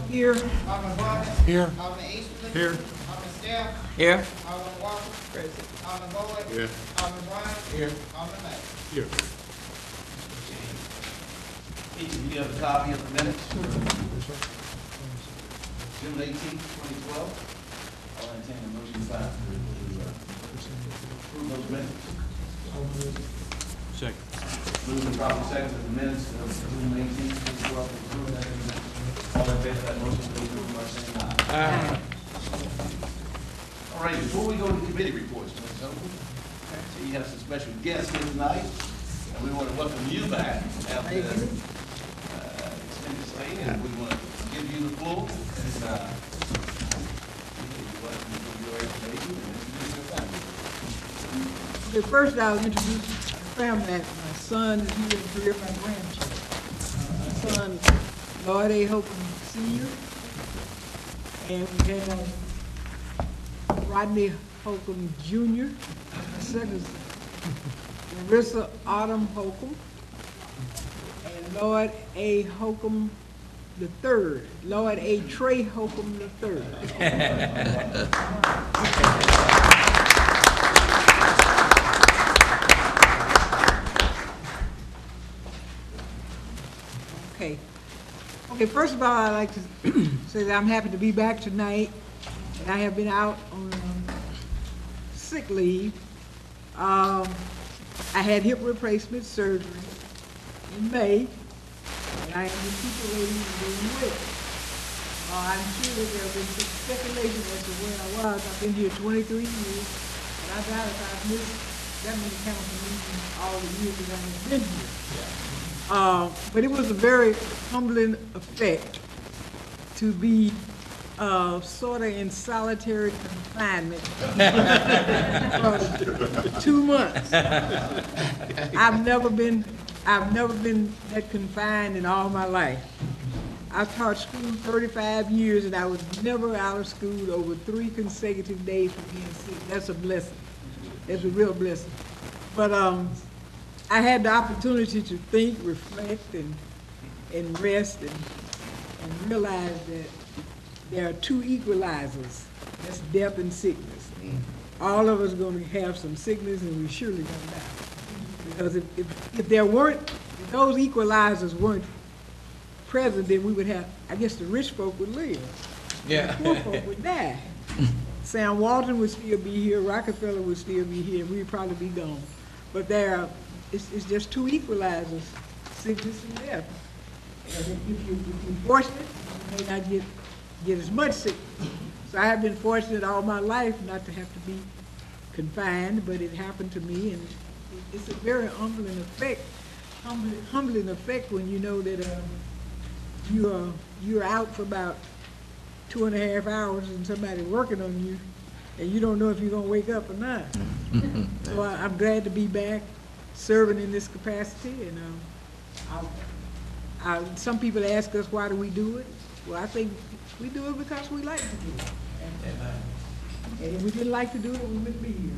Here. Alderman Barnes. Here. Alderman Easterly. Here. Alderman Steph. Here. Alderman Walker. Present. Alderman Boyd. Here. Alderman Brown. Here. Alderman Mack. Here. Each of you have a copy of the minutes for June 18th, 2012. I'll entertain a motion to approve those minutes. Second. Moving properly second that the minutes of June 18th, 2012 be approved as presented. All in favor of that motion, please move by saying aye. All right, before we go to committee reports, Ms. Oakwood, so you have some special guests here tonight, and we want to welcome you back after extended stay, and we want to give you the floor, and you're welcome to give your information and introduce your family. Okay, first I'll introduce my family. My son is here and three of my grandchildren. My son, Lloyd A. Holcomb Sr., and we have Rodney Holcomb Jr., my second son, Marissa Autumn Holcomb, and Lloyd A. Holcomb III, Lloyd A. Trey Holcomb III. Okay, first of all, I'd like to say that I'm happy to be back tonight. And I have been out on sick leave. I had hip replacement surgery in May, and I am recuperating and doing well. I'm sure that there have been some speculation as to where I was. I've been here 23 years, and I doubt if I've missed that many council meetings all the years that I have been here. But it was a very humbling effect to be sort of in solitary confinement for 2 months. I've never been that confined in all my life. I've taught school 35 years, and I was never out of school over 3 consecutive days for being sick. That's a blessing. That's a real blessing. But I had the opportunity to think, reflect, and rest, and realize that there are 2 equalizers. That's death and sickness. All of us are going to have some sickness, and we surely going to die. Because if those equalizers weren't present, then we would have, I guess the rich folk would live. Yeah. The poor folk would die. Sam Walton would still be here, Rockefeller would still be here, and we'd probably be gone. But it's just 2 equalizers, sickness and death. And if you're fortunate, you may not get as much sickness. So I have been fortunate all my life not to have to be confined, but it happened to me, and it's a very humbling effect when you know that you're out for about 2.5 hours and somebody working on you, and you don't know if you're gonna wake up or not. So I'm glad to be back serving in this capacity, and some people ask us why do we do it. Well, I think we do it because we like to do it. And if we didn't like to do it, we wouldn't be here.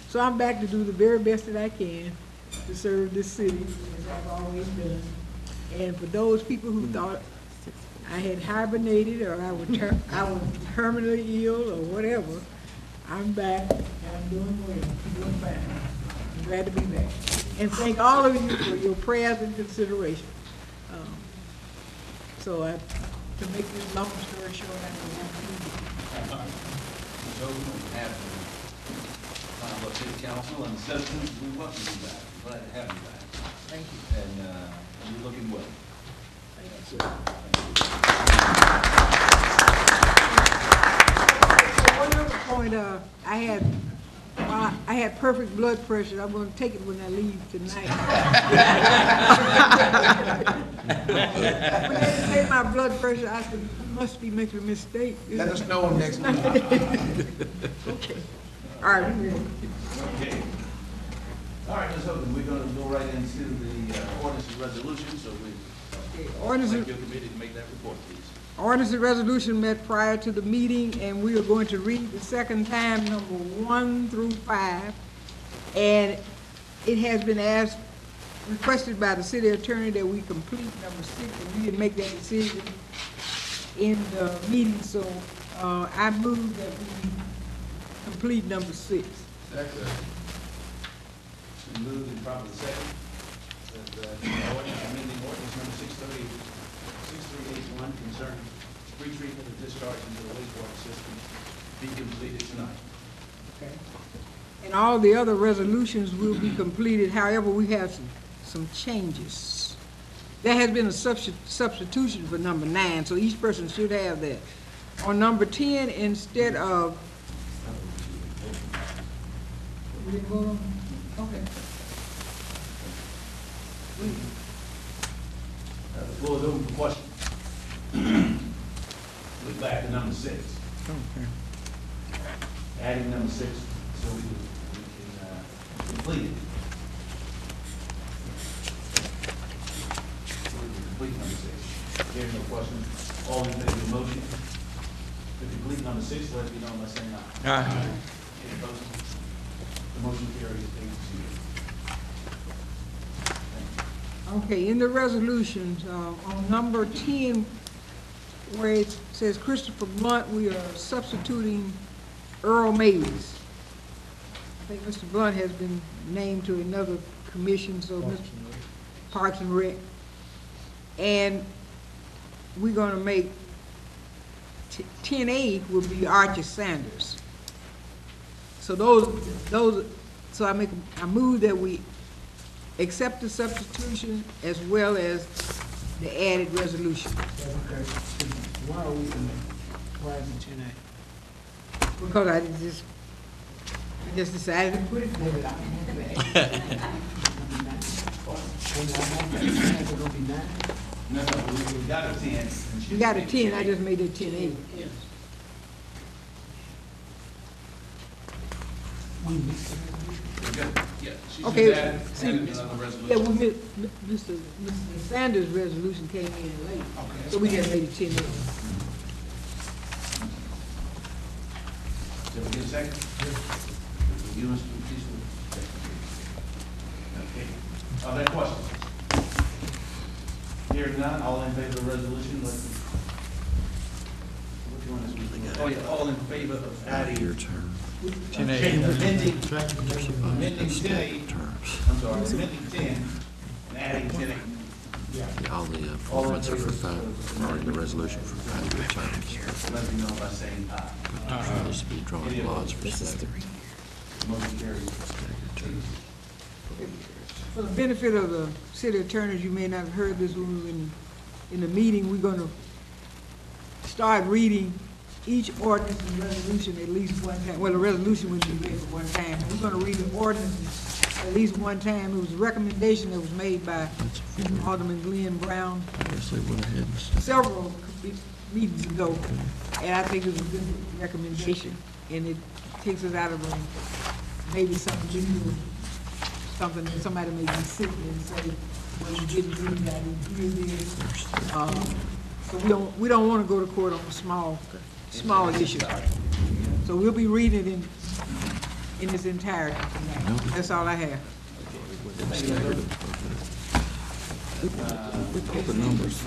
So I'm back to do the very best that I can to serve this city, as I've always done. And for those people who thought I had hibernated or I was terminally ill or whatever, I'm back and I'm doing well. I'm doing fine. I'm glad to be back. And thank all of you for your prayers and consideration. To make this long story short, I don't have to do it. So on behalf of the City Council and the citizens, we welcome you back. Glad to have you back. Thank you. And you're looking well. Thank you, sir. One other point, I had perfect blood pressure. I'm going to take it when I leave tonight. When they say my blood pressure, I said, you must be making a mistake. Let us know next week. Okay. All right. Okay. All right, Ms. Hogan, we're going to go right into the ordinance and resolution, so we Ordinance like your committee to make that report, please. Ordinance and resolution met prior to the meeting, and we are going to read the second time, number 1 through 5. And it has been requested by the city attorney that we complete number 6, and we didn't make that decision in the meeting, so, I move that we complete number 6. Second. Been moved and properly second. That amending ordinance number 6381 concerning retreatment of discharge into the wastewater system be completed tonight. Okay. And all the other resolutions will be completed, however, we have some changes. There has been a substitution for number 9, so each person should have that. On number 10, instead of... Okay. The floor is open for questions. Look back to number 6. Okay. Adding number 6 so we can complete it. So we can complete number 6. Hearing no questions, all in favor of the motion to complete number 6, let it be known by saying aye. Aye. Any opposed? The motion carries 8-0. Okay, in the resolutions, on number 10, where it says Christopher Blunt, we are substituting Earl Mays. I think Mr. Blunt has been named to another commission, so Mr. Parks and Rec. And we're gonna make 10A will be Archie Sanders. So so I move that we accept the substitution as well as the added resolution. Why are we in the, why is it 10A? Because I just decided to put it there. No, we got a 10. You got a 10, I just made it 10A. Yeah, she's Okay, added see, another yeah, resolution. well, Mr. Sanders' resolution came in late, so we just made it 10A. Did we get a second? You must be pleased with. Okay. Are there questions? Hearing none, all in favor of the resolution, which one is we? Oh, yeah, all in favor of adding. Your turn. Amending 10A, I'm sorry, amending 10 and adding 10A. All the appointments are for 5, or in the resolution for 5-year terms. Let me know by saying aye. There needs to be drawing lots for 7. Motion carries. For the benefit of the city attorneys, you may not have heard this when we were in the meeting, we're gonna start reading each ordinance and resolution at least one time. Well, the resolution will be read for one time. We're gonna read the ordinance at least one time. It was a recommendation that was made by Alderman Glenn Brown I guess they went ahead and stuff. several meetings ago, and I think it was a good recommendation, and it takes us out of maybe something new, something that somebody may be sitting and say, well, you didn't do that, you did this. So we don't want to go to court on a small issue. So we'll be reading it in its entirety tonight. That's all I have. The numbers.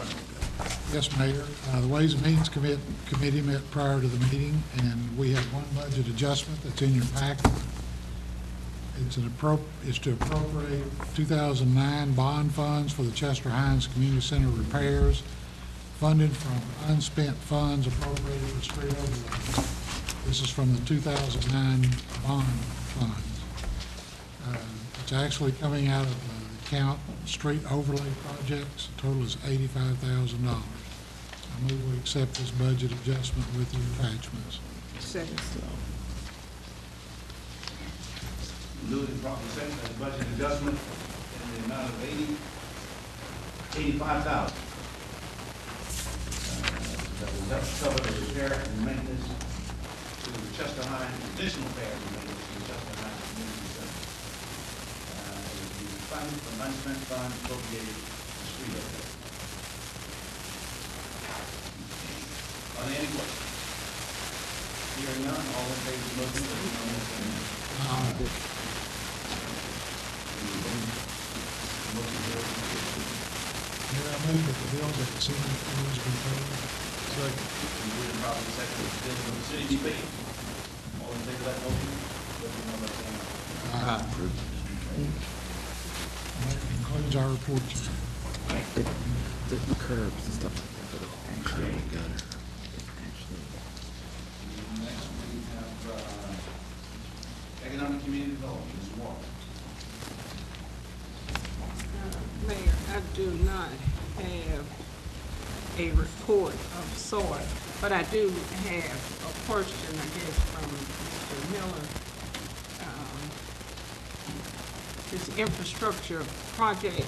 Yes, Mayor. The Ways and Means Committee met prior to the meeting, and we have one budget adjustment that's in your packet. It's to appropriate 2009 bond funds for the Chester Hines Community Center repairs, funded from unspent funds appropriated for street overlays. This is from the 2009 bond funds. It's actually coming out of the account street overlay projects. The total is $85,000. I move we accept this budget adjustment with the attachments. Second. Moved and properly second as a budget adjustment in the amount of $85,000. That will help cover the repair and maintenance to the Chester Hines, additional repair and maintenance to the Chester Hines Community Center. It will be funded from unspent funds appropriated for street overlay. Are there any questions? Hearing none, all in favor of the motion, let me know by saying aye. Mayor, I move that the bills that the city has been paid. So We did it probably second, then from the city speak. All in favor of that motion? Let me know by saying aye. That concludes our report. The curbs and stuff like that, but actually gutter. Next, we have, economic community development, Ms. Walker. Mayor, I do not have a report of sort, but I do have a question, I guess, from Mr. Miller. This infrastructure project,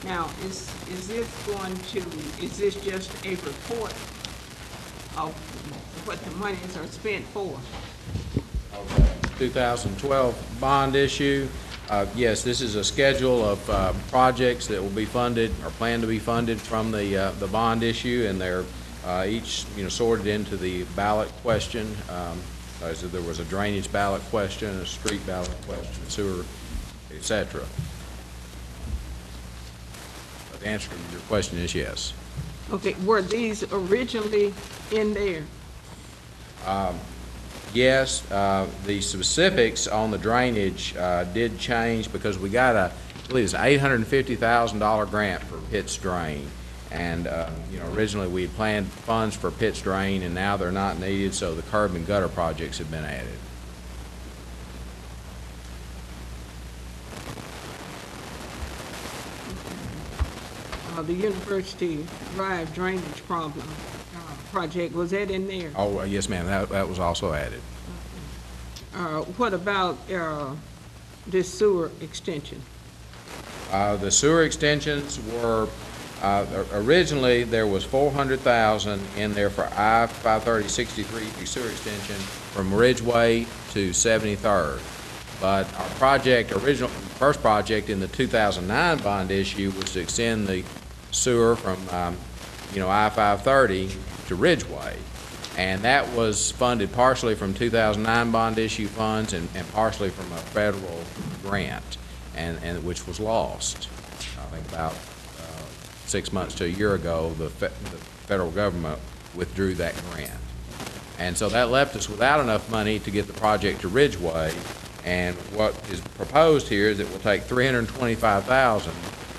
now, is this just a report of what the monies are spent for? 2012 bond issue. Yes, this is a schedule of projects that will be funded or planned to be funded from the bond issue, and they're each sorted into the ballot question. So there was a drainage ballot question, a street ballot question, sewer, etc. But the answer to your question is yes. Okay, were these originally in there? Yes, the specifics on the drainage did change because we got I believe it's an $850,000 grant for Pitt's Drain. And, originally we had planned funds for Pitt's Drain, and now they're not needed, so the curb and gutter projects have been added. The University Drive drainage project, was that in there? Oh, yes, ma'am, that was also added. What about this sewer extension? The sewer extensions were, originally there was $400,000 in there for I-530-63 sewer extension from Ridgeway to 73rd. But our first project in the 2009 bond issue was to extend the sewer from, I-530 to Ridgeway. And that was funded partially from 2009 bond issue funds and partially from a federal grant, and which was lost. I think about 6 months to a year ago, the federal government withdrew that grant. And so that left us without enough money to get the project to Ridgeway. And what is proposed here is that we'll take $325,000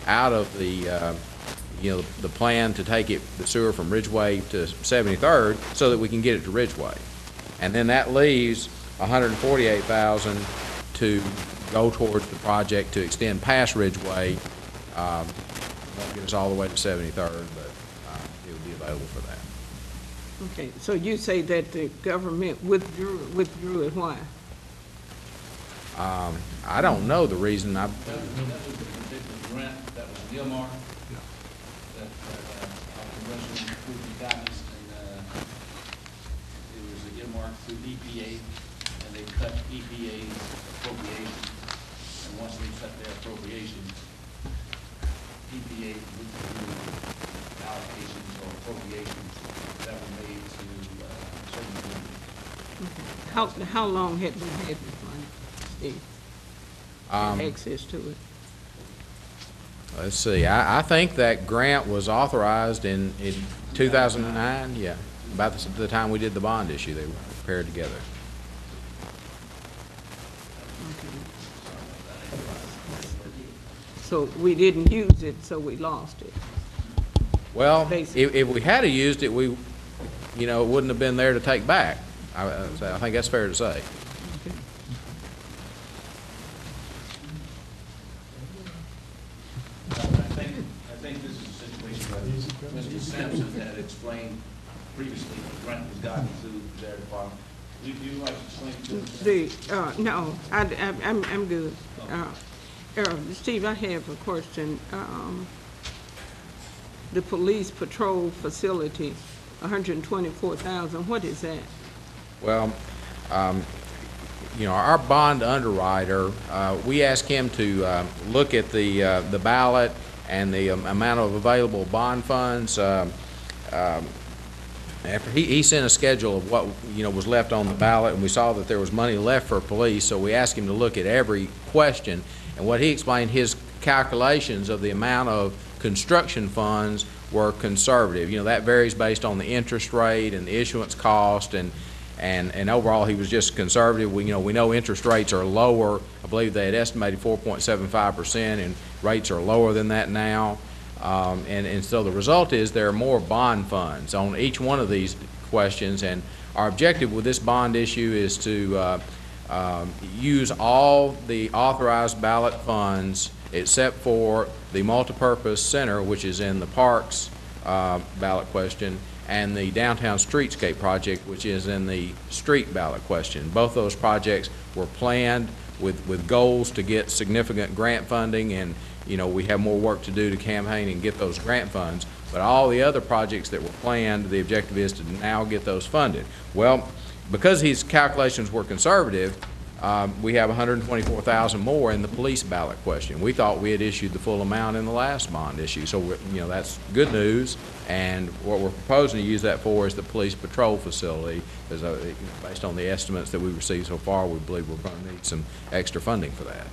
out of the the plan to take the sewer from Ridgeway to 73rd so that we can get it to Ridgeway. And then that leaves $148,000 to go towards the project to extend past Ridgeway. Won't get us all the way to 73rd, but it will be available for that. Okay, so you say that the government withdrew it, why? I don't know the reason. That was a particular grant that was earmarked. That our congressional approved the guidance, and it was earmarked through EPA, and they cut EPA's appropriation. And once they cut their appropriation, EPA withdrew allocations or appropriations that were made to certain communities. How long had we had this money, Steve? Access to it? Let's see, I think that grant was authorized in 2009, yeah, about the time we did the bond issue, they were paired together. So we didn't use it, so we lost it. Well, Basically. if we had used it, it wouldn't have been there to take back. I think that's fair to say. Okay. I think this is a situation where Mr. Sampson had explained previously the grant was gotten through their department. Would you like to explain to us? No, I'm good. Steve, I have a question. The police patrol facility, $124,000, what is that? Well, our bond underwriter, we asked him to look at the ballot and the amount of available bond funds. After he sent a schedule of what was left on the ballot, and we saw that there was money left for police, so we asked him to look at every question. And what he explained, his calculations of the amount of construction funds were conservative. You know, that varies based on the interest rate and the issuance cost, and overall, he was just conservative. We know interest rates are lower. I believe they had estimated 4.75%, and rates are lower than that now. And so the result is there are more bond funds on each one of these questions, and our objective with this bond issue is to use all the authorized ballot funds except for the multipurpose center, which is in the parks ballot question, and the downtown streetscape project, which is in the street ballot question. Both those projects were planned with goals to get significant grant funding, and we have more work to do to campaign and get those grant funds. But all the other projects that were planned, the objective is to now get those funded. Well, because his calculations were conservative, we have $124,000 more in the police ballot question. We thought we had issued the full amount in the last bond issue, so that's good news. And what we're proposing to use that for is the police patrol facility. Because based on the estimates that we've received so far, we believe we're going to need some extra funding for that.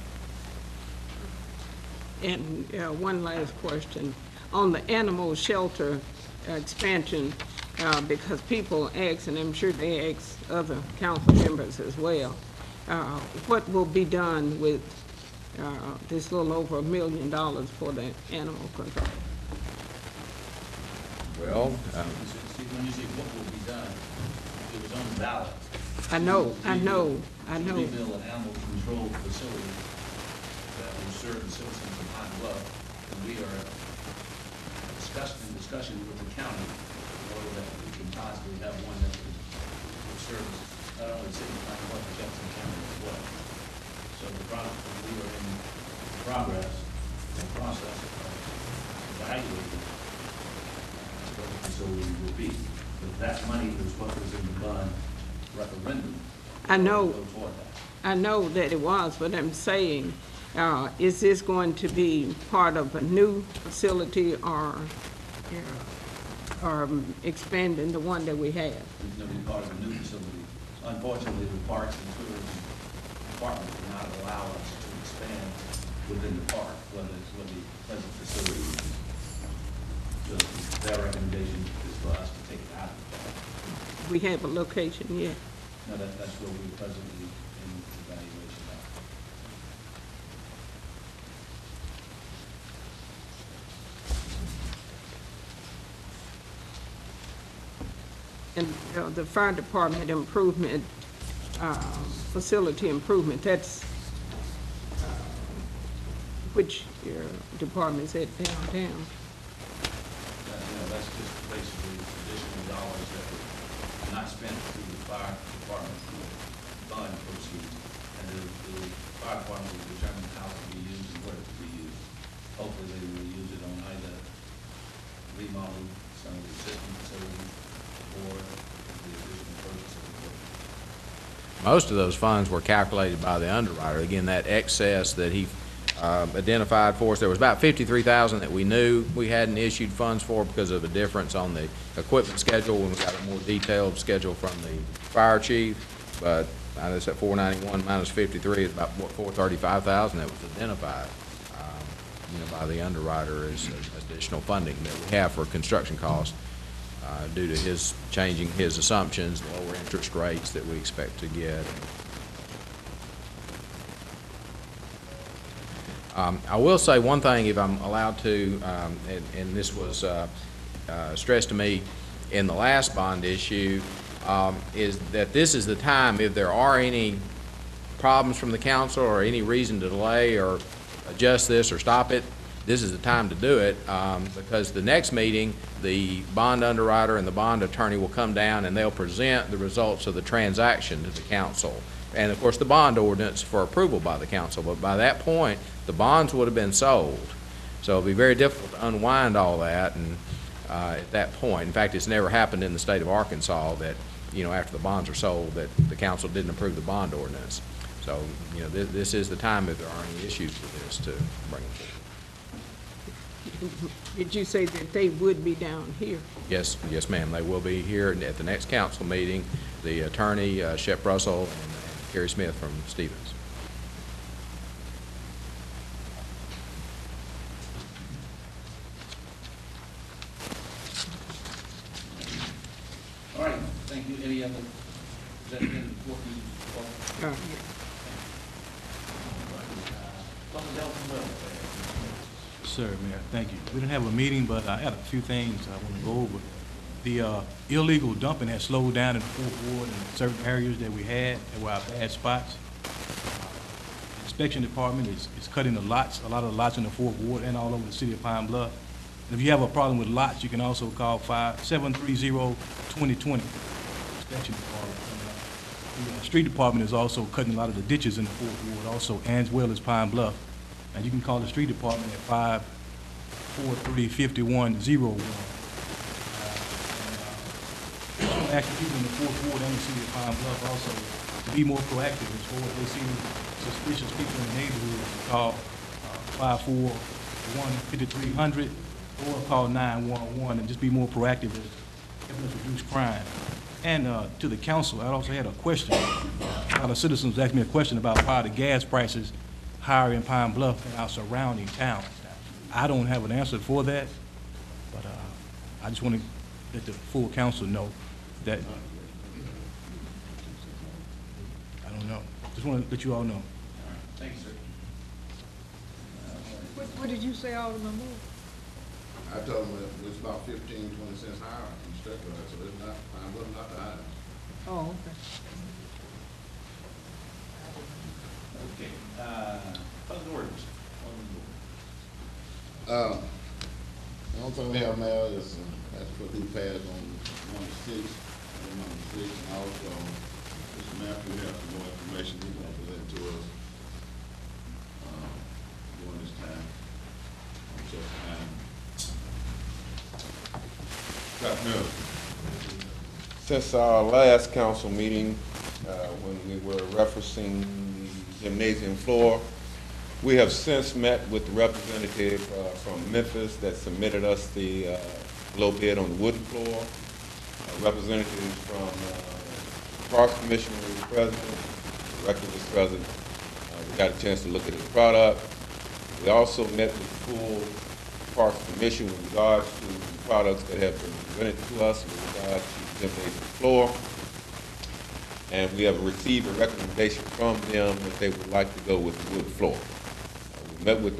And one last question on the animal shelter expansion, because people ask, and I'm sure they ask other council members as well, what will be done with this little over $1 million for the animal control? Well, When you say what will be done, it was on the ballot. I know. Rebuild an animal control facility that will serve the citizens of Pine Bluff, and we are in discussion with the county in order that we can possibly have one that would serve not only the city of Pine Bluff, but Jefferson County as well. So we are in progress, in the process of evaluating what the facility will be. But that money is what was in the bond referendum. I know. Go toward that. I know that it was, but I'm saying, is this going to be part of a new facility or expanding the one that we have? It's going to be part of a new facility. Unfortunately, the Parks and Tourism Department did not allow us to expand within the park, whether it's with the present facility. So their recommendation is for us to take it out of the park. We have a location yet. No, that's where we're presently in evaluation of. And the fire department improvement, facility improvement, that's which department is that downtown? That's just basically additional dollars that were not spent through the fire department bond proceeds, and the fire department will determine how it will be used and where it will be used. Hopefully, they will use it on either remodeling some of the existing facilities or the additional purchase of equipment. most of those funds were calculated by the underwriter. Again, that excess that he identified for us, there was about $53,000 that we knew we hadn't issued funds for because of a difference on the equipment schedule when we got a more detailed schedule from the fire chief. But it's at 491 minus 53 is about $435,000 that was identified, by the underwriter as additional funding that we have for construction costs due to his changing his assumptions, lower interest rates that we expect to get. I will say one thing, if I'm allowed to, and this was stressed to me in the last bond issue, is that this is the time, if there are any problems from the council or any reason to delay or adjust this or stop it, this is the time to do it, because the next meeting, the bond underwriter and the bond attorney will come down and they'll present the results of the transaction to the council. And of course, the bond ordinance for approval by the council, but by that point, the bonds would have been sold. So it'll be very difficult to unwind all that and at that point. In fact, it's never happened in the state of Arkansas that, after the bonds are sold, that the council didn't approve the bond ordinance. So, this is the time if there are any issues with this to bring them forward. Did you say that they would be down here? Yes, ma'am. They will be here at the next council meeting. The attorney, Shep Russell, and Kerry Smith from Stevens. Thank you. Any other, is that in what we, Public Health and Welfare. Sir, Mayor, thank you. We didn't have a meeting, but I had a few things I want to go over. The illegal dumping has slowed down in the Fourth Ward and certain areas that we had that were our bad spots. Inspection Department is cutting the lots, a lot of the lots in the Fourth Ward and all over the city of Pine Bluff. And if you have a problem with lots, you can also call 730-2020. Inspection Department. The Street Department is also cutting a lot of the ditches in the Fourth Ward, also, as well as Pine Bluff. And you can call the Street Department at 543-5101. Actually, people in the Fourth Ward and the city of Pine Bluff also to be more proactive as far as they see suspicious people in the neighborhood, call 541-5300 or call 911 and just be more proactive in helping us reduce crime. And to the council, I also had a question. A lot of citizens asked me a question about why the gas prices higher in Pine Bluff than our surrounding towns. I don't have an answer for that, but I just want to let the full council know that I don't know. Just want to let you all know. Thank you, sir. What did you say, Alderman Moore? I told them that it's about 15, 20 cents higher in Stuckler, so it's not, Pine Bluff not the highest. Oh, okay. Okay, Public Works. The only thing we have now is, that's what we passed on number 6, and also, Mr. Matthew has some more information he's going to present to us, during this time. Since our last council meeting, when we were referencing the gymnasium floor, we have since met with the representative from Memphis that submitted us the low bid on the wooden floor. Representatives from Parks Commission was present, the director was present. We got a chance to look at the product. We also met with the full Parks Commission with regards to the products that have been presented to us with regards to the gymnasium floor. And we have received a recommendation from them that they would like to go with the wood floor. We met with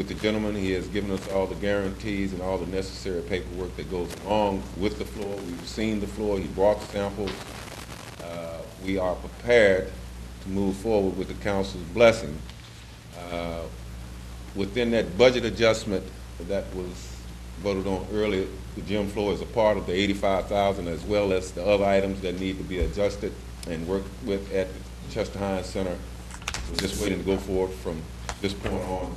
the gentleman. He has given us all the guarantees and all the necessary paperwork that goes along with the floor. We've seen the floor. He brought samples. We are prepared to move forward with the council's blessing. Within that budget adjustment that was voted on earlier, the gym floor is a part of the $85,000 as well as the other items that need to be adjusted and worked with at the Chester Hines Center. We're just waiting to go forward from this point on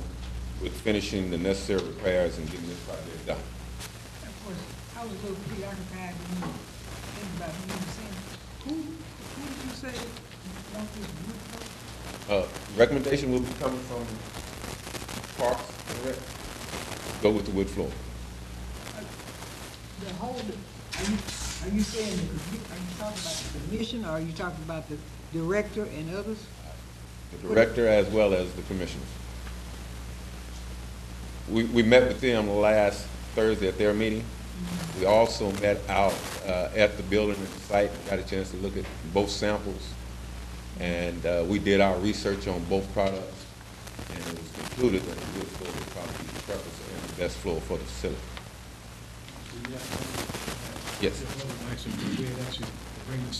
with finishing the necessary repairs and getting this project done. Of course, I was a little preoccupied when you think about me saying, who did you say want this wood floor? Recommendation will be coming from Parks and Rec. Go with the wood floor. The whole, are you saying, are you talking about the commission, or are you talking about the director and others? The director as well as the commissioners. We met with them last Thursday at their meeting. Mm-hmm. We also met out at the building at the site, got a chance to look at both samples, and we did our research on both products, and it was concluded that the wood floor would probably be the preference and the best floor for the facility. Yes.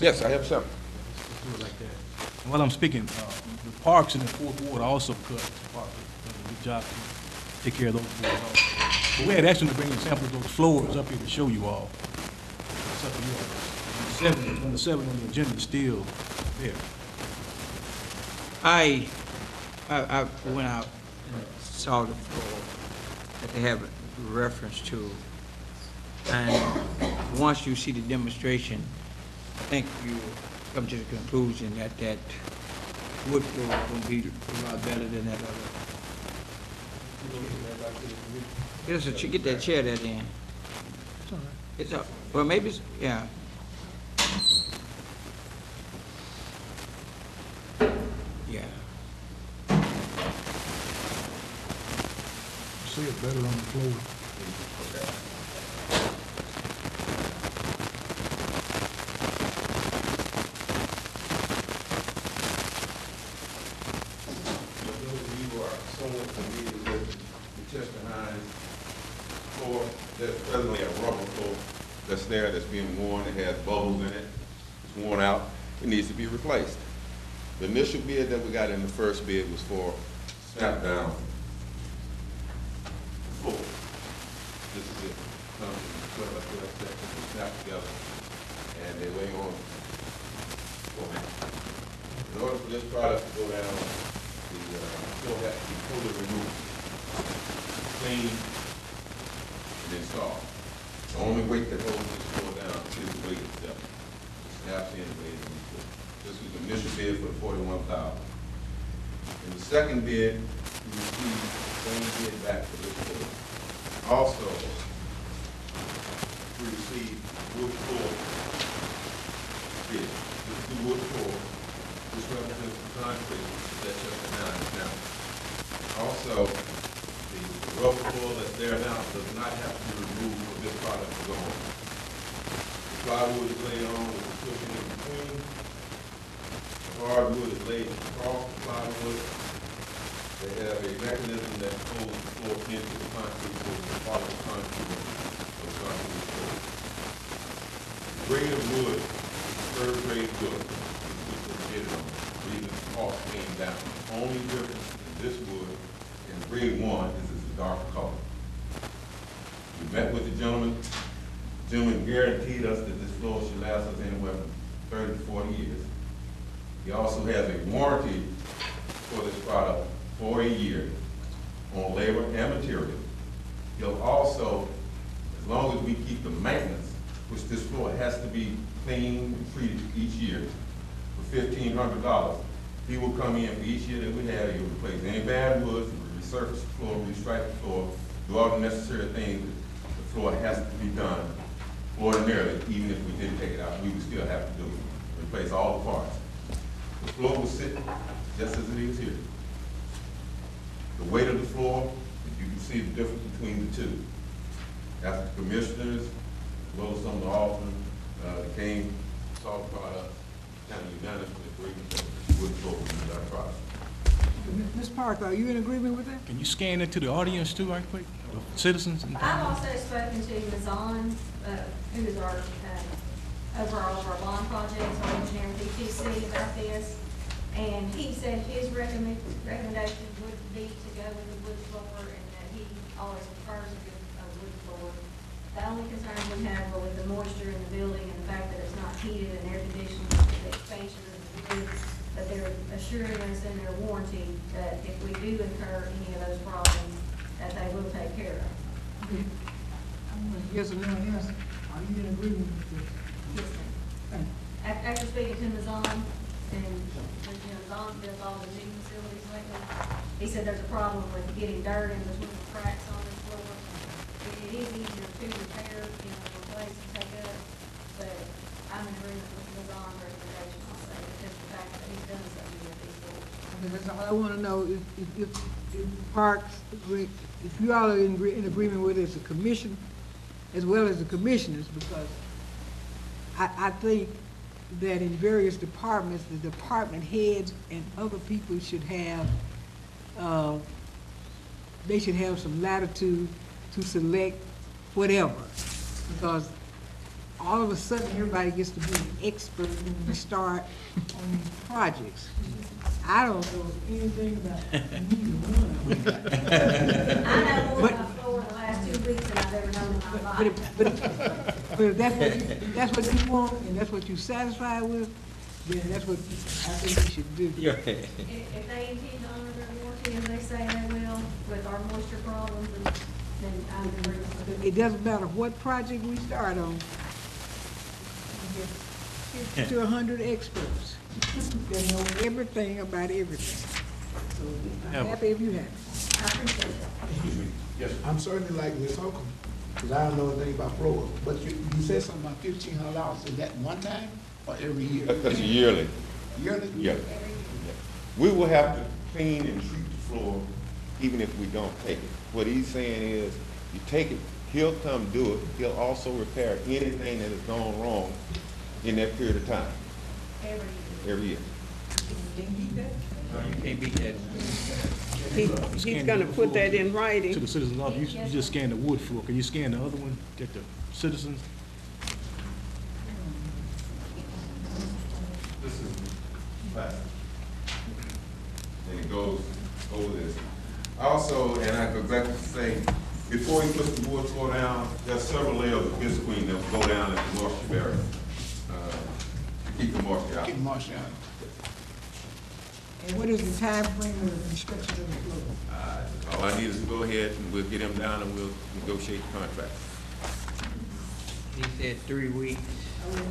Yes, I have some. Let's do it like that. And while I'm speaking, the parks in the Fourth Ward also cut. Did a good job to take care of those floors also. But we had asked them to bring in samples of those floors up here to show you all. It's up to you all. Number 7 on the agenda is still there. I went out and saw the floor that they have a reference to. And once you see the demonstration, I think you come to the conclusion that that wood floor is going to be a lot better than that other. Get that chair there then. It's all right. It's up. Well, maybe it's, yeah. Yeah. See it better on the floor. floor that's there, that's being worn, it has bubbles in it, it's worn out, it needs to be replaced. The initial bid that we got in the first bid was for snap down floor. This is it, comes in 12 by 12 sections, snap together, and they lay on floor. In order for this product to go down, the floor has to be totally removed, clean, and installed. The only weight that holds this floor down is the weight itself. It snaps in and lays on the floor. This was the initial bid for $41,000. In the second bid, we received the same bid back for this floor. Also, we received wood floor bid. This is the wood floor. This represents the concrete that's up and down now. Also, the rubber floor that's there now does not have to be removed for this product to go on. The plywood is laid on with the cushion in between. The hardwood is laid across the plywood. They have a mechanism that pulls the floor into the concrete so it's part of the concrete of the concrete floor. The grade of wood is third grade wood. The reason the cost came down. The only difference in this wood and grade 1 is it's a darker color. We met with the gentleman. The gentleman guaranteed us that this floor should last us anywhere from 30 to 40 years. He also has a warranty for this product for a year on labor and material. He'll also, as long as we keep the maintenance, which this floor has to be cleaned and treated each year, for $1,500. He will come in for each year that we have, he'll replace any bad woods, resurface the floor, restripe the floor, do all the necessary things that the floor has to be done. Ordinarily, even if we didn't take it out, we would still have to do it, replace all the parts. The floor will sit just as it is here. The weight of the floor, you can see the difference between the two. After the commissioners, as well as some of the aldermen, that came, saw the product, kind of unanimously agreed that we would go with our product. Ms. Parker, are you in agreement with that? Can you scan it to the audience too, right quick? The citizens? And I've also spoken to Ms. On, who is our, overall of our bond projects, our engineer with ETC about this. And he said his recommendation would be to go with the wood floor, and that he always prefers a wood floor. The only concern we have are with the moisture in the building and the fact that it's not heated and air conditioned, the expansion of the wood, that they're assuring us in their warranty that if we do incur any of those problems, that they will take care of. Okay. Yes or no, yes, are you in agreement with this? Yes, ma'am. After speaking to Ms. On, and, Zon does all the new facilities lately, he said there's a problem with getting dirt in between the cracks on this floor. It is easier to repair, replace and take up, but I'm in agreement with Ms. On's recommendation also, because the fact that he's done something with these floors. Okay, that's all I want to know, if Parks, if you all are in agreement with it as a commission, as well as the commissioners, because I think that in various departments, the department heads and other people should have, they should have some latitude to select whatever. Because all of a sudden, everybody gets to be an expert when we start on these projects. I don't know anything about neither one of them. I know more about floor in the last 2 weeks than I've ever known in my life. But if that's what you want, and that's what you're satisfied with, then that's what I think you should do. If they intend to honor their warranty, as they say they will, with our moisture problems, then I'm in agreement with it. It doesn't matter what project we start on. We get 50 to 100 experts that know everything about everything. So I'm happy if you have it. I appreciate that. Excuse me. Yes, sir. I'm certainly like Ms. Holcomb, because I don't know anything about floor. But you said something about $1,500. Is that one time or every year? That's yearly. Yearly? Yeah. We will have to clean and treat the floor even if we don't take it. What he's saying is, you take it, he'll come do it. He'll also repair anything that has gone wrong in that period of time, every year. No, you can't beat that. He's gonna put that in to writing. the citizens' audience, you just scan the wood floor. Can you scan the other one, get the citizens? This is fast. And it goes over this. Also, and I forgot to say, before he puts the wood floor down, there's several layers of visqueen that will go down in the moisture barrier, to keep the moisture out. Keep Marshall out. And what is the time frame of the construction of the floor? All I need is to go ahead and we'll get him down and we'll negotiate the contract. He said 3 weeks.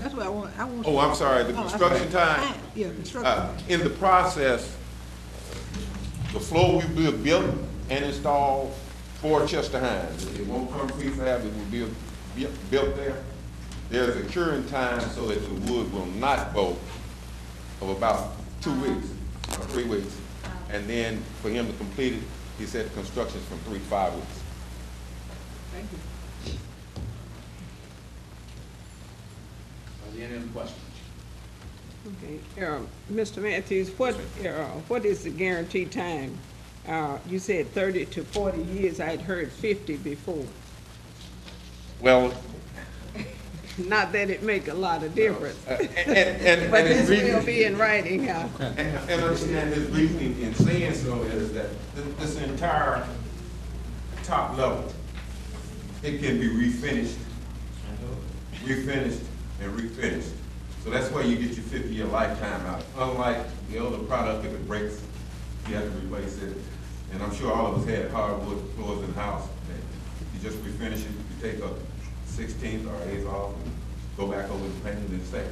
That's what I want. Oh, I'm sorry, the Oh, that's construction right. time, Yeah, construction. in the process, the floor will be built and installed for Chester Hines. It won't come prefab, it will be built there. There's a curing time so that the wood will not go of about 2 weeks, or 3 weeks. And then for him to complete it, he said the construction's from 3 to 5 weeks. Thank you. Are there any other questions? Okay, Mr. Matthews, what is the guaranteed time? You said 30 to 40 years, I'd heard 50 before. Well, Not that it make a lot of difference. and But his this will reason- be in writing, And understand his reasoning in saying so is that this entire top level, it can be refinished, and refinished. So that's why you get your 50-year lifetime out. Unlike the other product, if it breaks, you have to replace it. And I'm sure all of us had hardwood floors in the house. You just refinish it, you take a 16th or 8th off, and go back over the paint and stay.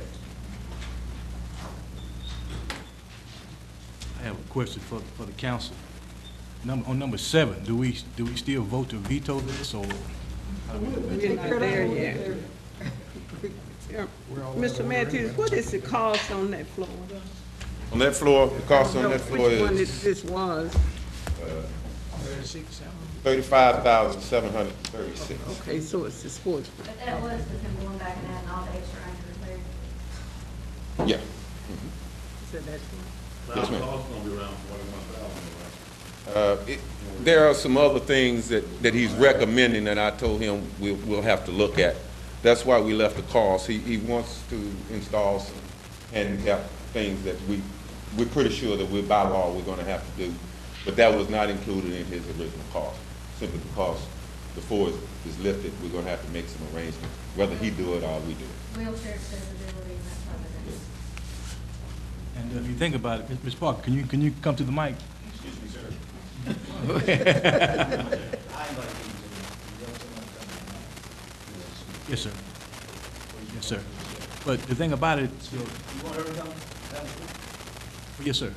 I have a question for the council. On number 7, do we still vote to veto this, or? how do we- We're not there yet. Yeah. Mr. Matthews, what is the cost on that floor? On that floor, the cost on that floor Which one is this was? $35,736. Okay, so it's the sports. But that was with him going back and adding all the extra anchors there. Yeah. So that's one. Yes, ma'am. Cost gonna be around 41,000, right? There are some other things that he's recommending that I told him we'll have to look at. That's why we left the cost. He wants to install some handicap things that we're pretty sure that by law we're gonna have to do. But that was not included in his original cost, simply because the floor is lifted, we're gonna have to make some arrangements, whether he do it or we do it. Wheelchair accessibility and that type of thing. And if you think about it, Ms. Parker, can you come to the mic? Excuse me, sir. Yes, sir. Yes, sir. But the thing about it, You want her to come? yes, sir.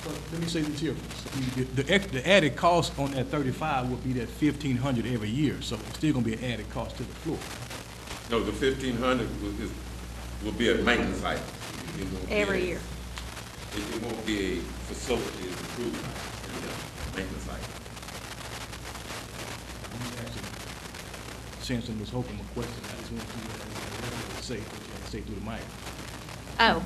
But let me say this here. The added cost on that 35 would be that 1,500 every year, so it's still gonna be an added cost to the floor. No, the 1,500 will be a maintenance item. It won't be Every a- year. It won't be a facility improvement, it'll be a maintenance item. Since I was hoping a question, I just want to say through the mic. Oh,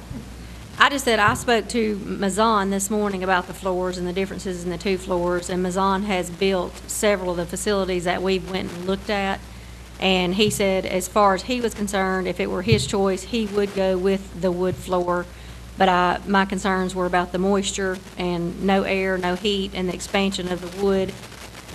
I just said I spoke to Mazan this morning about the floors and the differences in the two floors, and Mazan has built several of the facilities that we went and looked at. And he said, as far as he was concerned, if it were his choice, he would go with the wood floor. But my concerns were about the moisture and no air, no heat, and the expansion of the wood.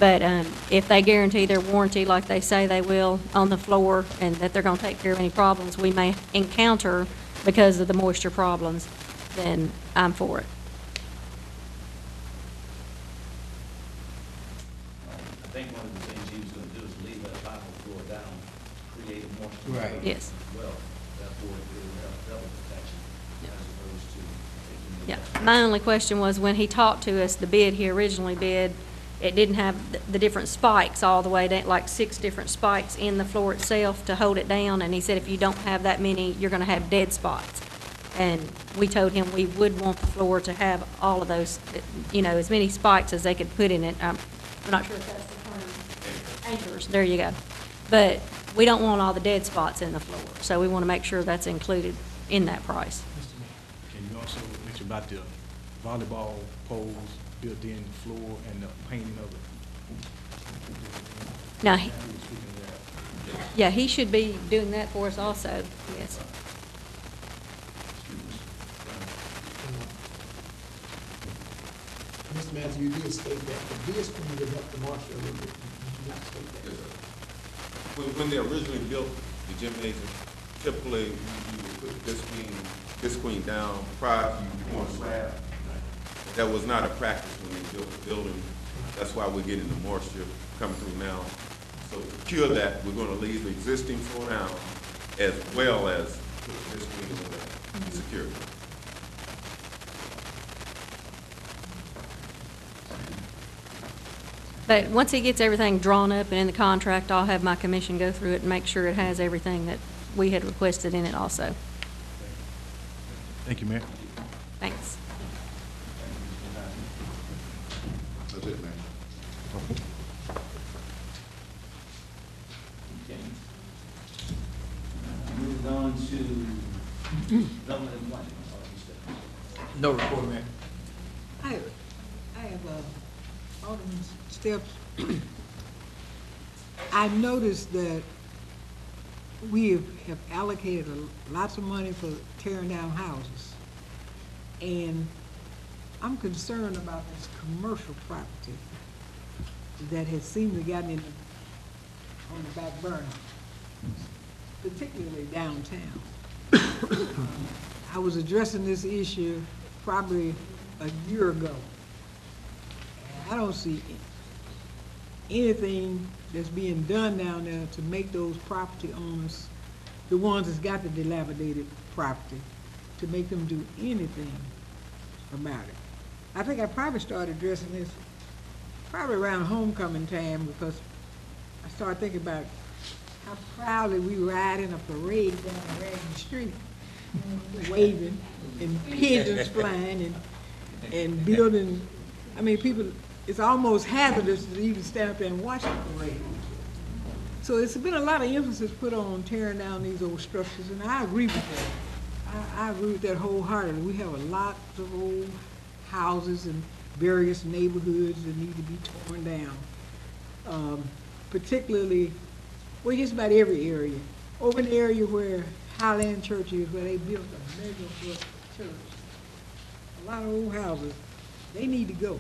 But if they guarantee their warranty like they say they will on the floor, and that they're gonna take care of any problems we may encounter because of the moisture problems, then I'm for it. I think one of the things he was gonna do is leave that final floor down, create more. Right. Yes. Well, therefore, it will have double protection as opposed to taking the. Yeah, my only question was, when he talked to us, the bid he originally bid, it didn't have the different spikes all the way down, like 6 different spikes in the floor itself to hold it down, and he said if you don't have that many, you're gonna have dead spots. And we told him we would want the floor to have all of those, you know, as many spikes as they could put in it. I'm not sure if that's the term. Anchors, there you go. But we don't want all the dead spots in the floor, so we wanna make sure that's included in that price. Can you also mention about the volleyball poles built in the floor and the painting of it? Now, Who was speaking of that? Yeah, he should be doing that for us also, yes. Mr. Matthews, you did state that the bid screen would help the marshal a little bit. Did you not state that? Yes, sir. When they originally built the gymnasium, typically you would put this screen down prior to you pouring slab. That was not a practice when they built the building. That's why we're getting the moisture coming through now. So to cure that, we're gonna leave the existing floor down as well as put this screen over there, secure. But once he gets everything drawn up and in the contract, I'll have my commission go through it and make sure it has everything that we had requested in it also. Thank you, Mayor. Thanks. That's it, man. Okay. Moving on to development and planning. No report, Mayor. I have, Alderman Steps. I noticed that we have allocated lots of money for tearing down houses. And I'm concerned about this commercial property that has seemed to gotten on the back burner, particularly downtown. I was addressing this issue probably a year ago. And I don't see anything that's being done down there to make those property owners, the ones that's got the dilapidated property, to make them do anything about it. I think I probably started addressing this probably around homecoming time, because I started thinking about how proudly we ride in a parade down the Reagan Street, waving and pigeons flying and building. I mean, people, it's almost hazardous to even stand up there and watch the parade. So it's been a lot of emphasis put on tearing down these old structures, and I agree with that. I agree with that wholeheartedly. We have a lot of old houses in various neighborhoods that need to be torn down. Particularly, well, just about every area. Over in the area where Highland Church is, where they built a mega church. A lot of old houses, they need to go.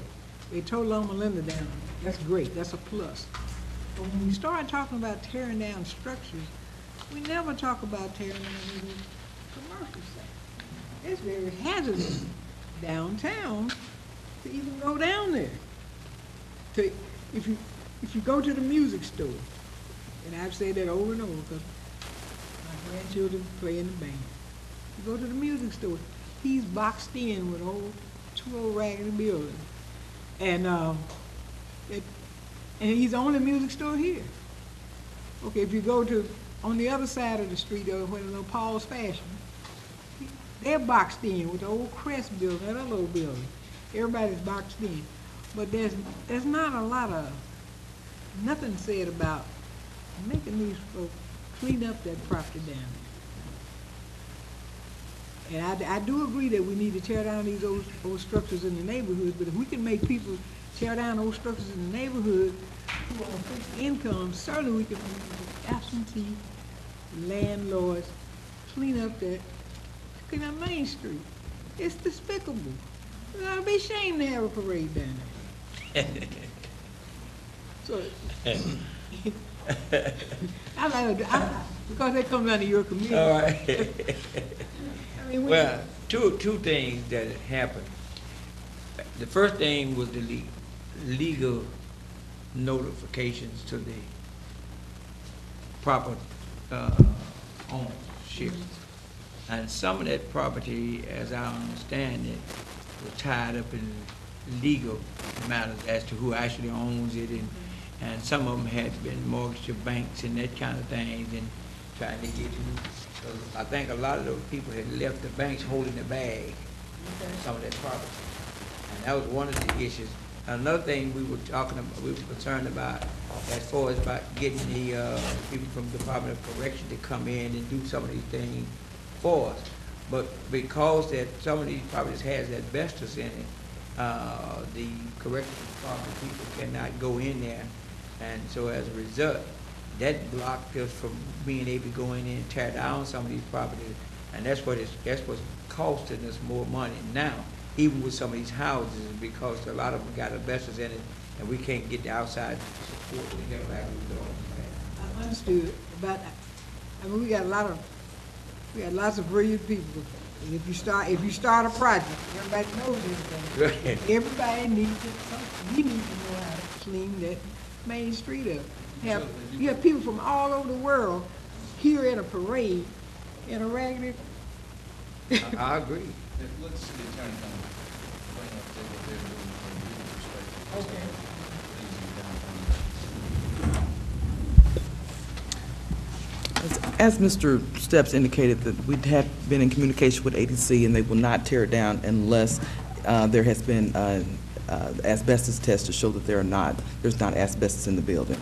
They tore Loma Linda down. That's great, that's a plus. But when we start talking about tearing down structures, we never talk about tearing down any commercial sites. It's very hazardous downtown to even go down there. If you go to the music store, and I've said that over and over because my grandchildren play in the band. You go to the music store, he's boxed in with two old raggedy buildings. And he's the only music store here. Okay, if you go to, on the other side of the street, where the little Paul's Fashion, they're boxed in with the old Crest building, that other little building. Everybody's boxed in. But there's not a lot of, nothing said about making these folks clean up that property down there. And I do agree that we need to tear down these old structures in the neighborhoods, but if we can make people tear down old structures in the neighborhood who are on fixed income, certainly we can make absentee landlords clean up Main Street. It's despicable. We ought to be ashamed to have a parade down there. So, because they come under your community. All right. I mean, Well, two things that happened. The first thing was the legal notifications to the proper ownership. And some of that property, as I understand it, was tied up in legal matters as to who actually owns it, and some of them had been mortgaged to banks and that kind of things, and trying to get to. So I think a lot of those people had left the banks holding the bag, some of that property. And that was one of the issues. Another thing we were talking about, we were concerned about, as far as about getting the people from the Department of Correction to come in and do some of these things for us. But because that some of these properties has asbestos in it, the corrections department people cannot go in there. And so as a result, that blocked us from being able to go in there and tear down some of these properties. And that's what's costing us more money now, even with some of these houses, because a lot of them got asbestos in it, and we can't get the outside support to help out with those. I understood, but, I mean, we got lots of brilliant people. And if you start a project, everybody knows everything. Right. Everybody needs to, we need to know how to clean that main street up. You have people from all over the world here in a parade, in a raggedy. I agree. Let's see the attorney kind of bring up what they're doing from a legal perspective. As Mr. Steps indicated, that we have been in communication with ADC, and they will not tear it down unless there has been asbestos test to show that there's not asbestos in the building.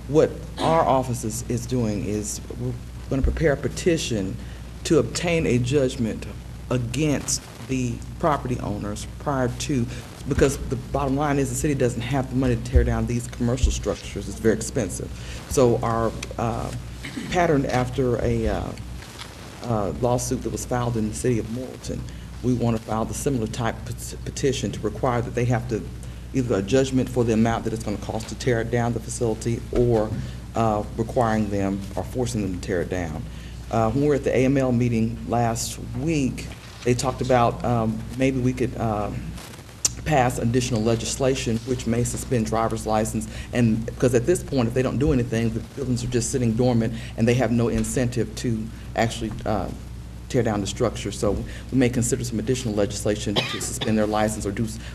What our office is doing is we're going to prepare a petition to obtain a judgment against the property owners prior to, because the bottom line is the city doesn't have the money to tear down these commercial structures. It's very expensive. So our patterned after a lawsuit that was filed in the city of Morrilton, we want to file the similar type petition to require that they have to either a judgment for the amount that it's going to cost to tear down the facility, or requiring them or forcing them to tear it down. When we were at the AML meeting last week, they talked about maybe we could pass additional legislation which may suspend driver's license, and because at this point, if they don't do anything, the buildings are just sitting dormant and they have no incentive to actually tear down the structure. So we may consider some additional legislation to suspend their license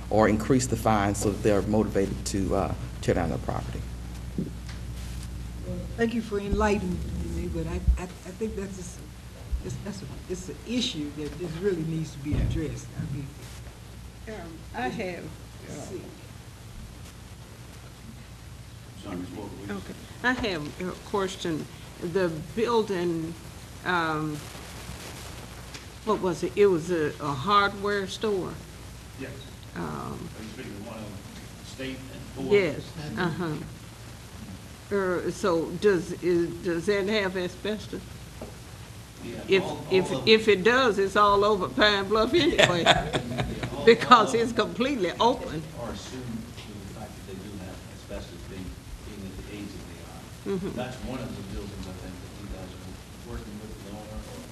or increase the fine so that they're motivated to tear down their property. Thank you for enlightening me, but I think it's an issue that this really needs to be addressed. I mean, I have, okay, I have a question. The building, what was it? It was a hardware store? Yes. Are you speaking of one of the state and board? Yes, so does that have asbestos? Yeah, If it does, it's all over Pine Bluff anyway, because it's completely open. Or assume the fact that they do have asbestos being at the age that they are. That's one of the buildings, I think, that you guys are working with the owner, or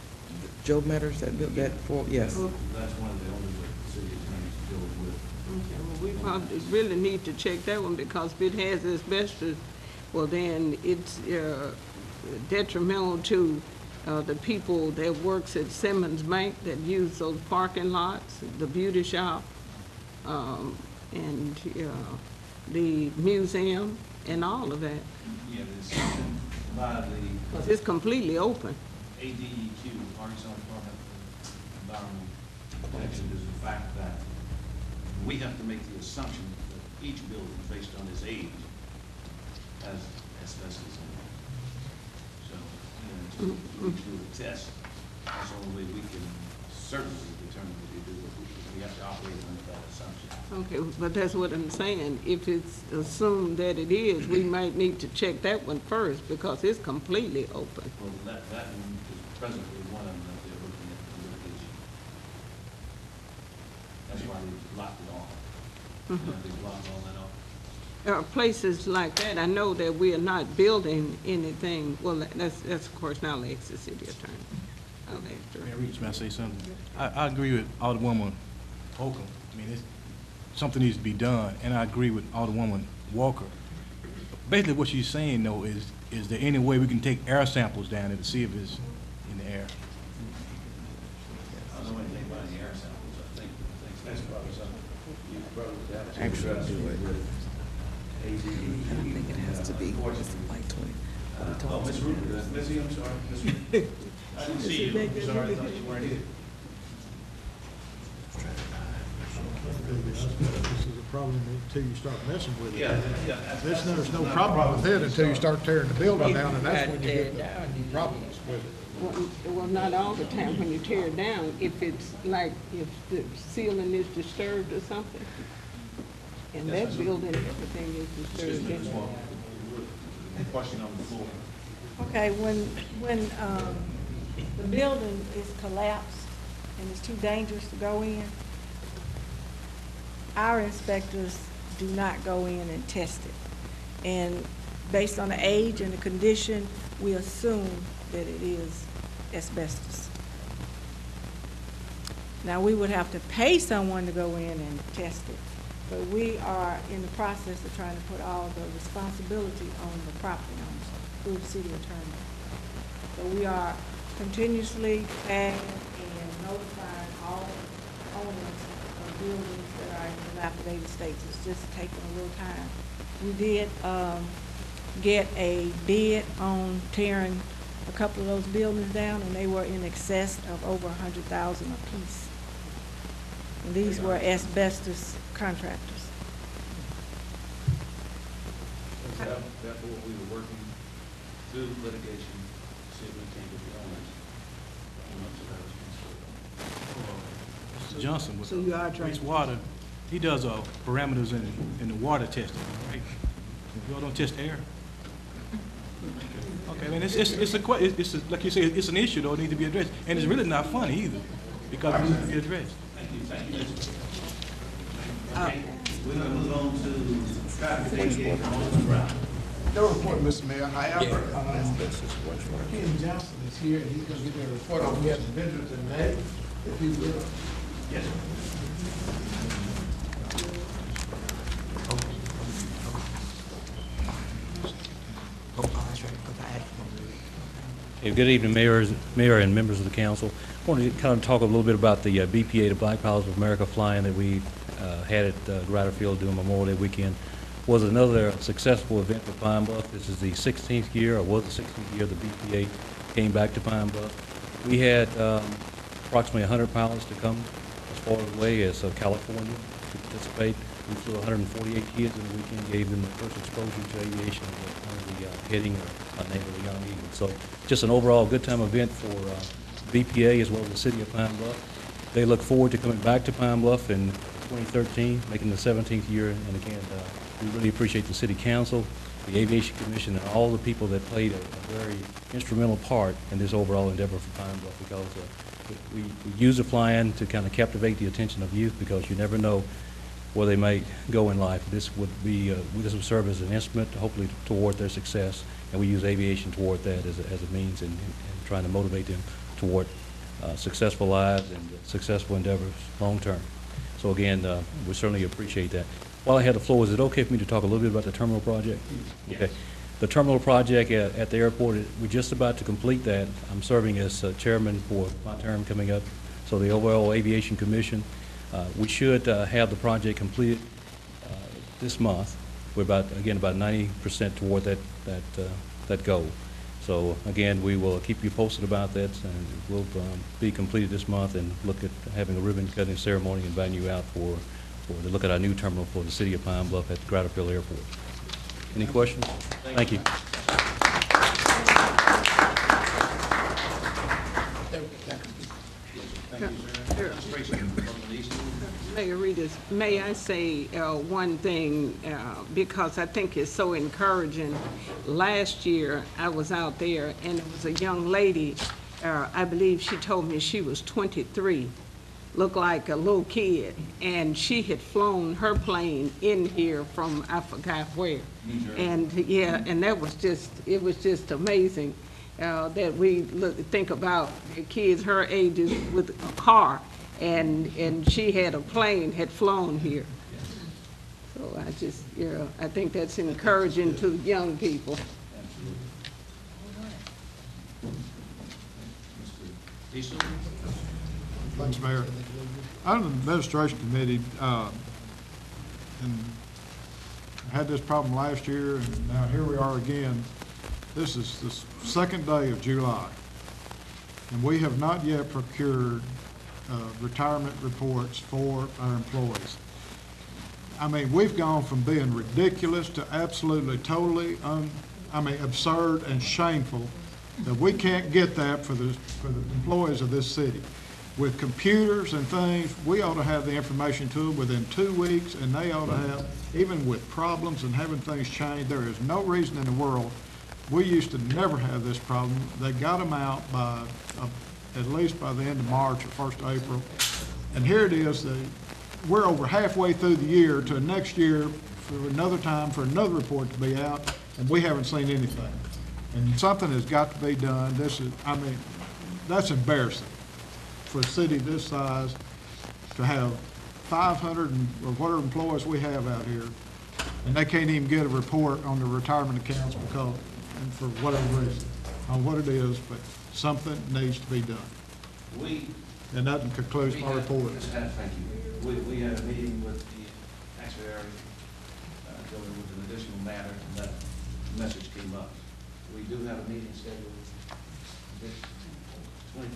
Joe Matters, that yes. that's one of the owners that the city attorney's dealing with. Okay, well, we probably really need to check that one, because if it has asbestos, well, then it's detrimental to the people that works at Simmons Bank that use those parking lots, the beauty shop, and the museum, and all of that. Yeah, it's by the. Because it's completely open. ADEQ, Arkansas Department of Environmental Protection, is the fact that we have to make the assumption that each building, based on its age, has asbestos in it. So, you know, we do a test. That's the only way we can certainly determine what they do. We have to operate under that assumption. Okay, but that's what I'm saying. If it's assumed that it is, we might need to check that one first, because it's completely open. Well, that one is presently one of them that they're looking at for litigation. That's why they blocked it off. They blocked all that off. Places like that, I know that we are not building anything, well, that's of course, now I'll ask the city attorney. I'll ask her. Mayor Reeves, may I say something? I agree with Alderwoman Holcomb. I mean, something needs to be done, and I agree with Alderwoman Walker. Basically, what she's saying, though, is there any way we can take air samples down there to see if it's in the air? I don't know anything about any air samples. I think that's probably something you probably would have to Actually address do it. with ADE. I don't think it has to be like 20. Oh, Ms. Ruth, Missy, I'm sorry. Ms. Ruth. I didn't see you. I'm sorry, I thought you weren't here. This is a problem until you start messing with it. Yeah. There's no problem with it until you start tearing the building down, and that's when you get the problems with it. Well, not all the time when you tear it down, if it's like, if the ceiling is disturbed or something. And that building, everything is disturbed. Question on the floor. Okay, when the building is collapsed and it's too dangerous to go in, our inspectors do not go in and test it. And based on the age and the condition, we assume that it is asbestos. Now, we would have to pay someone to go in and test it, but we are in the process of trying to put all the responsibility on the property owners through the city attorney. So we are continuously tagging and notifying all owners of buildings that are in dilapidated states. It's just taking a little time. We did get a bid on tearing a couple of those buildings down, and they were in excess of over $100,000 apiece. And these were asbestos contractors. Therefore, we were working through litigation, to see if we can get the owners to Mr. Johnson with So you are trying to- wastewater, he does parameters in the water testing, right? Y'all don't test air? Okay, I mean, it's like you say, it's an issue though, it needs to be addressed, and it's really not funny either, because it needs to be addressed. Thank you. Okay, we're gonna move on to traffic mitigation on the ground. No report, Mr. Mayor. However, Ken Johnson is here, and he's gonna give me a report on, we have some visitors tonight, if you will. Yes, sir. Hey, good evening, Mayor and members of the council. I wanted to kind of talk a little bit about the BPA, the Black Powers of America flying that we had at Ryder Field during Memorial Day weekend. Was another successful event for Pine Bluff. This is the 16th year, or was the 16th year the BPA came back to Pine Bluff. We had approximately 100 pilots to come as far away as California to participate. We flew 148 kids in the weekend, gave them the first exposure to aviation under the heading of name of the Young Eagle. So just an overall good time event for BPA as well as the city of Pine Bluff. They look forward to coming back to Pine Bluff in 2013, making the 17th year. And again, we really appreciate the city council, the aviation commission, and all the people that played a very instrumental part in this overall endeavor for Pine Bluff, because we use the fly-in to kind of captivate the attention of youth, because you never know where they might go in life. This would serve as an instrument, hopefully, toward their success, and we use aviation toward that as a means in trying to motivate them toward successful lives and successful endeavors long term. So again, we certainly appreciate that. While I had the floor, is it okay for me to talk a little bit about the terminal project? Yes. Okay. The terminal project at the airport, we're just about to complete that. I'm serving as chairman for my term coming up. So the overall Aviation Commission, we should have the project completed this month. We're about 90% toward that goal. So again, we will keep you posted about that, and it will be completed this month, and look at having a ribbon cutting ceremony, inviting you out to look at our new terminal for the city of Pine Bluff at Ryder Field Airport. Any questions? Thank you. Mayor Reedus, may I say one thing, because I think it's so encouraging. Last year, I was out there, and it was a young lady, I believe she told me she was 23, looked like a little kid, and she had flown her plane in here from I forgot where. And yeah, and that was just, it was just amazing that we think about kids her ages with a car, and she had a plane, had flown here. So I just, I think that's encouraging to young people. Thanks, Mayor. I'm on the administration committee, and I had this problem last year, and now here we are again. This is the second day of July, and we have not yet procured retirement reports for our employees. I mean, we've gone from being ridiculous to absolutely, totally, absurd and shameful that we can't get that for the employees of this city. With computers and things, we ought to have the information to them within 2 weeks, and they ought to have, even with problems and having things changed, there is no reason in the world we used to never have this problem. They got them out by, at least by the end of March or 1st of April. And here it is, we're over halfway through the year to next year for another time for another report to be out, and we haven't seen anything. And something has got to be done. I mean, that's embarrassing for a city this size to have 500 or whatever employees we have out here, and they can't even get a report on the retirement accounts because, and for whatever reason, on what it is, but something needs to be done. And that concludes my report. Thank you. We had a meeting with the actuary, dealing with an additional matter, and that message came up. We do have a meeting scheduled this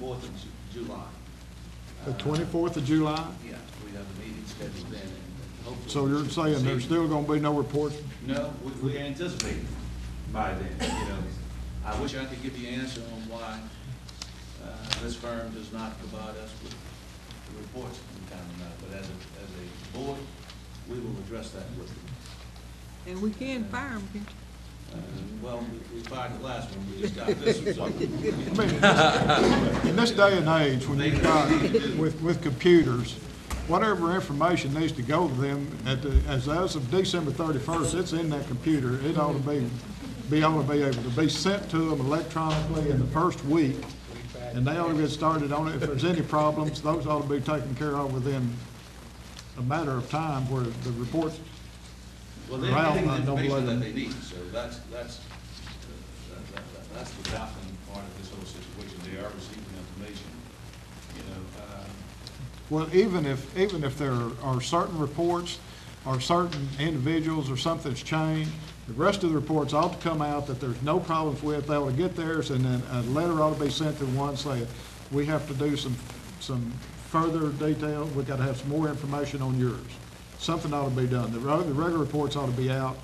24th of July. The 24th of July? Yeah, we have a meeting scheduled then, and hopefully. So you're saying there's still gonna be no reports? No, we anticipate by then, you know. I wish I could give you an answer on why this firm does not provide us with the reports from time to time, but as a board, we will address that with you. And we can fire them, can't you? Well, we fired the last one, we just got this one, so. I mean, in this day and age, when you've got, with computers, whatever information needs to go to them as of December 31st, it's in that computer. It ought to be able to be sent to them electronically in the first week, and they ought to get started on it. If there's any problems, those ought to be taken care of within a matter of time where the reports. Well, they're getting the information that they need, so that's the baffling part of this whole situation. They are receiving information, you know. Well, even if there are certain reports or certain individuals or something's changed, the rest of the reports ought to come out that there's no problems with. They ought to get theirs, and then a letter ought to be sent to one saying, we have to do some further detail. We've got to have some more information on yours. Something ought to be done. The regular reports ought to be out.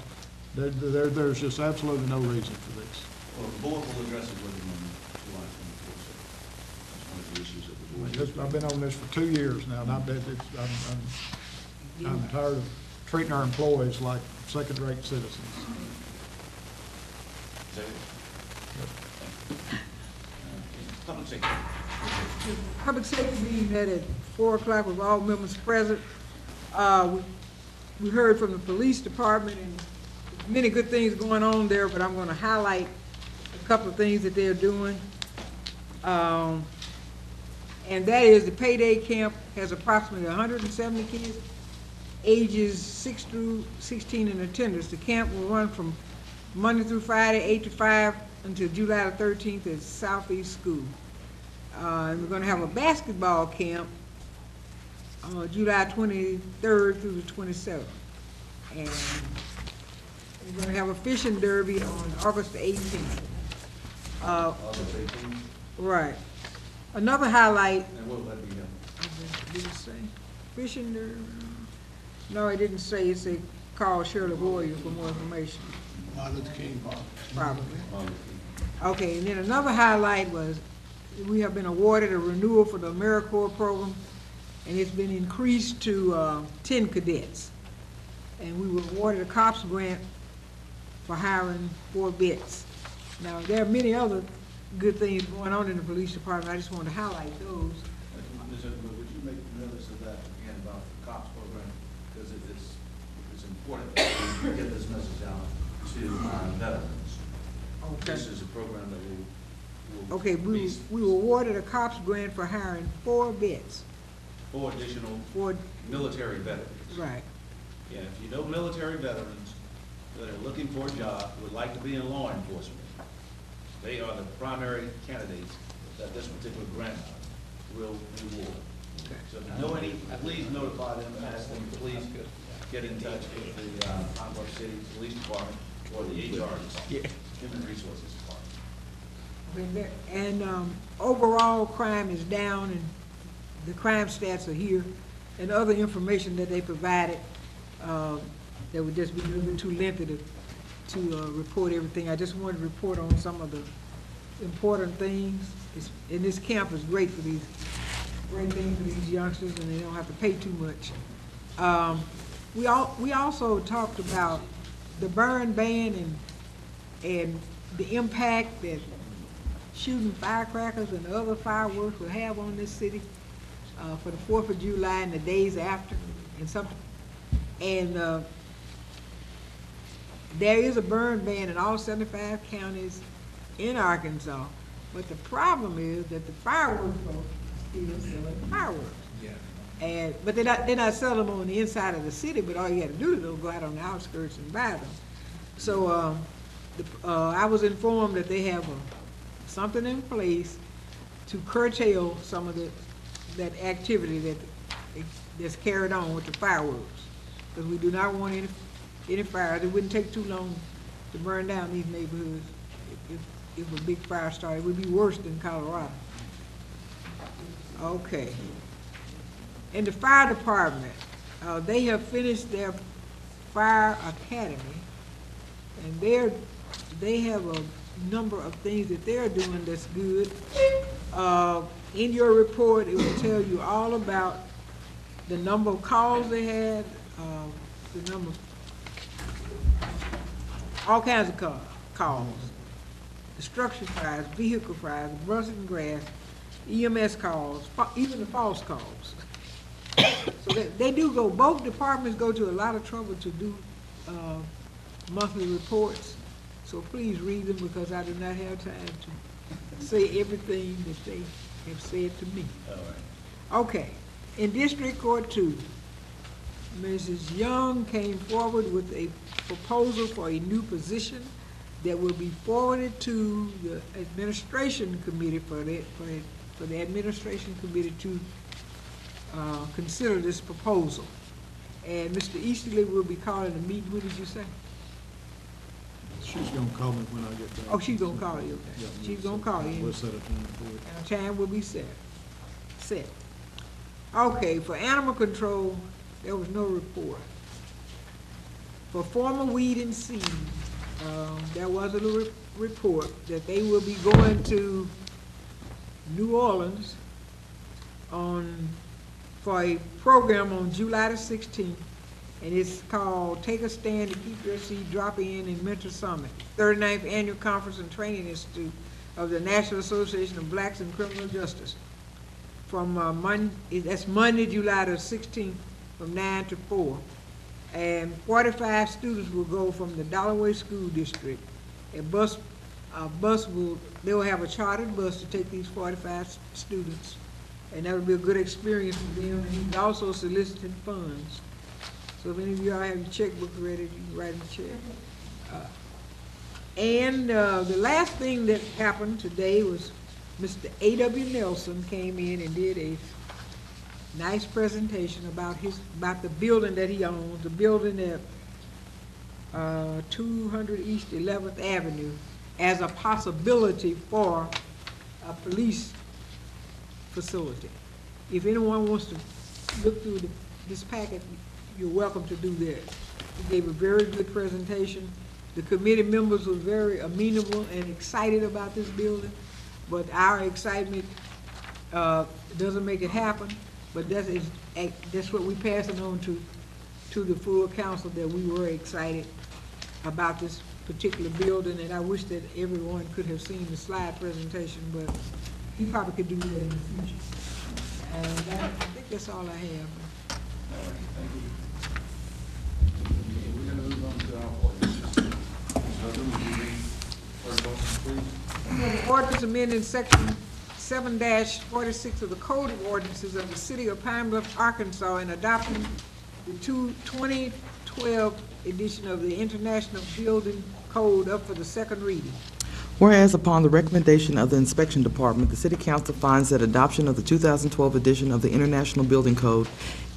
There's just absolutely no reason for this. Well, the board will address it with them on July 24th, so that's one of the issues that the board. I've been on this for 2 years now, and I'm tired of treating our employees like second-rate citizens. Public safety. Public safety meeting met at 4 o'clock with all members present. We heard from the police department and many good things going on there, but I'm gonna highlight a couple of things that they're doing. And that is the payday camp has approximately 170 kids, ages 6 through 16 in attendance. The camp will run from Monday through Friday, 8 to 5, until July the 13th at Southeast School. And we're gonna have a basketball camp July 23rd through the 27th. And we're gonna have a fishing derby on August 18th. August 18th. Right. Another highlight. And what will that be done? Did it say? Fishing derby? No, it didn't say. It said call Shirley Warrior for more information. Martin Luther King Park. Probably. Okay, and then another highlight was we have been awarded a renewal for the AmeriCorps program, and it's been increased to 10 cadets. And we were awarded a COPS grant for hiring 4 vets. Now, there are many other good things going on in the police department. I just wanted to highlight those. Ms. Edwards, would you make notice of that again about the COPS program? Because it's important that we get this message out to our veterans. Okay. This is a program that will Okay, we were awarded a COPS grant for hiring 4 vets. 4 additional military veterans. Right. Yeah, if you know military veterans that are looking for a job, would like to be in law enforcement, they are the primary candidates that this particular grant will reward. Okay. So if you know any, please notify them, ask them to please get in touch with the Concord City Police Department or the HR Department, Human Resources Department. And overall crime is down, and the crime stats are here, and other information that they provided that would just be a little bit too lengthy to report everything. I just wanted to report on some of the important things. And this camp is great for these youngsters, and they don't have to pay too much. We also talked about the burn ban and the impact that shooting firecrackers and other fireworks will have on this city for the 4th of July and the days after and something. And there is a burn ban in all 75 counties in Arkansas, but the problem is that the fireworks folks still selling fireworks. Yeah. But they're not selling them on the inside of the city, but all you got to do is go out on the outskirts and buy them. So I was informed that they have something in place to curtail some of that activity that's carried on with the fireworks, because we do not want any fires. It wouldn't take too long to burn down these neighborhoods if a big fire started. It would be worse than Colorado. Okay. In the fire department, they have finished their fire academy, and they have a number of things that they're doing that's good. In your report, it will tell you all about the number of calls they had, the number, all kinds of calls, destruction fires, vehicle fires, brush and grass, EMS calls, even the false calls. So they do go, both departments go to a lot of trouble to do monthly reports. So please read them, because I do not have time to say everything that they have said to me. All right. Okay. In District Court 2, Mrs. Young came forward with a proposal for a new position that will be forwarded to the administration committee for the administration committee to consider this proposal. And Mr. Easterly will be calling a meeting. What did you say? She's gonna call me when I get back. Oh, she's gonna call you, okay. Yeah, She's gonna call you. We'll set a time for it. And a time will be set. Okay, for animal control, there was no report. For former weed and seed, there was a report that they will be going to New Orleans for a program on July the 16th, and it's called Take a Stand to Keep Your Seed Drop-In and Mentor Summit, 39th Annual Conference and Training Institute of the National Association of Blacks in Criminal Justice. From that's Monday, July the 16th, from 9 to 4. And 45 students will go from the Dalloway School District. They will have a chartered bus to take these 45 students, and that will be a good experience for them. And he's also soliciting funds. So if any of y'all have your checkbook ready, you can write in the check. And the last thing that happened today was Mr. A.W. Nelson came in and did a nice presentation about the building that he owns, the building at 200 East 11th Avenue, as a possibility for a police facility. If anyone wants to look through this packet, you're welcome to do that. He gave a very good presentation. The committee members were very amenable and excited about this building, but our excitement doesn't make it happen. But that's what we passing on to the full council, that we were excited about this particular building, and I wish that everyone could have seen the slide presentation, but he probably could do that in the future. And I think that's all I have. All right, thank you. We're gonna move on to our ordinances. Would you read first motion, please? Ordinance amending section 7-46 of the Code of Ordinances of the City of Pine Bluff, Arkansas, and adopting the 2012 edition of the International Building Code up for the second reading. Whereas upon the recommendation of the Inspection Department, the City Council finds that adoption of the 2012 edition of the International Building Code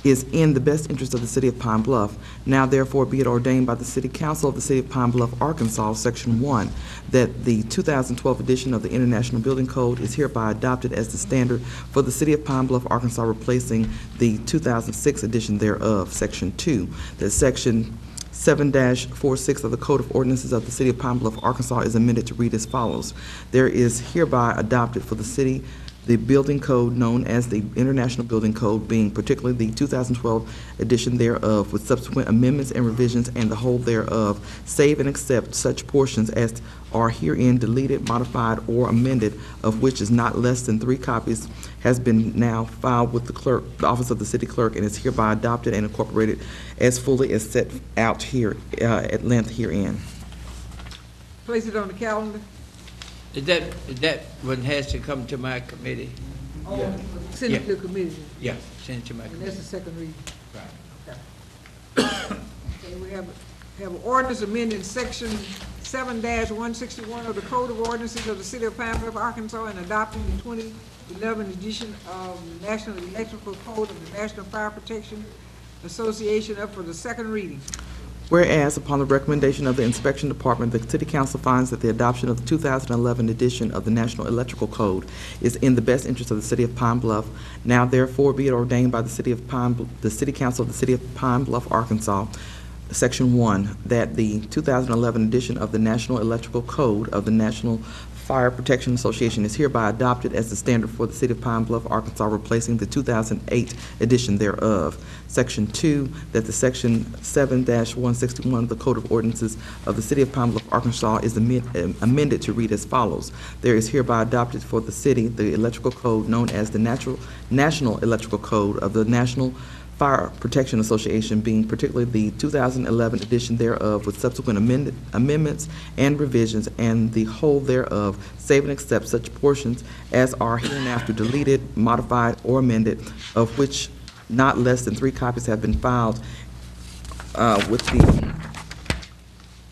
is in the best interest of the City of Pine Bluff. Now therefore be it ordained by the City Council of the City of Pine Bluff, Arkansas, Section 1, that the 2012 edition of the International Building Code is hereby adopted as the standard for the City of Pine Bluff, Arkansas, replacing the 2006 edition thereof. Section 2, that Section 7-46 of the Code of Ordinances of the City of Pine Bluff, Arkansas is amended to read as follows. There is hereby adopted for the City the building code known as the International Building Code, being particularly the 2012 edition thereof, with subsequent amendments and revisions and the whole thereof, save and accept such portions as are herein deleted, modified, or amended, of which is not less than 3 copies, has been now filed with the clerk, the office of the city clerk, and is hereby adopted and incorporated as fully as set out here at length herein. Place it on the calendar. Is that what has to come to my committee? Oh, send it to the committee. Yeah, send it to my And committee. that's the second reading. Right. Okay, we have an ordinance amending section 7-161 of the Code of Ordinances of the City of Pine Bluff, Arkansas, and adopting the 2011 edition of the National Electrical Code of the National Fire Protection Association up for the second reading. Whereas, upon the recommendation of the Inspection Department, the City Council finds that the adoption of the 2011 edition of the National Electrical Code is in the best interest of the City of Pine Bluff. Now therefore be it ordained by the City Council of the City of Pine Bluff, Arkansas, Section 1, that the 2011 edition of the National Electrical Code of the National Fire Protection Association is hereby adopted as the standard for the City of Pine Bluff, Arkansas, replacing the 2008 edition thereof. Section 2, that the Section 7-161 of the Code of Ordinances of the City of Pine Bluff, Arkansas is amended to read as follows. There is hereby adopted for the city the electrical code known as the National Electrical Code of the National Fire Protection Association, being particularly the 2011 edition thereof, with subsequent amendments and revisions, and the whole thereof, save and except such portions as are hereinafter deleted, modified, or amended, of which not less than 3 copies have been filed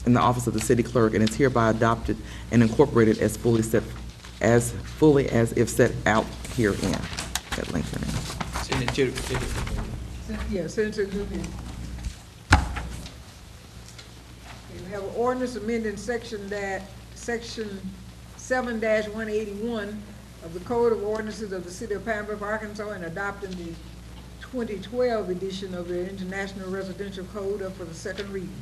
in the office of the city clerk, and is hereby adopted and incorporated as fully as if set out herein. That link herein. Send it to the city. Yeah, send it to the committee. Okay, we have an ordinance amending section 7-181 of the Code of Ordinances of the City of Pine Bluff, Arkansas, and adopting the 2012 edition of the International Residential Code up for the second reading.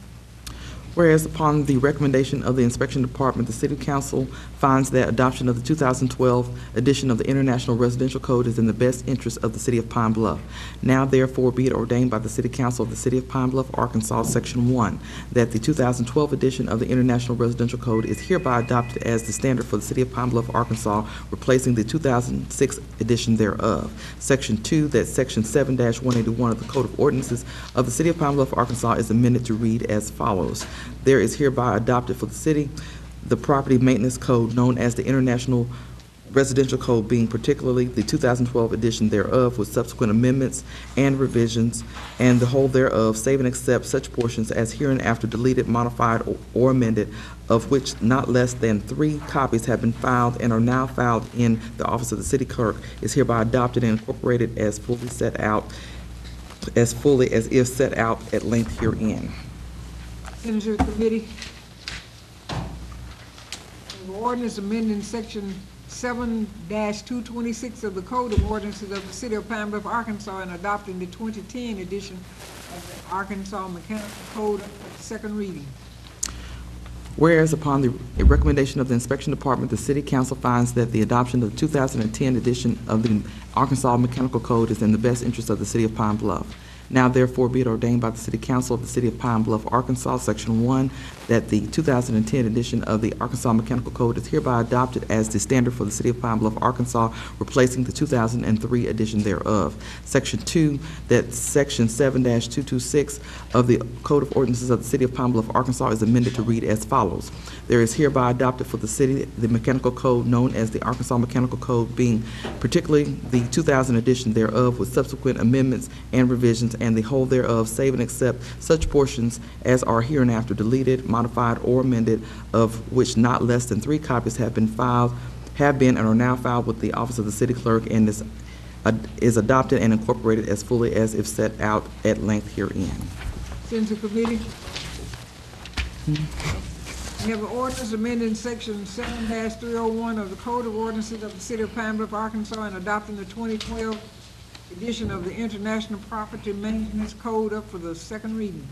Whereas, upon the recommendation of the Inspection Department, the City Council finds that adoption of the 2012 edition of the International Residential Code is in the best interest of the City of Pine Bluff. Now therefore be it ordained by the City Council of the City of Pine Bluff, Arkansas, Section 1, that the 2012 edition of the International Residential Code is hereby adopted as the standard for the City of Pine Bluff, Arkansas, replacing the 2006 edition thereof. Section 2, that Section 7-181 of the Code of Ordinances of the City of Pine Bluff, Arkansas is amended to read as follows. There is hereby adopted for the city the Property Maintenance Code known as the International Residential Code, being particularly the 2012 edition thereof, with subsequent amendments and revisions, and the whole thereof, save and except such portions as hereinafter deleted, modified, or amended, of which not less than 3 copies have been filed and are now filed in the office of the city clerk, is hereby adopted and incorporated as fully as if set out at length herein. Send it to the committee. An ordinance amending section 7-226 of the Code of Ordinances of the City of Pine Bluff, Arkansas, and adopting the 2010 edition of the Arkansas Mechanical Code at the second reading. Whereas, upon the recommendation of the Inspection Department, the City Council finds that the adoption of the 2010 edition of the Arkansas Mechanical Code is in the best interest of the City of Pine Bluff. Now therefore be it ordained by the City Council of the City of Pine Bluff, Arkansas, Section 1, that the 2010 edition of the Arkansas Mechanical Code is hereby adopted as the standard for the City of Pine Bluff, Arkansas, replacing the 2003 edition thereof. Section 2, that Section 7-226 of the Code of Ordinances of the City of Pine Bluff, Arkansas is amended to read as follows. There is hereby adopted for the city the Mechanical Code known as the Arkansas Mechanical Code, being particularly the 2000 edition thereof, with subsequent amendments and revisions, and the whole thereof, save and except such portions as are hereinafter deleted, modified, or amended, of which not less than 3 copies have been and are now filed with the office of the city clerk, and is adopted and incorporated as fully as if set out at length herein. Send to committee. We have an ordinance amending section 7-301 of the Code of Ordinances of the City of Pine Bluff, Arkansas, and adopting the 2012 edition of the International Property Maintenance Code up for the second reading.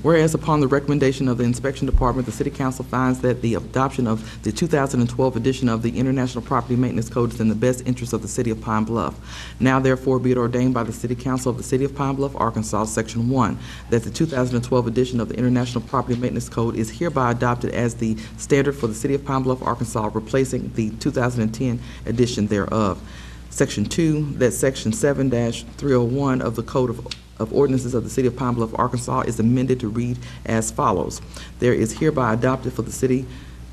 Whereas upon the recommendation of the Inspection Department, the City Council finds that the adoption of the 2012 edition of the International Property Maintenance Code is in the best interest of the City of Pine Bluff. Now therefore be it ordained by the City Council of the City of Pine Bluff, Arkansas, Section 1, that the 2012 edition of the International Property Maintenance Code is hereby adopted as the standard for the City of Pine Bluff, Arkansas, replacing the 2010 edition thereof. Section 2, that Section 7-301 of the Code of Ordinances of the City of Pine Bluff, Arkansas is amended to read as follows. There is hereby adopted for the city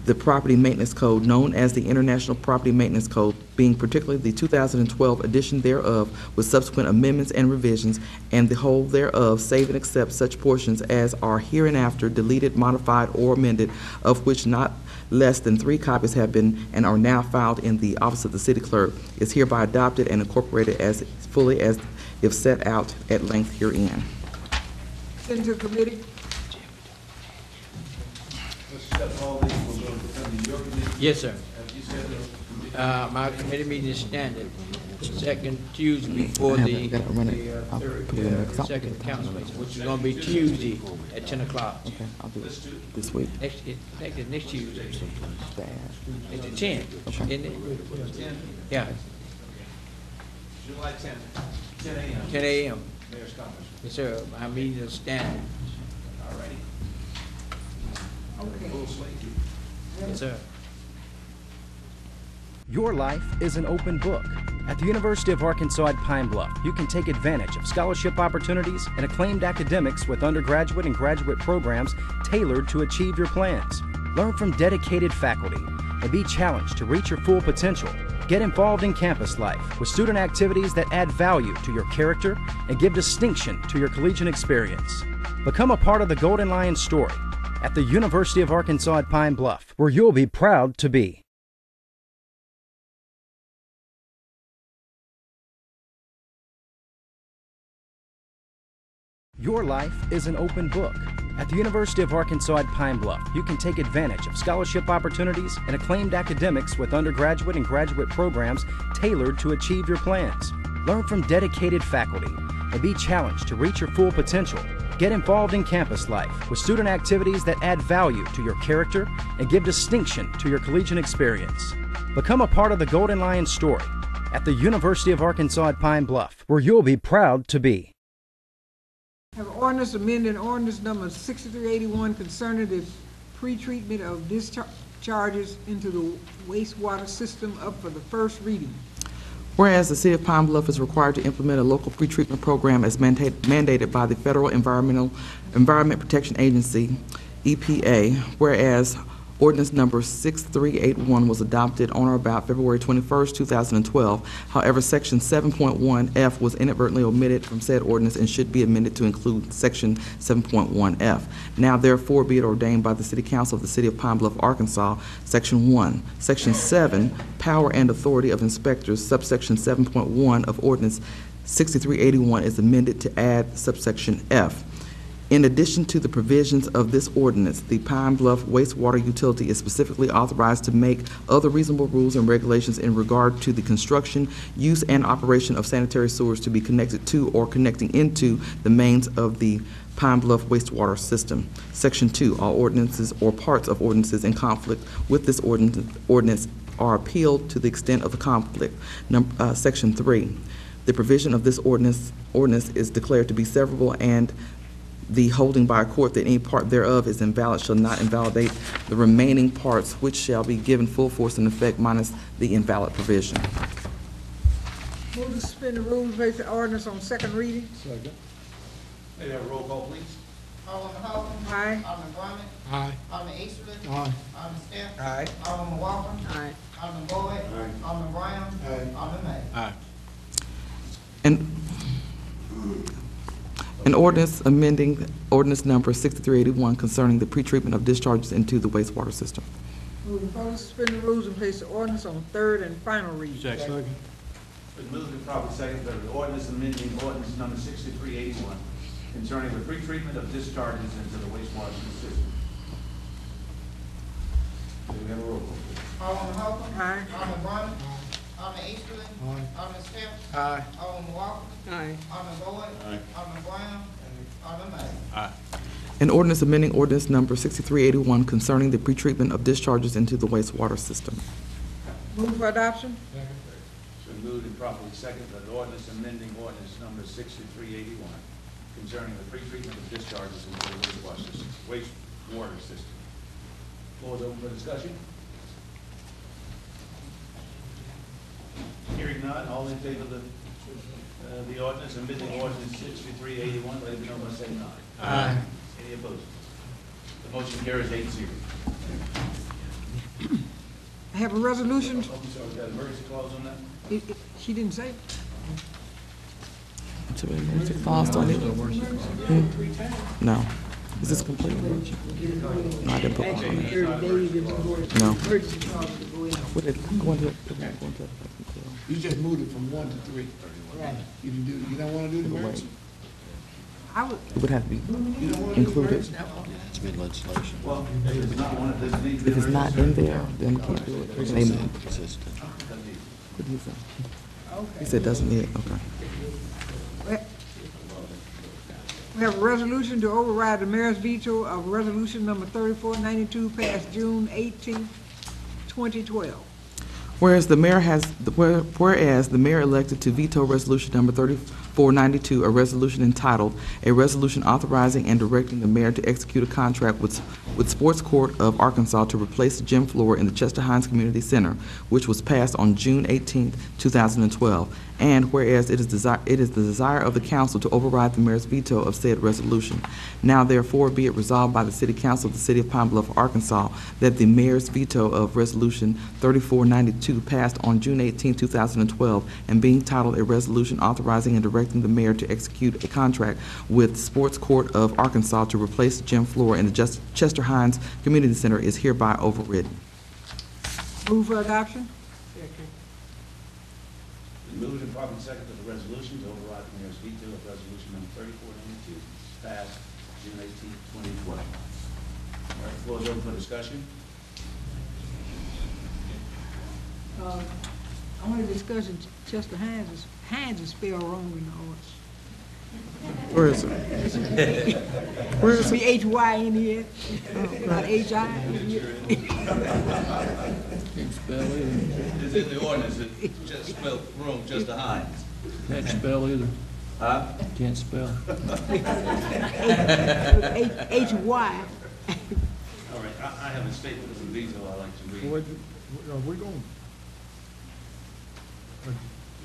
the Property Maintenance Code known as the International Property Maintenance Code, being particularly the 2012 edition thereof, with subsequent amendments and revisions, and the whole thereof, save and except such portions as are hereinafter deleted, modified, or amended, of which not less than 3 copies have been and are now filed in the office of the city clerk, is hereby adopted and incorporated as fully as if set out at length herein. Send to committee. Yes, sir. My committee meeting is standing second Tuesday before the second council meeting, which is gonna be Tuesday at 10 o'clock. Okay, I'll do it this week. Next Tuesday. It's the 10th, Okay. isn't it? Yeah, July 10 a.m. 10 a.m. Mayor's conference. Yes, sir. My meeting is standing. All righty. Okay. Full slate. Yes, sir. Your life is an open book. At the University of Arkansas at Pine Bluff, you can take advantage of scholarship opportunities and acclaimed academics with undergraduate and graduate programs tailored to achieve your plans. Learn from dedicated faculty and be challenged to reach your full potential. Get involved in campus life with student activities that add value to your character and give distinction to your collegiate experience. Become a part of the Golden Lion story at the University of Arkansas at Pine Bluff, where you'll be proud to be. Your life is an open book. At the University of Arkansas at Pine Bluff, you can take advantage of scholarship opportunities and acclaimed academics with undergraduate and graduate programs tailored to achieve your plans. Learn from dedicated faculty and be challenged to reach your full potential. Get involved in campus life with student activities that add value to your character and give distinction to your collegiate experience. Become a part of the Golden Lion story at the University of Arkansas at Pine Bluff, where you'll be proud to be. Have ordinance amending ordinance number 6381 concerning the pre-treatment of discharges into the wastewater system up for the first reading. Whereas the City of Pine Bluff is required to implement a local pretreatment program as mandated by the Federal Environment Protection Agency, EPA, whereas ordinance number 6381 was adopted on or about February 21st, 2012. However, section 7.1F was inadvertently omitted from said ordinance and should be amended to include section 7.1F. Now therefore be it ordained by the City Council of the City of Pine Bluff, Arkansas, section 1, section 7, power and authority of inspectors, subsection 7.1 of ordinance 6381 is amended to add subsection F. In addition to the provisions of this ordinance, the Pine Bluff Wastewater Utility is specifically authorized to make other reasonable rules and regulations in regard to the construction, use, and operation of sanitary sewers to be connected to or connecting into the mains of the Pine Bluff wastewater system. Section 2, all ordinances or parts of ordinances in conflict with this ordinance are appealed to the extent of the conflict. Section 3, the provision of this ordinance is declared to be severable, and the holding by a court that any part thereof is invalid shall not invalidate the remaining parts, which shall be given full force and effect minus the invalid provision. Move to suspend the rules, place the ordinance on second reading. Second. May we have a roll call, please? Alderman Holcomb. Aye. Alderman Drummond. Aye. Alderman Easterly. Aye. Alderman Steph. Aye. Alderman Walker. Aye. Alderman Boyd. Alderman Brown. Alderman May. Aye. An ordinance amending ordinance number 6381 concerning the pretreatment of discharges into the wastewater system. Move to suspend the rules and place the ordinance on third and final reading. Second. Been moved and properly seconded that the ordinance amending ordinance number 6381 concerning the pretreatment of discharges into the wastewater system. May we have a roll call, please? Alderman Holcomb. Aye. Alderman Drummond. Alderman Easterly. Aye. Alderman Steph. Aye. Alderman Walker. Aye. Alderman Boyd. Alderman Brown. Alderman May. Aye. An ordinance amending ordinance number 6381 concerning the pretreatment of discharges into the wastewater system. Move for adoption? It's been moved and properly seconded that ordinance amending ordinance number 6381 concerning the pretreatment of discharges into the wastewater system. Floor is open for discussion. Hearing none, all in favor of the ordinance amending ordinance 6381, let it be known by saying aye. Aye. Any opposed? The motion carries 8-0. I have a resolution. Oh, I'm sorry, is that emergency clause on that? She didn't say. To emergency clause on it? No. Is this complete? No, I didn't put one on it. No. Would it go into? You just moved it from 1 to 3. Right. You don't want to do the emergency? I would. It would have to be included. It's been legislation. Well, if it's not one, it doesn't need to be. If it's not in there, then we can't do it. He said doesn't need it, okay. We have a resolution to override the mayor's veto of resolution number 3492 passed June 18, 2012. Whereas the mayor elected to veto resolution number 3492, a resolution entitled, "A Resolution Authorizing and Directing the Mayor to Execute a Contract with Sports Court of Arkansas to replace the gym floor in the Chester Hines Community Center," which was passed on June 18, 2012. And whereas it is the desire of the council to override the mayor's veto of said resolution. Now therefore be it resolved by the City Council of the City of Pine Bluff, Arkansas, that the mayor's veto of resolution 3492 passed on June 18, 2012, and being titled "A Resolution Authorizing and Directing the Mayor to Execute a Contract with Sports Court of Arkansas to replace the gym floor in the Chester Hines Community Center," is hereby overridden. Move for adoption? Moved and properly seconded the resolution to override the mayor's veto of resolution number 3492, passed June 18, 2012. All right, floor is open for discussion. I want to discuss Chester Hines. Hines is spelled wrong in the ordinance. Where is it? Where is It should be H-Y-N-E-S, not H-I. Can't spell either. It's in the ordinance, it's just spelled wrong, just a Hines. Can't spell either. Huh? Can't spell. H-Y. All right, I have a statement of veto I'd like to read. Are we going,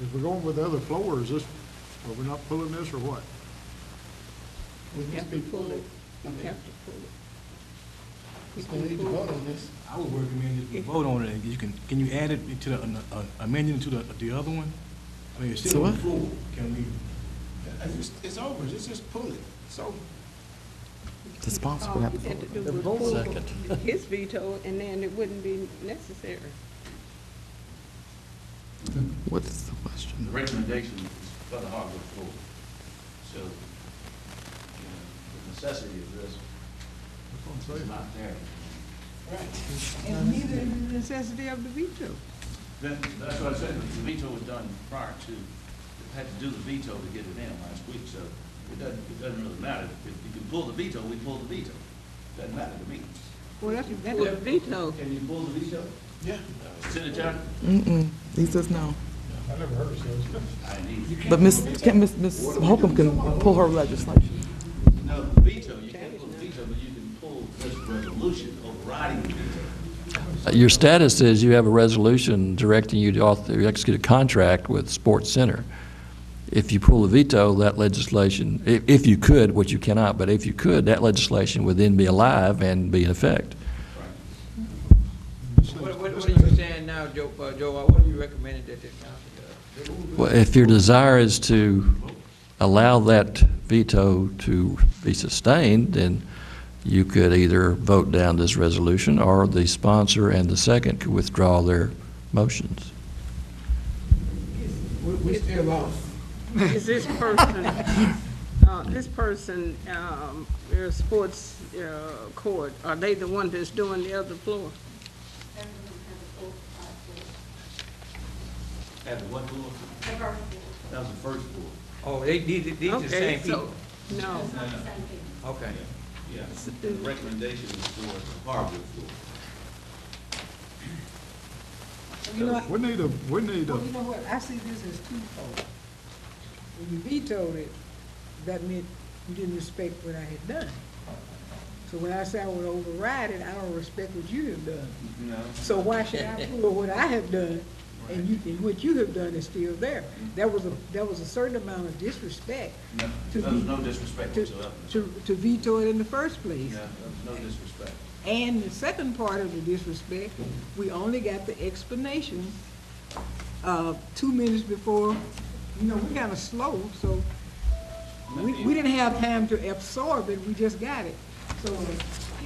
if we're going with the other floor, are we not pulling this or what? We have to pull it. We have to pull it. We need to vote on this. I would recommend that we vote on it, and can you add it to the, amendment to the other one? I mean, it's still on the floor. Can we? It's over, just pull it, it's over. The sponsor would have to Had to do vote. with his veto, and then it wouldn't be necessary. What is the question? The recommendation is for the hardwood floor. So, the necessity of this is not there. And neither is the necessity of the veto. Then, that's what I said, the veto was done prior to, had to do the veto to get it in last week, so it doesn't really matter. If you can pull the veto, we pull the veto. Doesn't matter to me. Well, that's Pull the veto. Can you pull the veto? Yeah. Senator? He says no. I never heard of this. I need. But Ms. Holcomb can pull her legislation. No, the veto, you can't pull the veto, but you can pull this resolution overriding the veto. Your status says you have a resolution directing you to execute a contract with Sports Center. If you pull the veto, that legislation, if you could, which you cannot, but if you could, that legislation would then be alive and be in effect. What are you saying now, Joe? What are you recommending that the council does? Well, if your desire is to allow that veto to be sustained, then you could either vote down this resolution, or the sponsor and the second could withdraw their motions. We still off. Is this person, their sports court, are they the one that's doing the other floor? At the what floor? That was the first floor. Oh, these the same people? No. Okay. Yeah, the recommendation is for the hardwood floor. You know, We need a, well, you know what, I see this as twofold. When you vetoed it, that meant you didn't respect what I had done. So when I say I would override it, I don't respect what you have done. No. So why should I pull what I have done, and you, and what you have done is still there? There was a certain amount of disrespect. No, to there was ve- no disrespect to- whatsoever. To veto it in the first place. Yeah, there was no disrespect. And the second part of the disrespect, we only got the explanation, 2 minutes before, you know, we kinda slow, so we didn't have time to absorb it, we just got it. So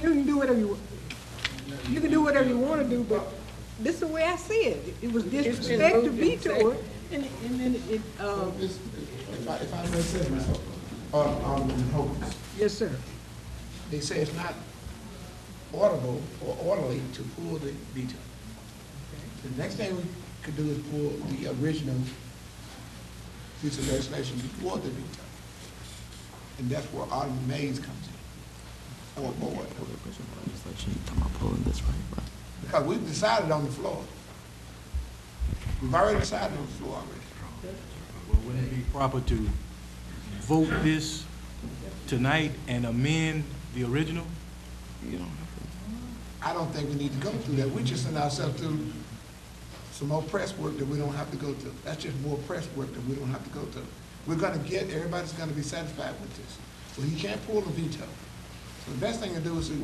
you can do whatever you can do whatever you wanna do, but this is the way I see it. It was disrespect to veto it, and then it, If I may say myself, Hopkins, yes, sir. they say it's not audible or orderly to pull the veto. The next thing we could do is pull the original piece of legislation before the veto. And that's where Alderman Mays comes in, or board. Because we've decided on the floor. We've already decided on the floor already. Well, wouldn't it be proper to vote this tonight and amend the original? I don't think we need to go through that. We just send ourselves through some more press work that we don't have to go through. That's just more press work that we don't have to go through. We're gonna get, everybody's gonna be satisfied with this. So he can't pull the veto. So the best thing to do is to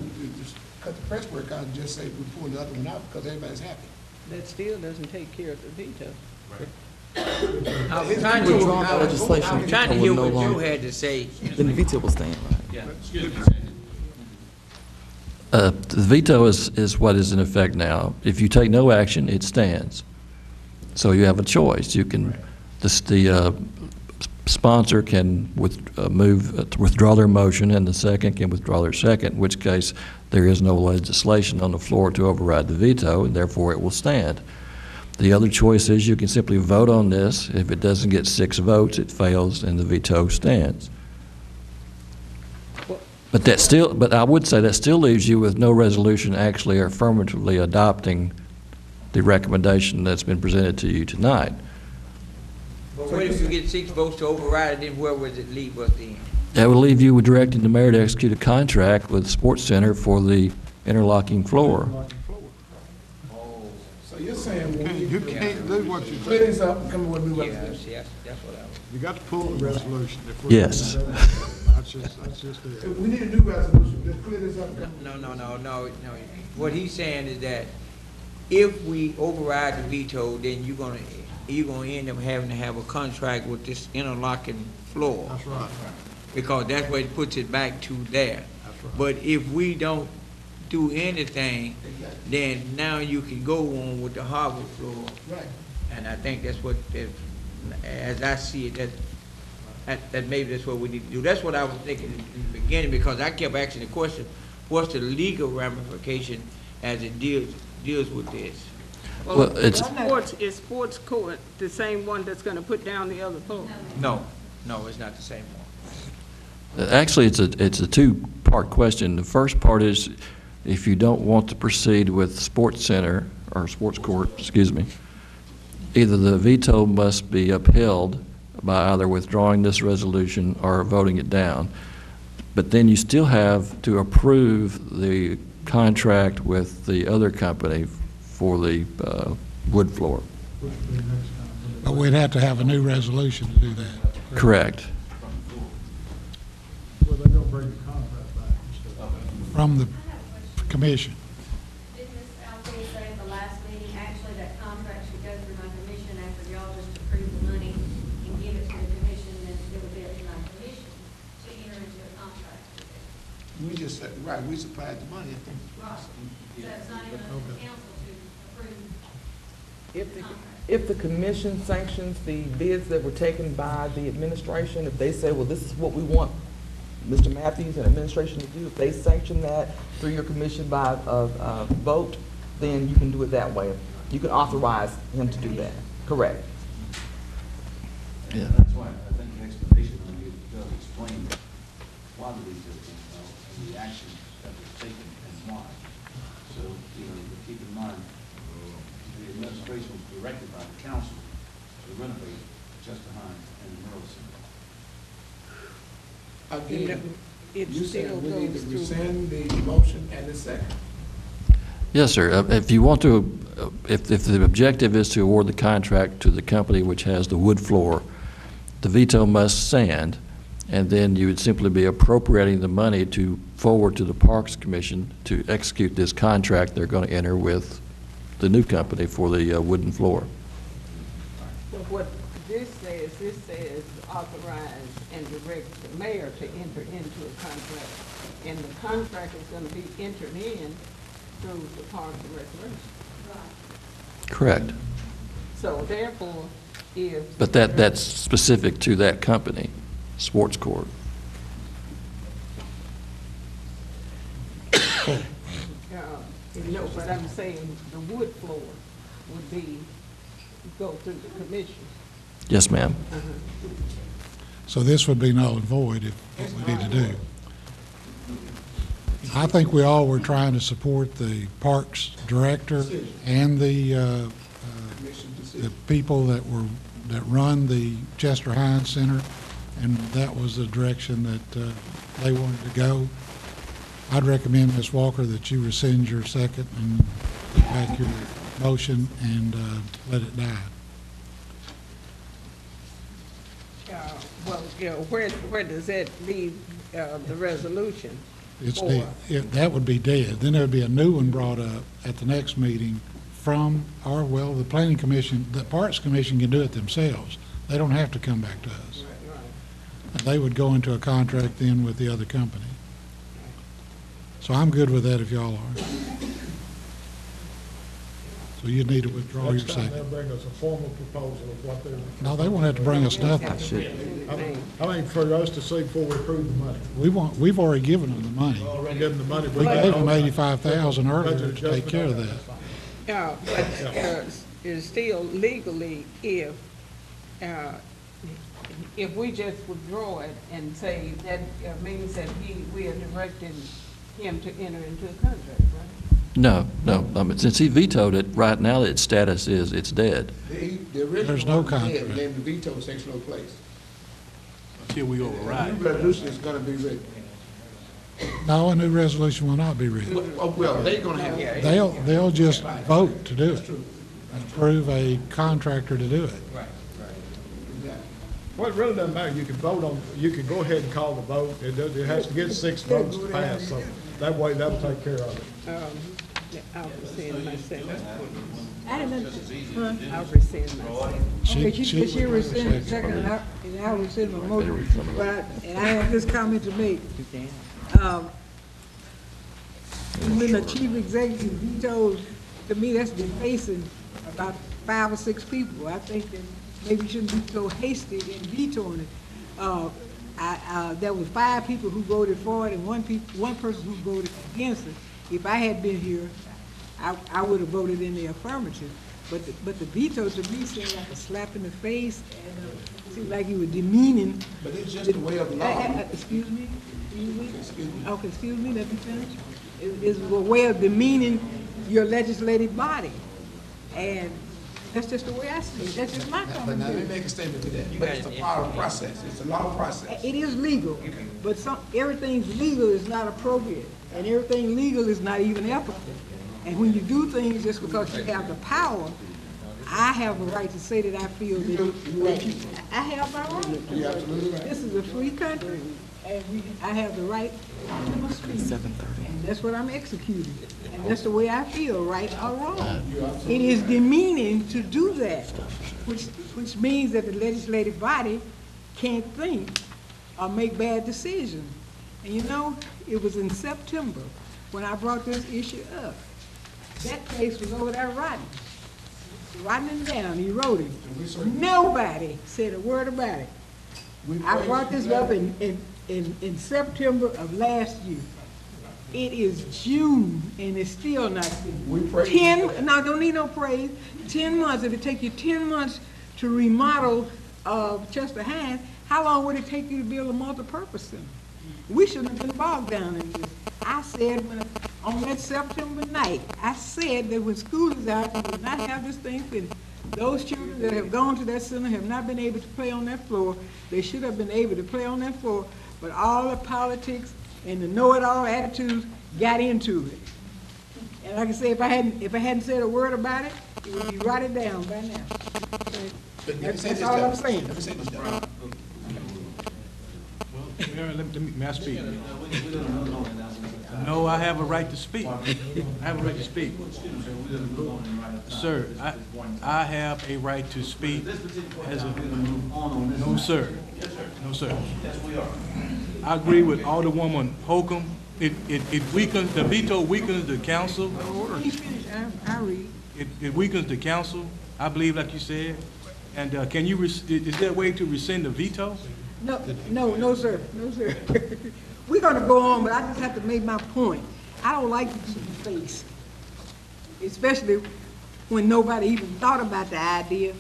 just cut the press work out and just say we pulled the other one out because everybody's happy. That still doesn't take care of the veto. I'm trying to, Withdrawn legislation I'm trying to will hear no what Joe longer- had to say. Then the veto will stand, right? Yeah, excuse me. The veto is what is in effect now. If you take no action, it stands. So you have a choice. You can, the sponsor can withdraw their motion, and the second can withdraw their second, in which case there is no legislation on the floor to override the veto, and therefore it will stand. The other choice is you can simply vote on this. If it doesn't get 6 votes, it fails, and the veto stands. But I would say that still leaves you with no resolution actually affirmatively adopting the recommendation that's been presented to you tonight. But what if you get 6 votes to override it, then where would it leave us then? That would leave you with directing the mayor to execute a contract with the Sports Center for the interlocking floor. So you're saying you can't do what you clear this up and come up with a new Yeah, resolution? see, that's what I was. You got to pull the resolution. If we're Yes. gonna do that. That's just So it. we need a new resolution, just clear this up. No. What he's saying is that if we override the veto, then you're gonna end up having to have a contract with this interlocking floor. That's right. Because that's what puts it back to there. That's right. But if we don't do anything, then now you can go on with the hardwood floor. Right. And I think that's what, as I see it, that maybe that's what we need to do. That's what I was thinking in the beginning, because I kept asking the question, what's the legal ramification as it deals with this? Well, it's, Is sports court the same one that's gonna put down the other floor? No, it's not the same one. actually, it's a two-part question. The first part is if you don't want to proceed with Sports Center, or Sports Court, excuse me, either the veto must be upheld by either withdrawing this resolution or voting it down. But then you still have to approve the contract with the other company for the wood floor. But we'd have to have a new resolution to do that. Correct. Well, they're gonna bring the contract back and stuff. From the commission. Didn't Ms. Alfield say at the last meeting, actually, that contract should go through my commission after y'all just approve the money and give it to the commission, and it would be up to my commission to enter into a contract with it. We just said, right, we supplied the money, I think. Right. So it's not even up to the council to approve If the the, contract. if the commission sanctions the bids that were taken by the administration, if they say, well, this is what we want Mr. Matthews and administration to do, if they sanction that through your commission by a vote, then you can do it that way. You can authorize him to do that. Correct. Yeah. That's why I think the explanation when you explain why the veto, the action that was taken and why. So, keep in mind, the administration was directed by the council to renovate Chester Hines and the Merle Center. Again, It you still said we need to goes through. rescind the motion and the second. Yes, sir. If you want to, if the objective is to award the contract to the company which has the wood floor, the veto must stand, and then you would simply be appropriating the money to forward to the Parks Commission to execute this contract they're going to enter with the new company for the wooden floor. So what this says authorize and direct the mayor to enter into a contract, and the contract is going to be entered in through the Parks and Recreation. Correct. So therefore, if But that's specific to that company, Sports Court. no, but I'm saying the wood floor would go through the commission. Yes, ma'am. So this would be null and void if what we need to do. I think we all were trying to support the Parks Director and the people that run the Chester Hines Center, and that was the direction that they wanted to go. I'd recommend, Ms. Walker, that you rescind your second and take back your motion and let it die. Well, where does that leave the resolution? It's dead. That would be dead. Then there'd be a new one brought up at the next meeting from the Planning Commission. The Parks Commission can do it themselves. They don't have to come back to us. And they would go into a contract then with the other company. So I'm good with that if y'all are. So you need to withdraw your Next time second. they'll bring us a formal proposal of what they're. No, they won't have to bring us nothing. I mean, for us to see before we approve the money. We've already given them the money. Already given the money. We gave them $85,000 earlier to take care of that. But it's still legally if we just withdraw it and say that means that we are directing him to enter into a contract, right? No. Since he vetoed it, right now its status is it's dead. The original There's no one was dead, contract. and then the veto takes no place. Until we override. The new resolution is gonna be written. No, a new resolution will not be written. Well, they're gonna have. They'll just vote to do it, and approve a contractor to do it. Well, it really doesn't matter. You can vote on, you can go ahead and call the vote. It has to get 6 votes to pass, so that way that'll take care of it. I'll rescind my second. I didn't, I'll rescind my second. okay, she rescinded the second, and I rescind my motion. But, and I have this comment to make. When the chief executive vetoes, to me, that's defacing about 5 or 6 people. I think that maybe you shouldn't be so hasty in vetoing it. There was 5 people who voted for it and one person who voted against it. If I had been here, I would have voted in the affirmative. But the veto to me seemed like a slap in the face, and seemed like you were demeaning. But it's just a way of law. Excuse me? Okay, excuse me, let me finish. It's a way of demeaning your legislative body. And that's just the way I see it. That's just my But now, comment. let me make a statement to that. But it's a part of the process. It's a law process. It is legal, but everything's legal is not appropriate, and everything legal is not even ethical. And when you do things just because you have the power, I have a right to say that I feel that I have my right. You're absolutely right. This is a free country, and I have the right to speak. 7:30. And that's what I'm executing. And that's the way I feel, right or wrong. It is demeaning to do that, which means that the legislative body can't think or make bad decisions. And you know, it was in September when I brought this issue up. That case was over there rotting him down, eroding. Nobody said a word about it. I brought this up in September of last year. It is June, and it's still not finished. No, don't need no praise. 10 months, if it take you 10 months to remodel Chester Hines, how long would it take you to build a multi-purpose center? We shouldn't have been bogged down in this. I said on that September night, I said that when school is out, we would not have this thing finished. Those children that have gone to that center have not been able to play on that floor. They should have been able to play on that floor, but all the politics and the know-it-all attitudes got into it. And like I say, if I hadn't said a word about it, it would be rotted down by now. That's all I'm saying. Mayor, may I speak? No, I have a right to speak. I have a right to speak. Sir, I have a right to speak as a, no, sir. No, sir. I agree with Alderwoman Holcomb. It weakens, the veto weakens the council. I read. It weakens the council, I believe, like you said. And can you, is there a way to rescind the veto? No, sir, no, sir. We're gonna go on, but I just have to make my point. I don't like to see the face, especially when nobody even thought about the idea,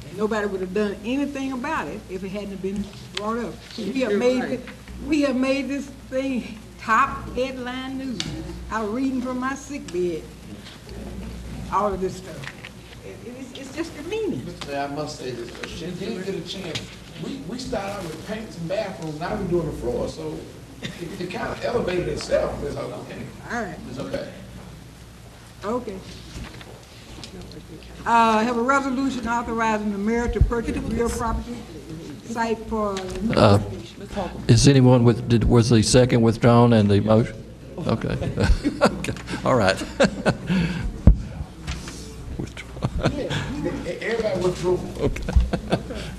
and nobody would have done anything about it if it hadn't been brought up. We have made this thing top headline news. I was reading from my sick bed, all of this stuff. It's just demeaning. I must say this, she did get a chance. We started out with paints and bathrooms, now we're doing the floor, so it kind of elevated itself. It's okay. All right. It's okay. Okay. Have a resolution authorizing the mayor to purchase real property site for. Is anyone was the second withdrawn and the motion? Okay. Okay. All right. Everybody withdrew. Okay.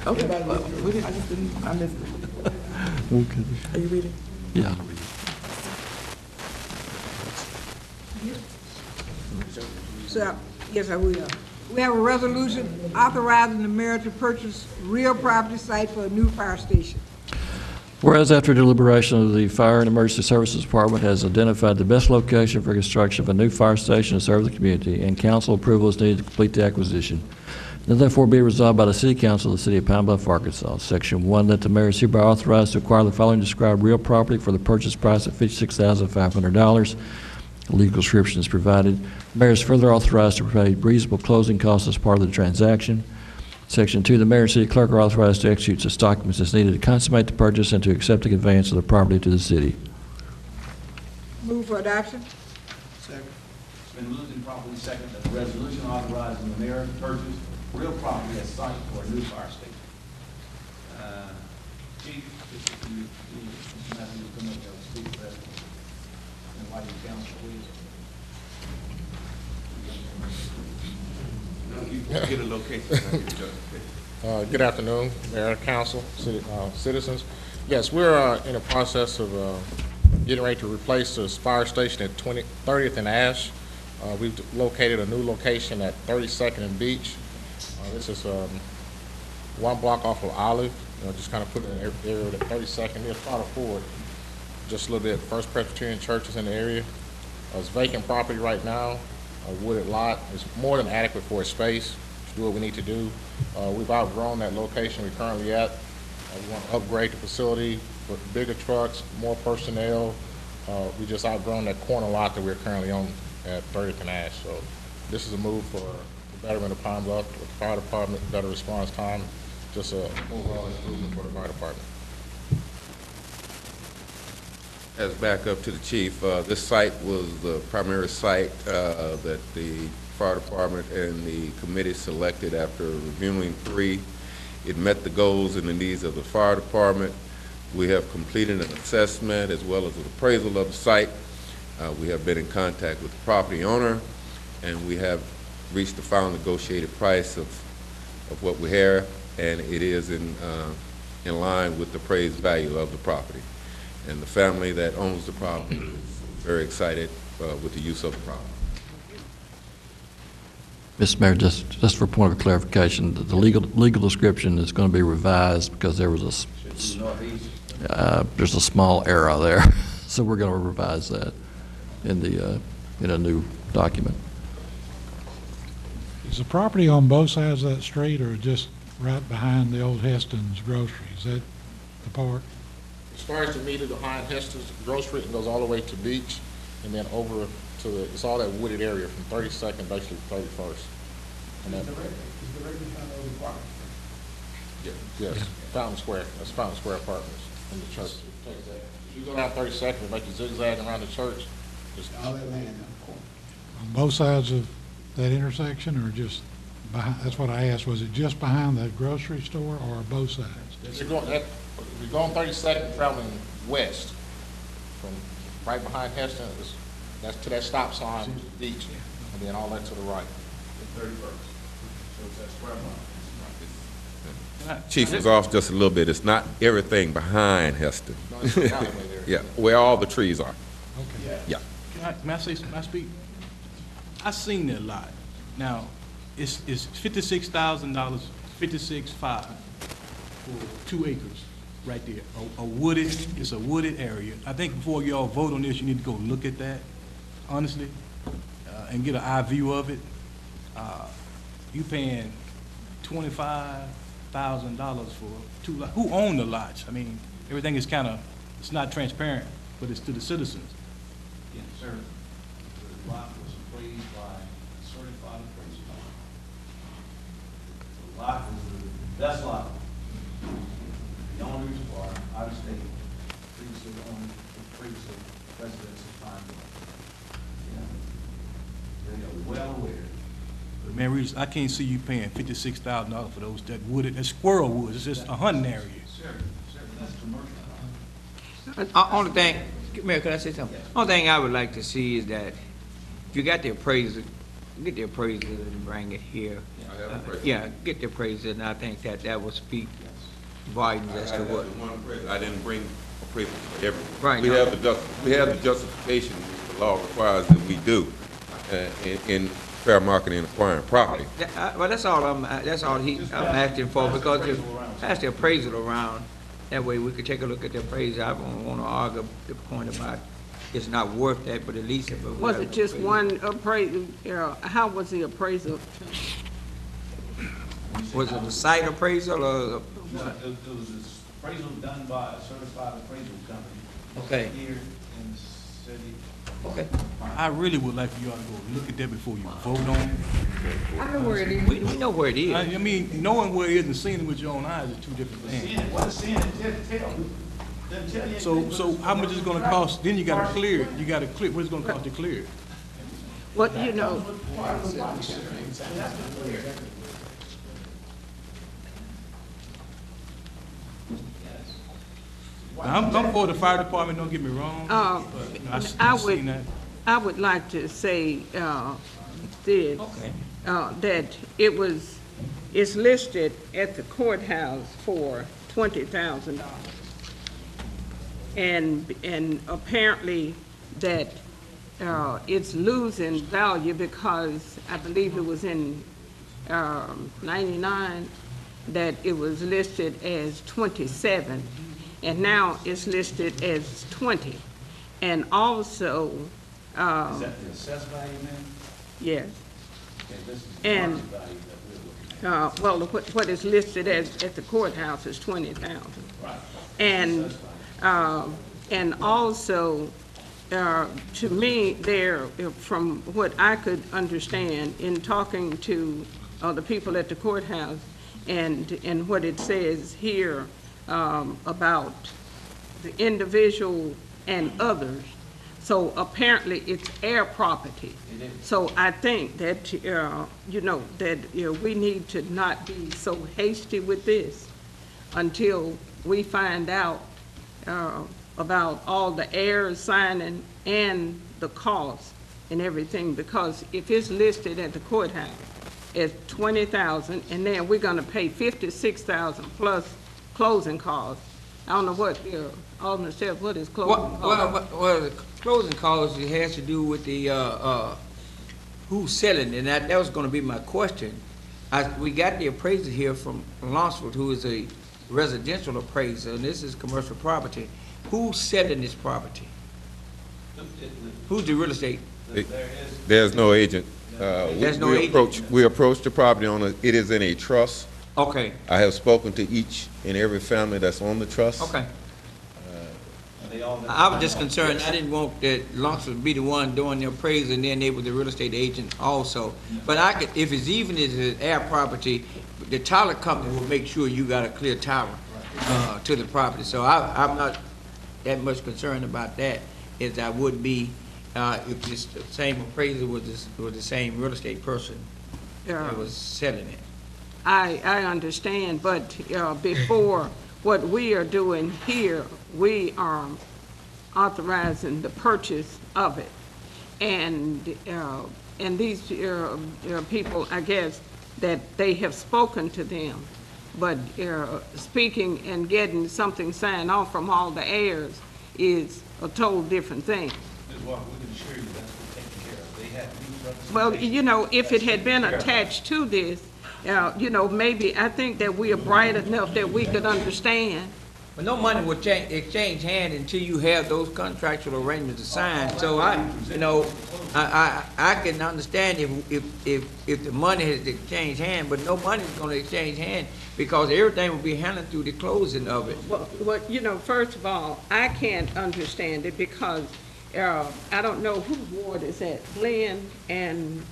Okay. I missed it. Okay. Are you reading? Yeah. So, yes, I will. We have a resolution authorizing the mayor to purchase real property site for a new fire station. Whereas after deliberation of the Fire and Emergency Services Department has identified the best location for construction of a new fire station to serve the community, and council approval is needed to complete the acquisition. Now therefore be resolved by the City Council of the City of Pine Bluff, Arkansas. Section 1, that the mayor is hereby authorized to acquire the following described real property for the purchase price of $56,500. A legal description is provided. The mayor is further authorized to pay reasonable closing costs as part of the transaction. Section 2, the mayor and city clerk are authorized to execute such documents as needed to consummate the purchase and to accept the conveyance of the property to the city. Move for adoption. Second. It's been moved and properly second that the resolution authorizing the mayor to purchase real property as site for a new fire station. Chief, if you Mr. Matthews will come up there and speak for that. And why you counsel, please. Get a location. Good afternoon, Mayor, Council, citizens. Yes, we're in the process of getting ready to replace this fire station at 30th and Ash. We've located a new location at 32nd and Beach. This is one block off of Olive, just kind of put it in the area at 32nd. Near Father Ford, just a little bit. First Presbyterian Church is in the area. It's vacant property right now, a wooded lot. It's more than adequate for its space to do what we need to do. We've outgrown that location we're currently at. We want to upgrade the facility with bigger trucks, more personnel. We just outgrown that corner lot that we're currently on at 30th and Ash. So this is a move for the betterment of Pine Bluff, with the fire department, better response time, just an overall improvement for the fire department. As backup to the chief, this site was the primary site that the fire department and the committee selected after reviewing 3. It met the goals and the needs of the fire department. We have completed an assessment as well as an appraisal of the site. We have been in contact with the property owner, and we have reached the final negotiated price of what we have, and it is in line with the appraised value of the property. And the family that owns the property is very excited with the use of the property. Mr. Mayor, just for a point of clarification, the legal description is going to be revised because there was there's a small error there, so we're going to revise that in the in a new document. Is the property on both sides of that street or just right behind the old Heston's grocery? Is that the park? as far as the meter behind Hester's Grocery, it goes all the way to Beach, and then over to the, it's all that wooded area from 32nd basically to 31st. And that, yes, Fountain Square, that's Fountain Square Apartments in the church. You go down 32nd and make a zigzag around the church. All that land down the corner. On both sides of that intersection, or just behind, that's what I asked, was it just behind the grocery store or both sides? If you're going 32nd, traveling west, from right behind Heston, that's to that stop sign, to the beach, and then all that to the right. 31st. So it's that square mile. Chief was off just a little bit. It's not everything behind Heston. No, it's the alleyway there. Yeah, where all the trees are. Okay. Yeah. Can I speak? I seen that lot. Now, it's $56,000, $56,500 for 2 acres right there. It's a wooded area. I think before y'all vote on this, you need to go look at that, honestly, and get an eye view of it. You paying $25,000 for 2 lots. Who own the lots? I mean, everything is kind of, it's not transparent, but it's to the citizens. Yes, sir. The lot was appraised by a certified appraiser. The lot is the best lot. The owners are out of state, previously owned, previously residents of Pine Bluff. They are well aware. But man, Regis, I can't see you paying $56,000 for those, that wooded, that squirrel woods. It's just a hunting area. Sir, that's commercial. Only thing, Mayor, could I say something? Only thing I would like to see is that if you got the appraiser, get the appraiser and bring it here. Yeah, get the appraiser, and I think that will speak volumes as to what. I didn't bring appraisal for everything. Right, We no. have the justification which the law requires that we do in fair marketing and acquiring property. Well, that's all I'm asking for, because if pass the appraisal around, that way we could take a look at the appraisal. I don't want to argue the point about it's not worth that, but at least if it Was it just one appraisal? How was the appraisal? Was it a site appraisal or? No, it was this appraisal done by a certified appraisal company. Okay. Here in the city. Okay. I really would like for y'all to go look at that before you vote on it. I know where it is. We know where it is. I mean, knowing where it is and seeing it with your own eyes is two different things. What is seeing it tell you? So how much is it gonna cost? Then you gotta clear it. You gotta clear, what's it gonna cost to clear it? Well, you know, Now, I'm for the fire department, don't get me wrong. But I've seen that. I would like to say this, that it's listed at the courthouse for $20,000. And apparently that it's losing value because I believe it was in 99 that it was listed as 27, and now it's listed as 20. And also, Is that the assessed value, ma'am? yes. Okay, this is the And, market value that we're looking well, what is listed as at the courthouse is 20,000. Right. And also, to me, there, from what I could understand in talking to the people at the courthouse, and what it says here about the individual and others. So apparently it's air property. So I think that, we need to not be so hasty with this until we find out about all the heirs signing and the cost and everything, because if it's listed at the courthouse as 20,000, and then we're gonna pay 56,000 plus closing costs, I don't know what, Alderman Steps, what is closing costs? Well, the closing costs, it has to do with the, who's selling, and that was gonna be my question. We got the appraiser here from Lawnsford, who is a residential appraiser, and this is commercial property. Who's selling this property? Who's the real estate? There's no agent. There's no agent? We approach the property owner. It is in a trust. Okay. I have spoken to each and every family that's on the trust. Okay. they all. I was just concerned, I didn't want that Luxor be the one doing the appraisal and then they were the real estate agent also. But I could, if it's even as an air property, the title company will make sure you got a clear title, to the property. So I'm not that much concerned about that as I would be, if this the same appraiser was the same real estate person that was selling it. I understand, but before what we are doing here, we are authorizing the purchase of it. And these people, I guess, that they have spoken to them, but speaking and getting something signed off from all the heirs is a total different thing. Ms. Walker, we can assure you that's what's taken care of. They have legal representation. Well, you know, if it had been attached to this, you know, maybe I think that we are bright enough that we could understand. But no money will exchange hands until you have those contractual arrangements signed. So I can understand if the money has exchanged hands, but no money is going to exchange hands because everything will be handled through the closing of it. Well, you know, first of all, I can't understand it because I don't know whose ward is that, Glenn and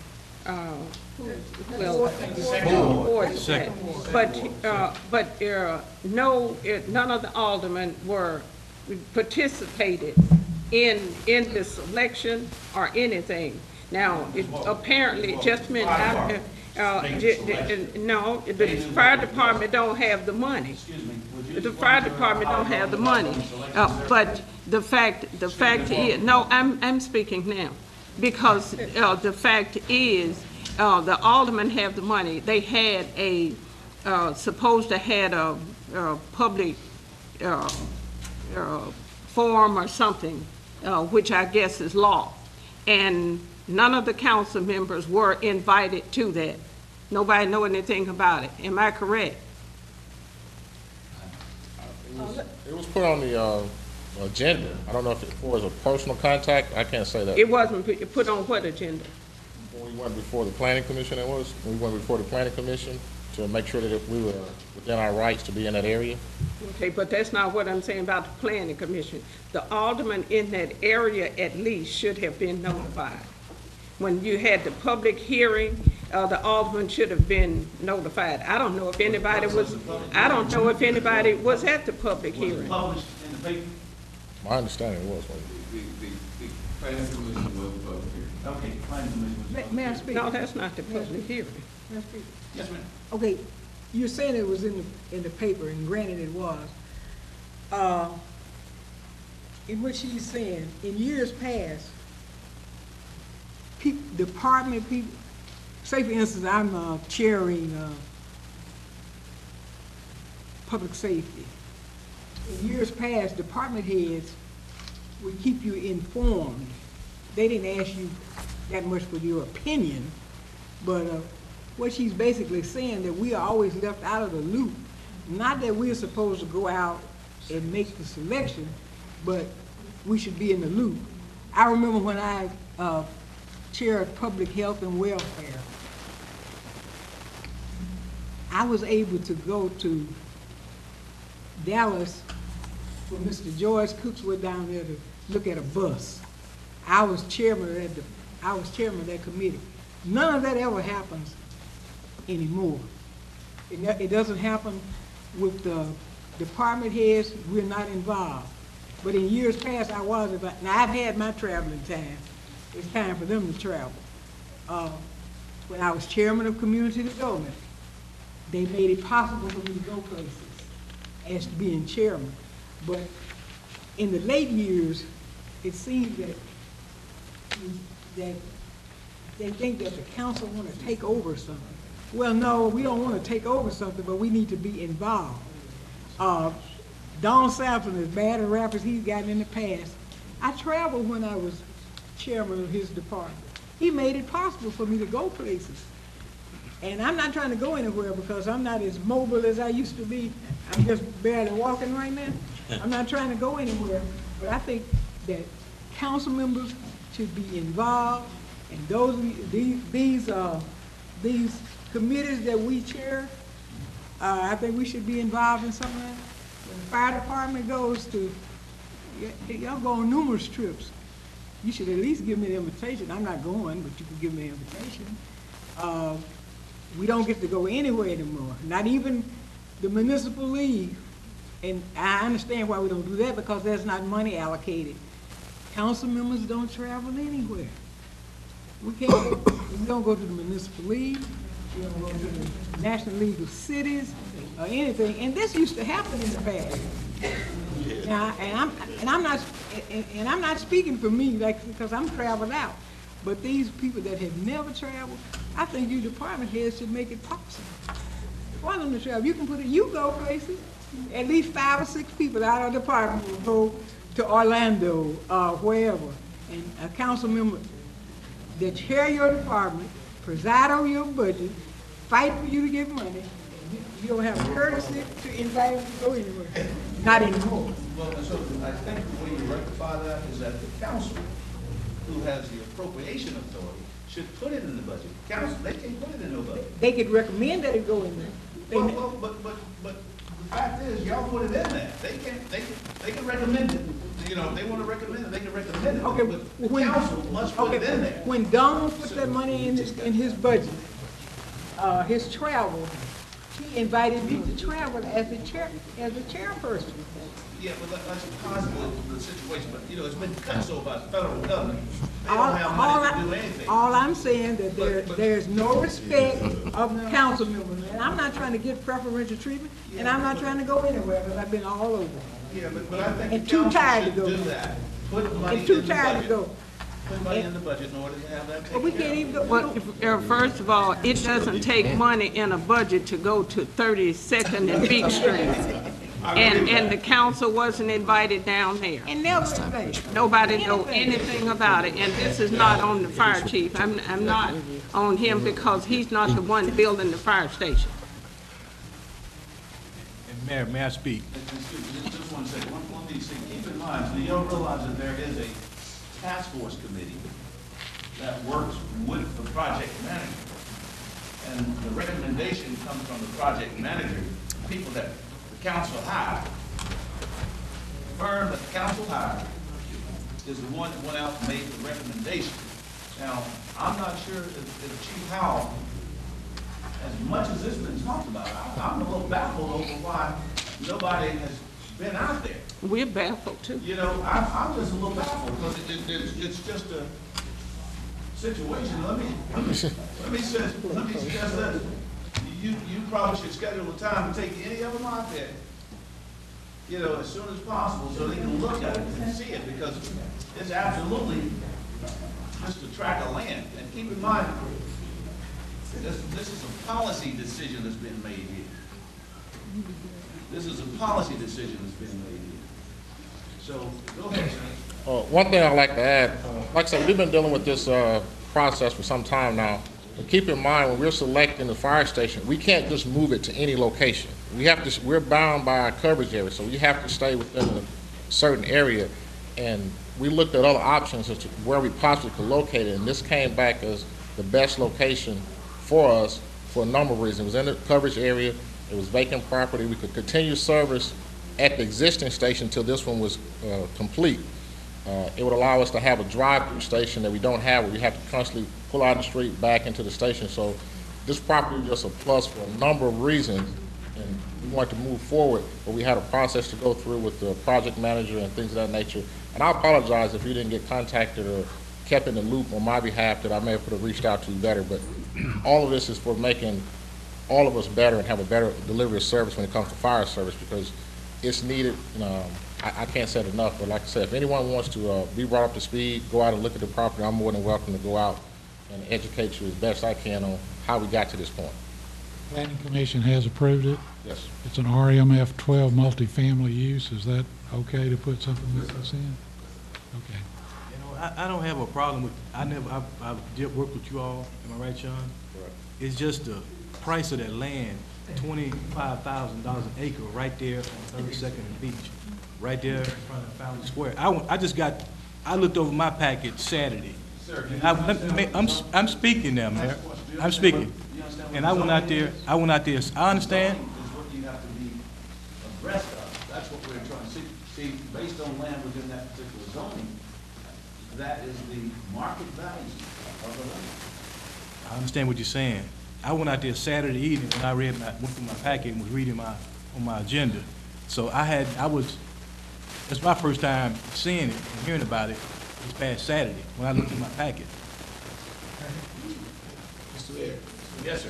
well, ward is that. But none of the aldermen participated in the selection or anything. Now, apparently, just a minute, no, the fire department don't have the money. The fire department don't have the money. But the fact is, no, I'm speaking now, because the fact is, the aldermen have the money. They had supposed to had a public forum or something, which I guess is law. And none of the council members were invited to that. Nobody know anything about it. Am I correct? It was put on the agenda. I don't know if it was a personal contact. I can't say that. It wasn't put on what agenda? When we went before the planning commission, it was. When we went before the planning commission to make sure that we were within our rights to be in that area. Okay, but that's not what I'm saying about the planning commission. The alderman in that area at least should have been notified. When you had the public hearing, the alderman should have been notified. I don't know if anybody was at the public hearing. Published in the paper? My understanding was. The planning commission was public hearing. Okay, the planning commission was. May I speak? No, that's not the public hearing. May I speak? Yes, ma'am. Okay, you're saying it was in the paper, and granted it was. In what she's saying, in years past, department people, say for instance, I'm chairing public safety. In years past, department heads would keep you informed. They didn't ask you that much for your opinion, but what she's basically saying that we are always left out of the loop. Not that we're supposed to go out and make the selection, but we should be in the loop. I remember when I chaired public health and welfare, I was able to go to Dallas when Mr. George Cooks went down there to look at a bus. I was chairman of that committee. None of that ever happens anymore. It doesn't happen with the department heads. We're not involved. But in years past, I was involved. Now, I've had my traveling time. It's time for them to travel. When I was chairman of community development, they made it possible for me to go places as being chairman. But in the late years, it seems that they think that the council want to take over something. Well, no, we don't want to take over something, but we need to be involved. Don Sampson, as bad a rap as he's gotten in the past, I traveled when I was chairman of his department. He made it possible for me to go places. And I'm not trying to go anywhere because I'm not as mobile as I used to be. I'm just barely walking right now. I'm not trying to go anywhere, but I think that council members should be involved, and these committees that we chair, I think we should be involved in some of that. When the fire department goes to y'all go on numerous trips. You should at least give me the invitation. I'm not going, but you can give me an invitation. We don't get to go anywhere anymore, not even the municipal league. And I understand why we don't do that, because there's not money allocated. Council members don't travel anywhere. We don't go to the municipal league, we don't go to the National League of Cities, or anything, and this used to happen in the past. Now, and I'm not speaking for me, like, because I'm traveled out. But these people that have never traveled, I think you department heads should make it possible. Why don't you travel? You can you go places. At least 5 or 6 people out of the department will go to Orlando, wherever. And a council member that chair your department, preside over your budget, fight for you to get money. You don't have courtesy to invite them to go anywhere. Not anymore. Well, so I think the way you rectify that is that the council, who has the appropriation authority, should put it in the budget. Council, they can't put it in no budget. They could recommend that it go in there. Well, but the fact is, y'all put it in there. They can recommend it. You know, if they want to recommend it, they can recommend it. Okay, but the council must put it in there. When Donald put that money in his budget, his travel, he invited me to travel as a chairperson. Yeah, but that's possible the situation, but, you know, it's been cut so by the federal government. They don't have money to do anything. All I'm saying that there's no respect of council members, and I'm not trying to get preferential treatment, and I'm not trying to go anywhere, because I've been all over. Yeah, but I think And the too council tired to should go. do that. Put money in And too the tired to budget. go. Put money in the budget in order to have that But we taken care can't of. even go. Well, first of all, it doesn't take money in a budget to go to 32nd and Beach Street. And the council wasn't invited down there. And never invited. Nobody know anything about it, and this is not on the fire chief. I'm not on him because he's not the one building the fire station. And Mayor, may I speak? Just one second, one thing, keep in mind, so you'll realize that there is a task force committee that works with the project manager. And the recommendation comes from the project manager, people that the council hired. The firm that the council hired is the one that went out and made the recommendation. Now, I'm not sure if Chief Howell, as much as this has been talked about, I'm a little baffled over why nobody has been out there. We're baffled too. You know, I'm just a little baffled because it's just a situation. Let me suggest this. You probably should schedule a time to take any of them out there, you know, as soon as possible so they can look at it and see it, because it's absolutely just a tract of land. And keep in mind, this is a policy decision that's been made here. This is a policy decision that's been made here. So, go ahead, Shane. One thing I'd like to add, like I said, we've been dealing with this process for some time now. But keep in mind, when we're selecting the fire station, we can't just move it to any location. We're bound by our coverage area, so we have to stay within a certain area. And we looked at other options as to where we possibly could locate it, and this came back as the best location for us for a number of reasons. It was in the coverage area, it was vacant property, we could continue service at the existing station until this one was complete. It would allow us to have a drive-through station that we don't have, where we have to constantly pull out the street back into the station. So this property is just a plus for a number of reasons, and we wanted to move forward, but we had a process to go through with the project manager and things of that nature. And I apologize if you didn't get contacted or kept in the loop on my behalf, that I may have reached out to you better, but all of this is for making all of us better and have a better delivery of service when it comes to fire service, because it's needed. I can't say it enough, but like I said, if anyone wants to be brought up to speed, go out and look at the property, I'm more than welcome to go out and educate you as best I can on how we got to this point. Planning Commission has approved it. Yes. It's an RMF 12 multifamily use. Is that okay to put something like this in? Okay. You know, I don't have a problem with, I've worked with you all, am I right, Sean? Correct. It's just the price of that land, $25,000 an acre right there on 32nd and Beach, right there in front of Fountain Square. I looked over my packet Saturday. I'm speaking now, Mayor. I'm speaking. And I went out there, I understand. Is what you have to be abreast of. That's what we're trying to see. See, based on land within that particular zoning, that is the market value of the land. I understand what you're saying. I went out there Saturday evening when I went through my packet and was reading on my agenda. So that's my first time seeing it and hearing about it this past Saturday when I looked at my packet. Mr. Mayor, Yes, sir.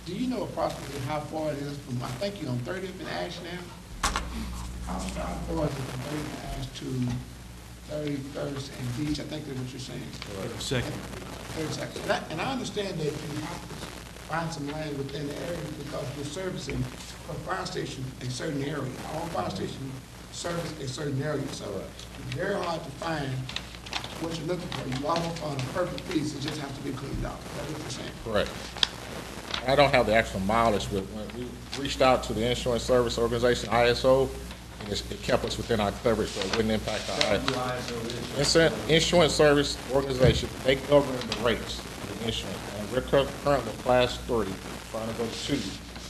do you know approximately how far it is from, I think you're on 30th and Ash now? How far is it from 30th and Ash to 31st and Beach? I think that's what you're saying. 32nd. 32nd. And I understand that you have to find some land within the area because we're servicing a fire station a certain area. All fire stations service a certain area, so it's very hard to find what you're looking for. You almost on a perfect piece, it just has to be cleaned out. That's what you're saying. Correct. I don't have the actual mileage, but when we reached out to the insurance service organization, ISO, and it kept us within our coverage, so it wouldn't impact our insurance service organization. They govern the rates of the insurance. And we're currently class 3, trying to go to 2,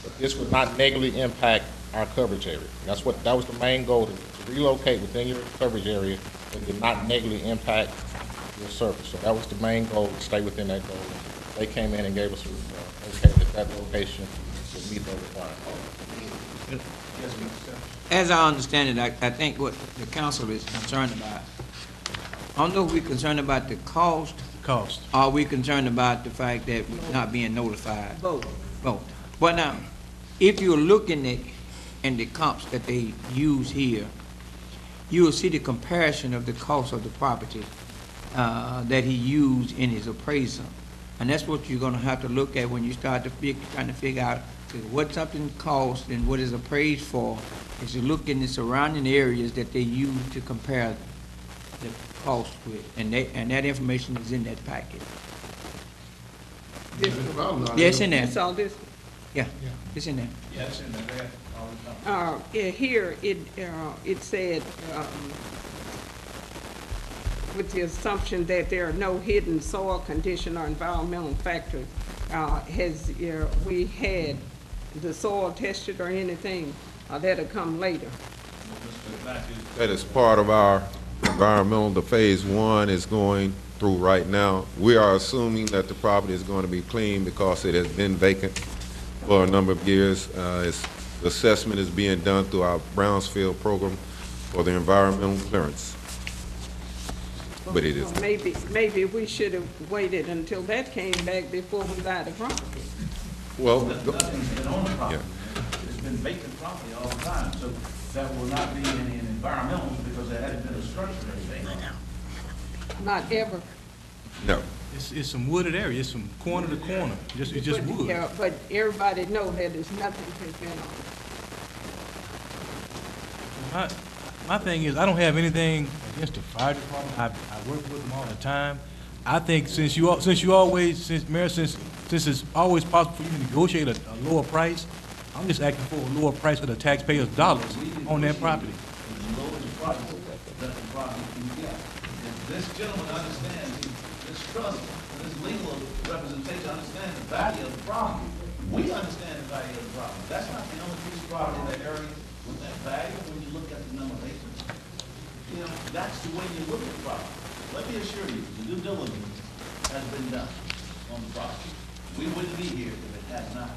but this would not negatively impact our coverage area. That was the main goal, to relocate within your coverage area that did not negatively impact your service. So that was the main goal, to stay within that goal. They came in and gave us okay that location would meet those requirements. As I understand it, I think what the council is concerned about, I don't know if we're concerned about the cost. Cost. Or are we concerned about the fact that we're not being notified? Both. Both. But now, if you're looking at the comps that they use here, you will see the comparison of the cost of the property that he used in his appraisal. And that's what you're gonna have to look at when you start trying to figure out what something costs and what is appraised for, is to look in the surrounding areas that they use to compare the cost with. And that information is in that packet. Yeah, it's in there. It's all this. Yeah, it's in there. Yeah, it's in there. All the time. Here, it said, with the assumption that there are no hidden soil condition or environmental factors, has we had the soil tested or anything, that'll come later? That is part of our environmental. The phase 1 is going through right now. We are assuming that the property is going to be clean because it has been vacant for a number of years. The assessment is being done through our Brownsfield program for the environmental clearance. But it is. Maybe we should have waited until that came back before we buy the property. Well, nothing's been on the property. It's been vacant property all the time, so that will not be any environmental because there hadn't been a structure or anything. Not ever. No. It's some wooded area. It's from corner to corner. It's just wood. Yeah, but everybody know that there's nothing to been on. My thing is, I don't have anything against the fire department. I work with them all the time. I think since it's always possible for you to negotiate a lower price, I'm just asking for a lower price of the taxpayers' dollars on that property. The lower the price, that the property can get. If this gentleman understands, this trust, this legal representation understands the value of the property, we understand the value of the property. That's not the only piece of property in that area with that value when you look at the number of acres. You know, that's the way you look at the property. Let me assure you, the due diligence has been done on the property. We wouldn't be here if it had not.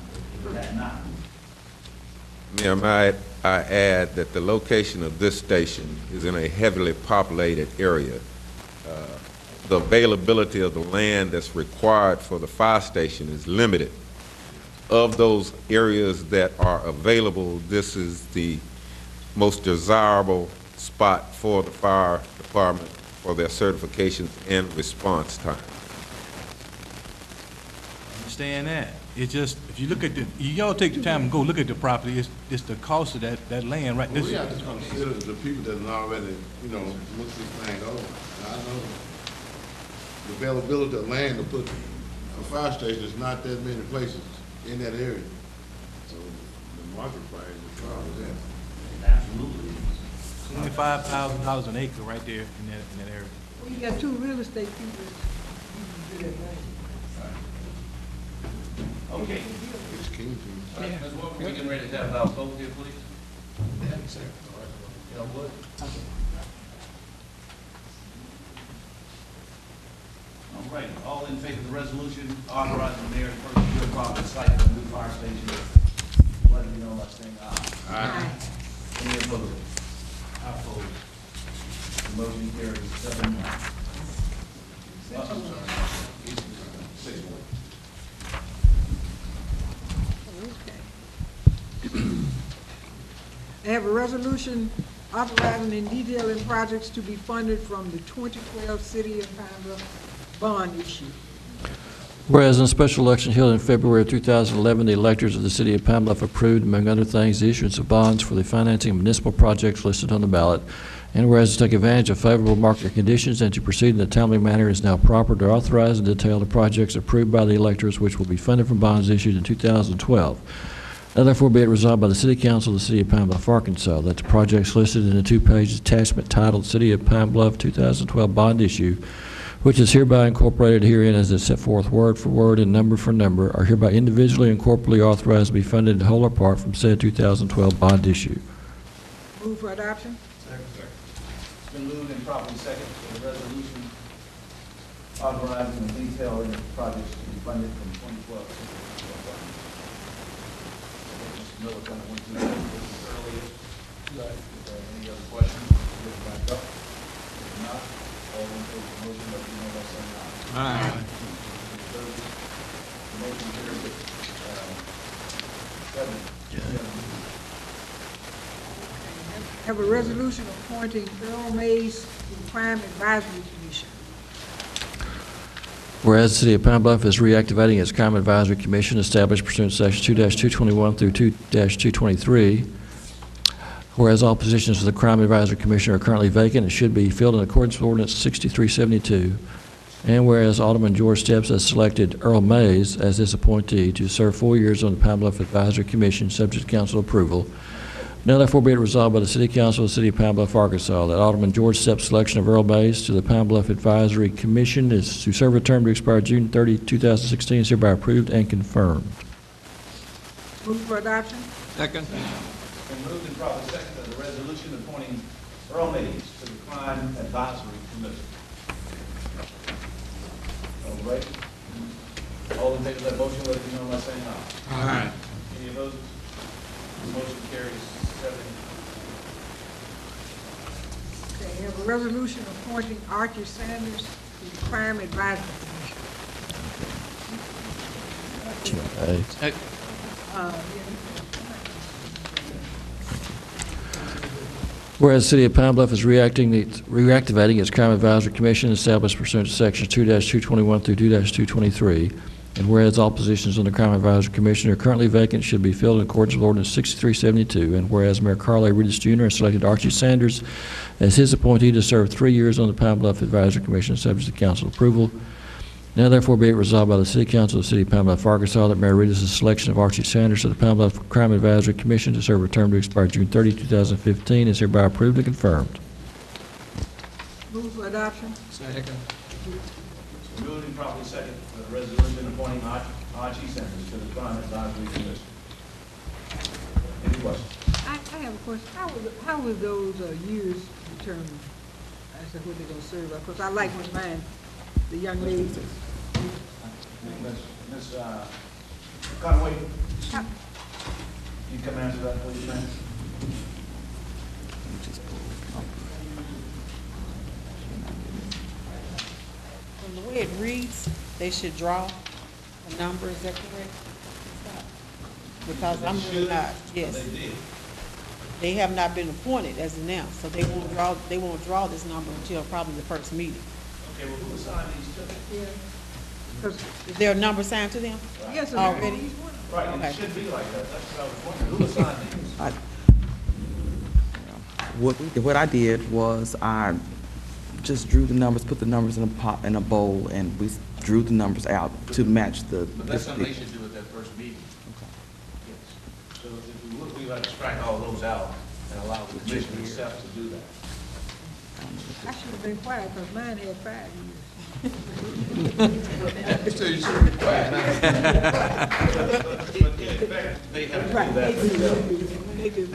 Mayor, might I add that the location of this station is in a heavily populated area. The availability of the land that's required for the fire station is limited. Of those areas that are available, this is the most desirable spot for the fire department for their certifications and response time. Understand that. It's just, if you look at y'all take the time and go look at the property, it's the cost of that land right there. We have to consider the people that already, look this thing over. I know the availability of land to put a fire station is not that many places in that area. So the market price is probably that. Absolutely. $25,000 an acre right there in that area. Well, you got 2 real estate people. Okay. It's king. Ms. Walker, we getting ready to have our vote here, please? Al Wood? All right, all in favor of the resolution authorizing the mayor to purchase real property site for the new fire station, let me know by saying aye. Aye. Any opposed? I oppose. The motion carries 7-1. I'm sorry. 6-1. I have a resolution authorizing and detailing projects to be funded from the 2012 City of Pine Bluff bond issue. Whereas in a special election held in February of 2011, the electors of the city of Pine Bluff approved, among other things, the issuance of bonds for the financing of municipal projects listed on the ballot. And whereas to take advantage of favorable market conditions and to proceed in a timely manner, is now proper to authorize and detail the projects approved by the electors which will be funded from bonds issued in 2012. Now therefore be it resolved by the City Council of the City of Pine Bluff, Arkansas, that the projects listed in the two-page attachment titled City of Pine Bluff 2012 Bond Issue, which is hereby incorporated herein as is set forth word for word and number for number, are hereby individually and corporately authorized to be funded in whole or part from said 2012 bond issue. Move for adoption. It's been moved and properly second for the resolution authorizing the detailing of projects to be funded from 2012. Mr. Miller kind of went through that earlier. Right. Any other questions? Get it back up. If not, all in favor of the motion, let me know by saying aye. Aye. Motion carries 7. I have a resolution appointing Earl Mays to the Crime Advisory Commission. Whereas the City of Pine Bluff is reactivating its Crime Advisory Commission established pursuant to Section 2-221 through 2-223, whereas all positions of the Crime Advisory Commission are currently vacant and should be filled in accordance with Ordinance 6372, and whereas Alderman George Steps has selected Earl Mays as his appointee to serve 4 years on the Pine Bluff Advisory Commission, subject to council approval. Now therefore be it resolved by the City Council of the City of Pine Bluff, Arkansas, that Alderman George Steps' selection of Earl Mays to the Pine Bluff Advisory Commission is to serve a term to expire June 30, 2016, is hereby approved and confirmed. Move for adoption. Second. It's been moved and properly second that the resolution appointing Earl Mays to the Crime Advisory Commission. All right. All in favor of that motion, let me know by saying aye. Aye. Any opposed? The motion carries 7. Okay, I have a resolution appointing Archie Sanders to the Crime Advisory Commission. Whereas the City of Pine Bluff is reactivating its Crime Advisory Commission established pursuant to Sections 2-221 through 2-223, and whereas all positions on the Crime Advisory Commission are currently vacant, should be filled in accordance with Ordinance 6372, and whereas Mayor Carl A. Reedus Jr. has selected Archie Sanders as his appointee to serve 3 years on the Pine Bluff Advisory Commission, subject to council approval. Now therefore be it resolved by the City Council of the City of Pine Bluff, Arkansas, that Mayor Reedus' selection of Archie Sanders to the Pine Bluff Crime Advisory Commission to serve a term to expire June 30, 2015 is hereby approved and confirmed. Move for adoption. Second. It's moved and properly second for the resolution appointing Archie Sanders to the Crime Advisory Commission. Any questions? I have a question. How was those years determined as to what they're going to serve? Because I like when mine, the young lady. Ms. Conway, you come answer that, please, ma'am? From the way it reads, they should draw a number, is that correct? Because I'm really not, yes. They did. They have not been appointed as announced, so they won't draw this number until probably the first meeting. Okay, well, who assigned these to them? Is there a number signed to them? Yes, already? Right, and it Okay. should be like that. That's what I was wondering. Who assigned these? What I did was I just drew the numbers, put the numbers in a pot, in a bowl, and we drew the numbers out to match the. But that's something they should do at that first meeting. Okay. Yes. So if we would, we would strike all those out and allow the commission itself to do that. I should have been quiet because mine had 5 years. So you should be quiet. But in fact, they have to do that. Maybe. We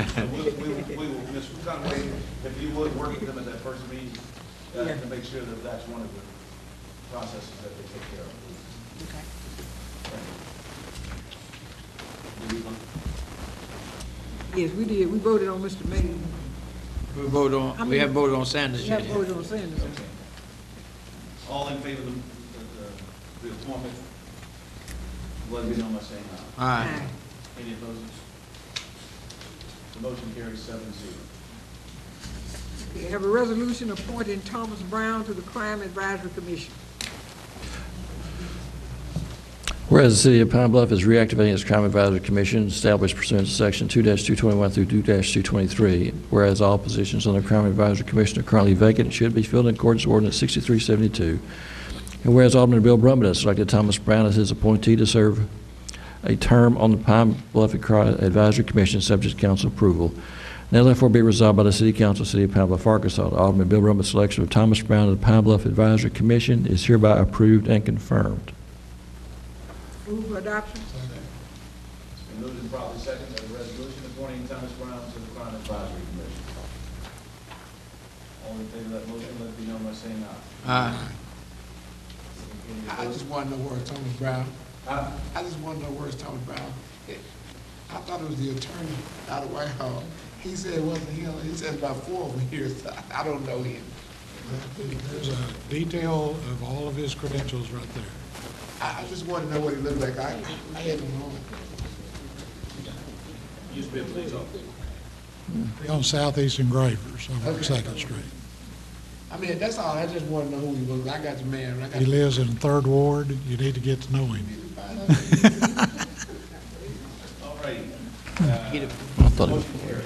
will, Ms. Conway, if you would, work with them at that first meeting, Yeah. to make sure that that's one of the processes that they take care of. Okay. Yes, we did. We voted on Mr. May. We have voted on Sanders We yet. have voted on Sanders. All in favor of the appointment, let it be known by saying aye. Aye. Any opposed? The motion carries 7-0. We have a resolution appointing Thomas Brown to the Crime Advisory Commission. Whereas the City of Pine Bluff is reactivating its Crime Advisory Commission established pursuant to Section 2-221 through 2-223, whereas all positions on the Crime Advisory Commission are currently vacant and should be filled in accordance with Ordinance 6372, and whereas Alderman Bill Brumman has selected Thomas Brown as his appointee to serve a term on the Pine Bluff Advisory Commission subject to council approval. Now therefore be resolved by the City Council of the City of Pine Bluff, Arkansas, that Alderman Bill Brumman's selection of Thomas Brown to the Pine Bluff Advisory Commission is hereby approved and confirmed. Move for adoption. It's been moved and properly second that a resolution appointing Thomas Brown to the Crime Advisory Commission. All in favor of that motion, let it be known by saying aye. Aye. Any I opposed? just want to know where's Thomas Brown. Huh? I just want to know where's Thomas Brown. I thought it was the attorney out of Whitehall. He said it wasn't him. He said about 4 of them here. So I don't know him. There's a detail of all of his credentials right there. I just want to know what he looked like. I had him on. Use bid, please. On Southeastern Gravers over Okay. 2nd Street. I mean, that's all. I just want to know who he was. I got the man. I got He lives in 3rd Ward. You need to get to know him. All right. I thought it was Motion carries.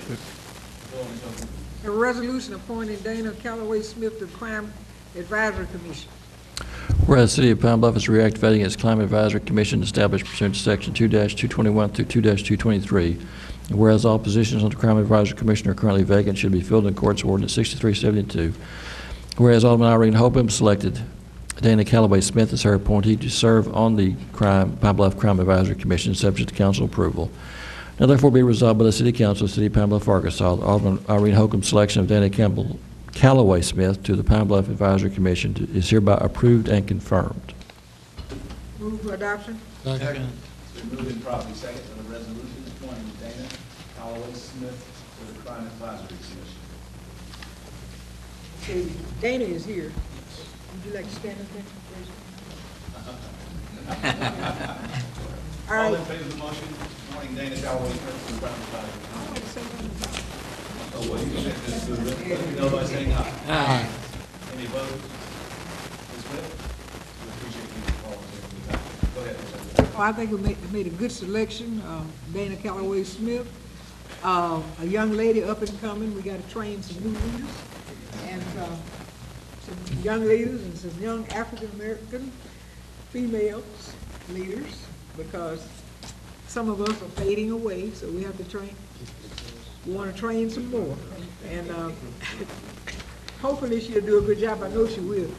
Go on, Ms. Oakley. A resolution appointing Dana Calloway Smith to the Crime Advisory Commission. Whereas the City of Pine Bluff is reactivating its Crime Advisory Commission established pursuant to Section 2-221 through 2-223, and whereas all positions on the Crime Advisory Commission are currently vacant should be filled in accordance with Ordinance 6372, whereas Alderman Irene Hopem selected Dana Calloway Smith as her appointee to serve on the Pine Bluff Crime Advisory Commission subject to council approval. Now therefore be resolved by the City Council of the City of Pine Bluff, Arkansas, that Alderman Irene Hopem's selection of Dana Calloway Smith to the Pine Bluff Advisory Commission is hereby approved and confirmed. Move for adoption. Second. It's been moved and properly second that a resolution appointing Dana Calloway Smith to the Crime Advisory Commission. Okay, Dana is here. Would you like to stand up there? All All right. in favor of the motion appointing Dana Calloway Smith to the Crime Advisory Commission? Oh, well, you said this, let me know by saying aye. Aye. Any opposed? Ms. Smith? We appreciate you volunteering. Go ahead, Ms. Oakley. Oh, I think we made a good selection. Dana Calloway Smith, a young lady up and coming. We got to train some new leaders and some young leaders and some young African-American females leaders, because some of us are fading away, so we have to train. We want to train some more. And hopefully she'll do a good job. I know she will.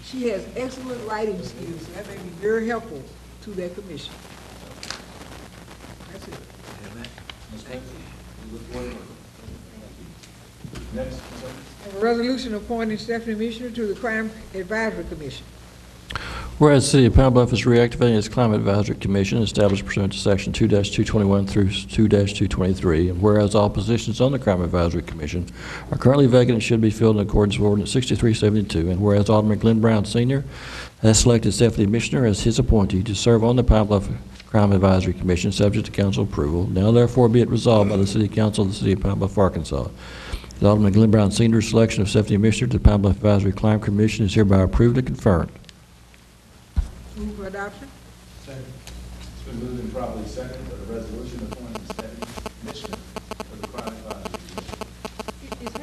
She has excellent writing skills, so that may be very helpful to that commission. That's it. Ms. Smith, we look forward to it. Next, Ms. Oakley. A resolution appointing Stephanie Missioner to the Crime Advisory Commission. Whereas the City of Pine Bluff is reactivating its Climate Advisory Commission established pursuant to Section 2-221 through 2-223, and whereas all positions on the Crime Advisory Commission are currently vacant and should be filled in accordance with Ordinance 6372, and whereas Alderman Glenn Brown Sr. has selected Stephanie Missioner as his appointee to serve on the Pine Bluff Crime Advisory Commission subject to council approval, now therefore be it resolved by the City Council of the City of Pine Bluff, Arkansas, that Alderman Glenn Brown Sr.'s selection of Stephanie Missioner to the Pine Bluff Advisory Crime Commission is hereby approved and confirmed. Move for adoption. Second. It's been moved and properly second that a resolution appointing Stephanie Mitchell to the Crime Advisory Commission. Is her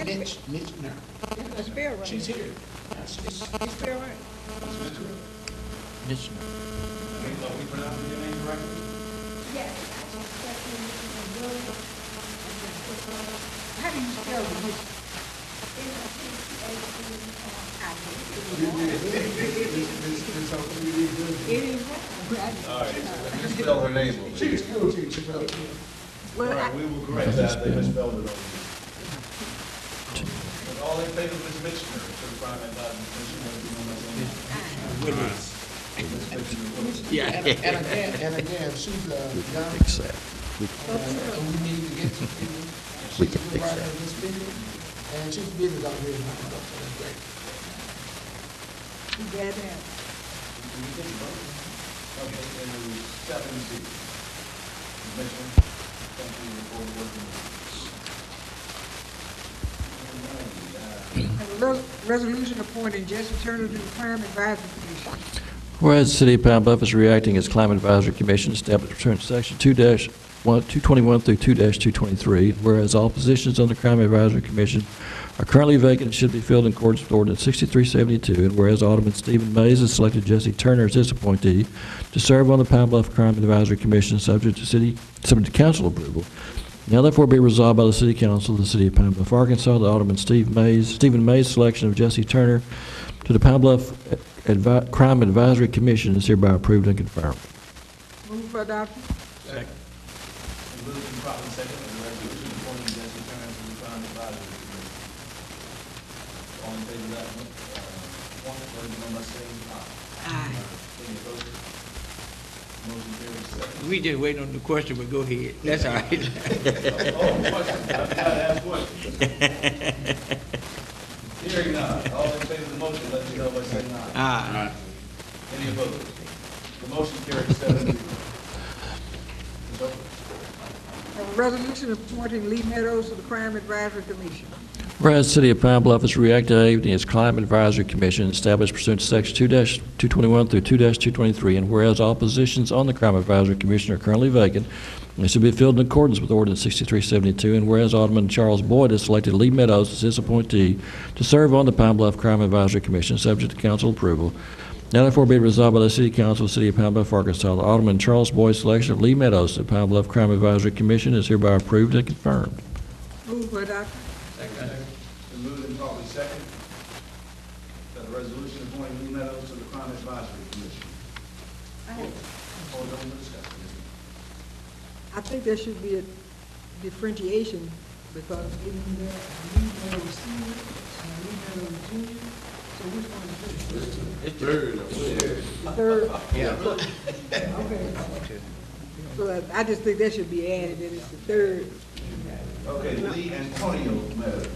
name Mitchner? Mitchner. That's not spelled right. She's here. It's spelled right. Commissioner. Are we pronouncing your name correctly? Yes. How do you spell the Mitchner? Ms. Oakley, you did good. It is. All right. misspelled her name over She's here. a school teacher, but, All Well, right, we will correct that, they misspelled it over here. But all in favor of Ms. Mitchner, certifying that Dr. Mitchner, let it be known by saying aye. Willis. Ms. Mitchner, Yeah. and again, she's young. Accept. And we need to get some people. We She's can a good fix writer that. and good speaker, and she's busy out here, so that's great. too bad to have. okay, and 7C. Ms. Mitchner, thank you for working with Have a resolution appointing Jesse Turner to the Crime Advisory Commission. Whereas the City of Pine Bluff is reacting as Climate Advisory Commission established pursuant to Section 2-221 through 2-223, whereas all positions on the Crime Advisory Commission are currently vacant and should be filled in accordance with Ordinance 6372, and whereas Alderman Stephen Mays has selected Jesse Turner as his appointee to serve on the Pine Bluff Crime Advisory Commission subject to council approval. Now therefore be resolved by the City Council of the City of Pine Bluff, Arkansas, that Alderman Stephen Mays' selection of Jesse Turner to the Pine Bluff Crime Advisory Commission is hereby approved and confirmed. Move for adoption. Second. Moved and properly second, that the resolution appointing Jesse Turner to the Crime Advisory Commission. All in favor of that, appointment, let it be known by saying aye. Aye. Any opposed? Motion carries seven. We just waiting on the question, but go ahead. That's all right. Oh, question, I gotta ask questions. Hearing none, all in favor of the motion, let it be known by saying aye. Aye. Any opposed? The motion carries 7-0. Ms. Oakley. Have a resolution appointing Lee Meadows to the Crime Advisory Commission. Whereas the City of Pine Bluff is reactivating its Climate Advisory Commission established pursuant to Section 2-221 through 2-223, and whereas all positions on the Crime Advisory Commission are currently vacant, and should be filled in accordance with Ordinance 6372, and whereas Alderman Charles Boyd has selected Lee Meadows as his appointee to serve on the Pine Bluff Crime Advisory Commission, subject to council approval. Now therefore be it resolved by the City Council of the City of Pine Bluff, Arkansas, that Alderman Charles Boyd's selection of Lee Meadows to the Pine Bluff Crime Advisory Commission is hereby approved and confirmed. Move for adoption. Second. Been moved and properly second, that the resolution appointing Lee Meadows to the Crime Advisory Commission. Hold on for discussion. I think there should be a differentiation because even there, Lee Meadows Senior and Lee Meadows Junior, so which one is which? Third? Yeah. Okay. So I just think that should be added, that it's the third. Okay, Lee Antonio Meadows.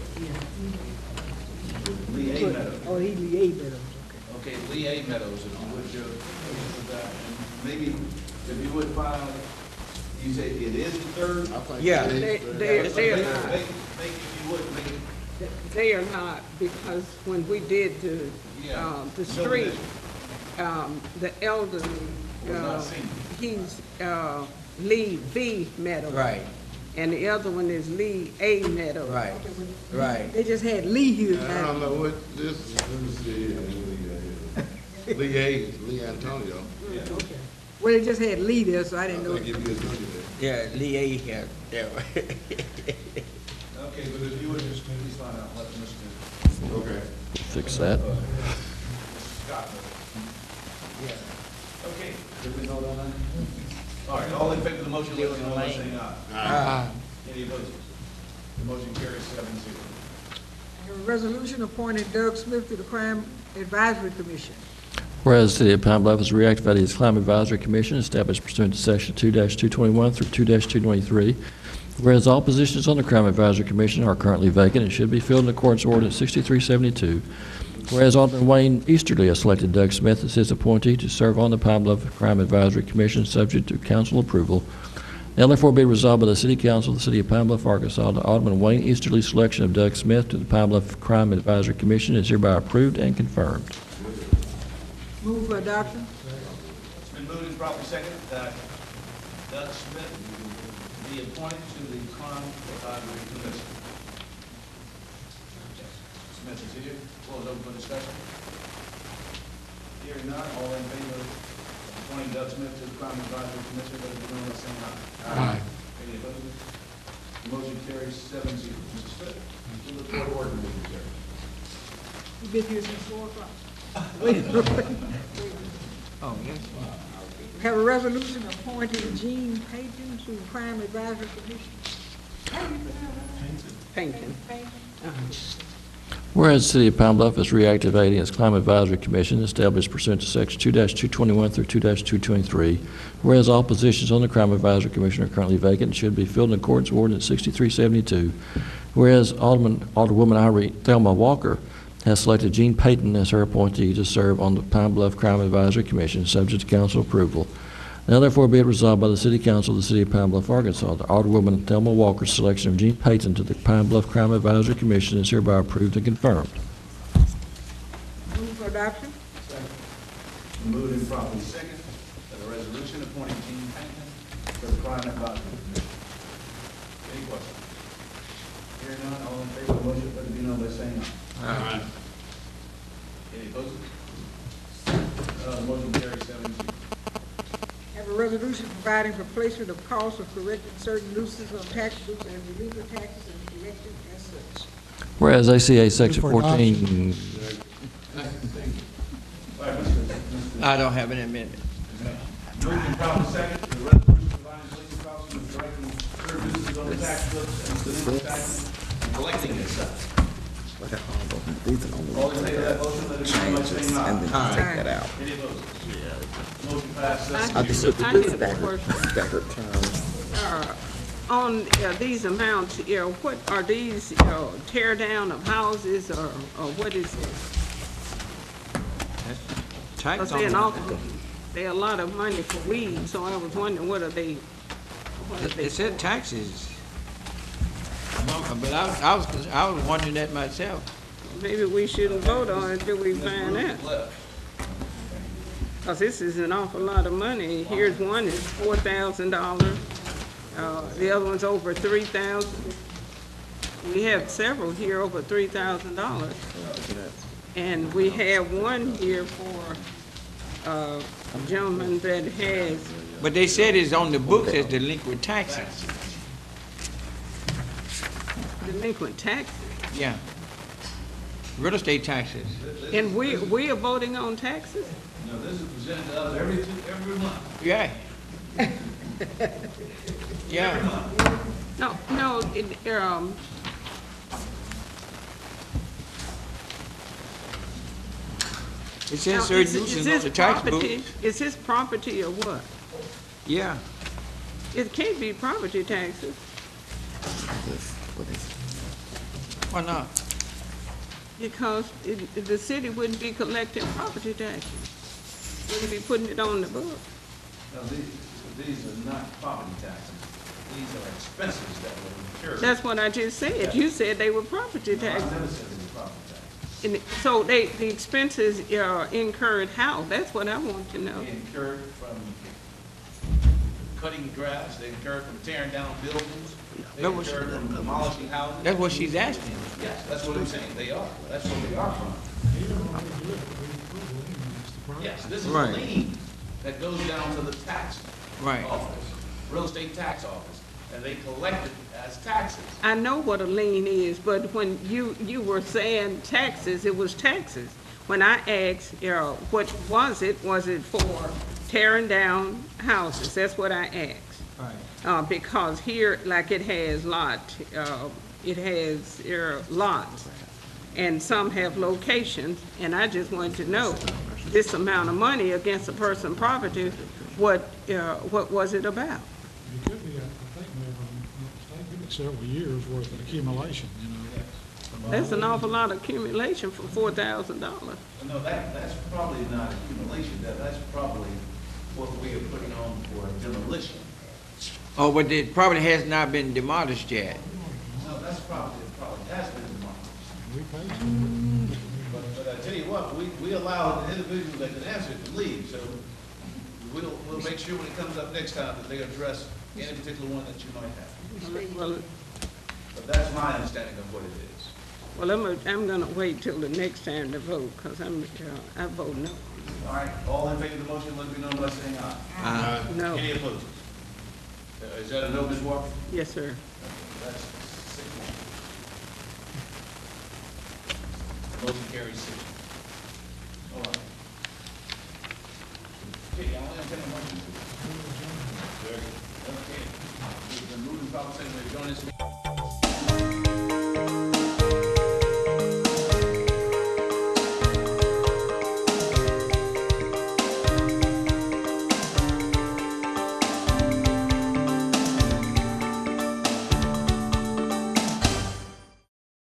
Lee A. Meadows. Oh, he Lee A. Meadows, Okay, Lee A. Meadows, if you would, Joe, with that, and maybe if you would file, you say it is the third? Yeah. They are not. Make, if you would, make it. They are not, because when we did the street, the elderly, Was not seen. he's, Lee V. Meadows. Right, And the other one is Lee A. Meadows. right, right. They just had Lee here. I don't know what this is, let me see. Lee A, Lee Antonio. Okay. Well, they just had Lee there, so I didn't know. I'll give you a junior there. Yeah, Lee A. here. Yeah. Okay, but if you would just please find out, let Mr. Okay. Fix that. Scott know. Yeah. Okay, did we vote on that? All right, all in favor of the motion, let it be known by saying aye. Aye. Any opposed? The motion carries 7-0. A resolution appointing Doug Smith to the Crime Advisory Commission. Whereas the City of Pine Bluff is reactivating its Climate Advisory Commission established pursuant to Section 2-221 through 2-223, whereas all positions on the Crime Advisory Commission are currently vacant and should be filled in accordance with Ordinance 6372, whereas Alderman Wayne Easterly has selected Doug Smith as his appointee to serve on the Pine Bluff Crime Advisory Commission subject to council approval. Now therefore be resolved by the City Council of the City of Pine Bluff, Arkansas, that Alderman Wayne Easterly's selection of Doug Smith to the Pine Bluff Crime Advisory Commission is hereby approved and confirmed. Move for adoption. It's been moved and properly seconded that Doug Smith be appointed to the Crime Advisory Commission. Smith is here. Floor is open for discussion. Hearing none, all in favor of appointing Doug Smith to the Crime Advisory Commission, let it be known by saying aye. Aye. Any opposed? The motion carries 7-0. Mr. Smith, you look forward to working with you, sir. You've been here since 4 o'clock. Oh, yes. Have a resolution appointing Gene Payton to Crime Advisory Commission. How do you pronounce that? Painting. Whereas the City of Pine Bluff is reactivating its Climate Advisory Commission established pursuant to Section 2-221 through 2-223, whereas all positions on the Crime Advisory Commission are currently vacant and should be filled in accordance with Ordinance 6372, whereas Alderwoman Irene Thelma Walker has selected Gene Payton as her appointee to serve on the Pine Bluff Crime Advisory Commission, subject to council approval. Now therefore be it resolved by the City Council of the City of Pine Bluff, Arkansas, that Alderwoman Thelma Walker's selection of Gene Payton to the Pine Bluff Crime Advisory Commission is hereby approved and confirmed. Move for adoption. Moved and properly second, that the resolution appointing Gene Payton to the Crime Advisory Commission. Any questions? Hearing none, all in favor of the motion, let it be known by saying aye. Aye. Any opposed? Motion carries 7-0. Have a resolution providing for placement of costs of correcting certain nuisances on tax books and illegal taxes and collected as such. Whereas ACA Section 14... I don't have an amendment. Moved and properly second, the resolution providing placing costs and correcting certain nuisances on the tax books and illegal taxes and collecting as such. All in favor of that motion, let it be known by saying aye. And then take that out. Any opposed? Motion passed. I have a question. On these amounts, what are these, tear down of houses or what is it? Tax Because on they're a lot of money for weed, so I was wondering what are they? It said taxes. But I was wondering that myself. Maybe we shouldn't vote on it until we find out. Because this is an awful lot of money. Here's one is $4,000. The other one's over $3,000. We have several here over $3,000. And we have one here for a gentleman that has. But they said it's on the books as delinquent taxes. Delinquent taxes? Yeah. Real estate taxes. And we are voting on taxes? No, this is presented to us every month. Yeah. Yeah. Every month. No, It says certain nuisance on the tax books. Is this property or what? Yeah. It can't be property taxes. Why not? Because the city wouldn't be collecting property taxes. Wouldn't be putting it on the book. No, these are not property taxes. These are expenses that were incurred. That's what I just said. You said they were property No, I taxes. never said they were property taxes. And so the expenses are incurred how? That's what I want to know. They incurred from cutting grass, they incurred from tearing down buildings, they incurred from demolishing houses. That's what she's asking. Yes, that's what I'm saying, they are, that's where they are from. Yes, this is a Right. lien that goes down to the tax Right. office, real estate tax office, and they collect it as taxes. I know what a lien is, but when you were saying taxes, it was taxes. When I asked, what was it for tearing down houses? That's what I asked. Right. Because here, like it has lots, and some have locations, and I just wanted to know this amount of money against a person's property, what was it about? It could be, I think, Mayor, if I'm not mistaken, it's several years worth of accumulation, you know. That's an awful lot of accumulation for $4,000. No, that's probably not accumulation, that's probably what we are putting on for demolition. Oh, but the property has not been demolished yet. No, that's probably has been demolished. We paid some. But I tell you what, we allow the individual that can answer it to leave, so we'll make sure when it comes up next time that they address any particular one that you might have. Well, But that's my understanding of what it is. well, I'm gonna wait till the next time to vote, because I vote no. All right, all in favor of the motion, let it be known by saying aye. No. Any opposed? Is that a no, Ms. Walker? Yes, sir. That's 6. Motion carries 6. All right. Okay, I'll entertain a motion. Okay. It's been moved and properly seconded to adjourn this meeting.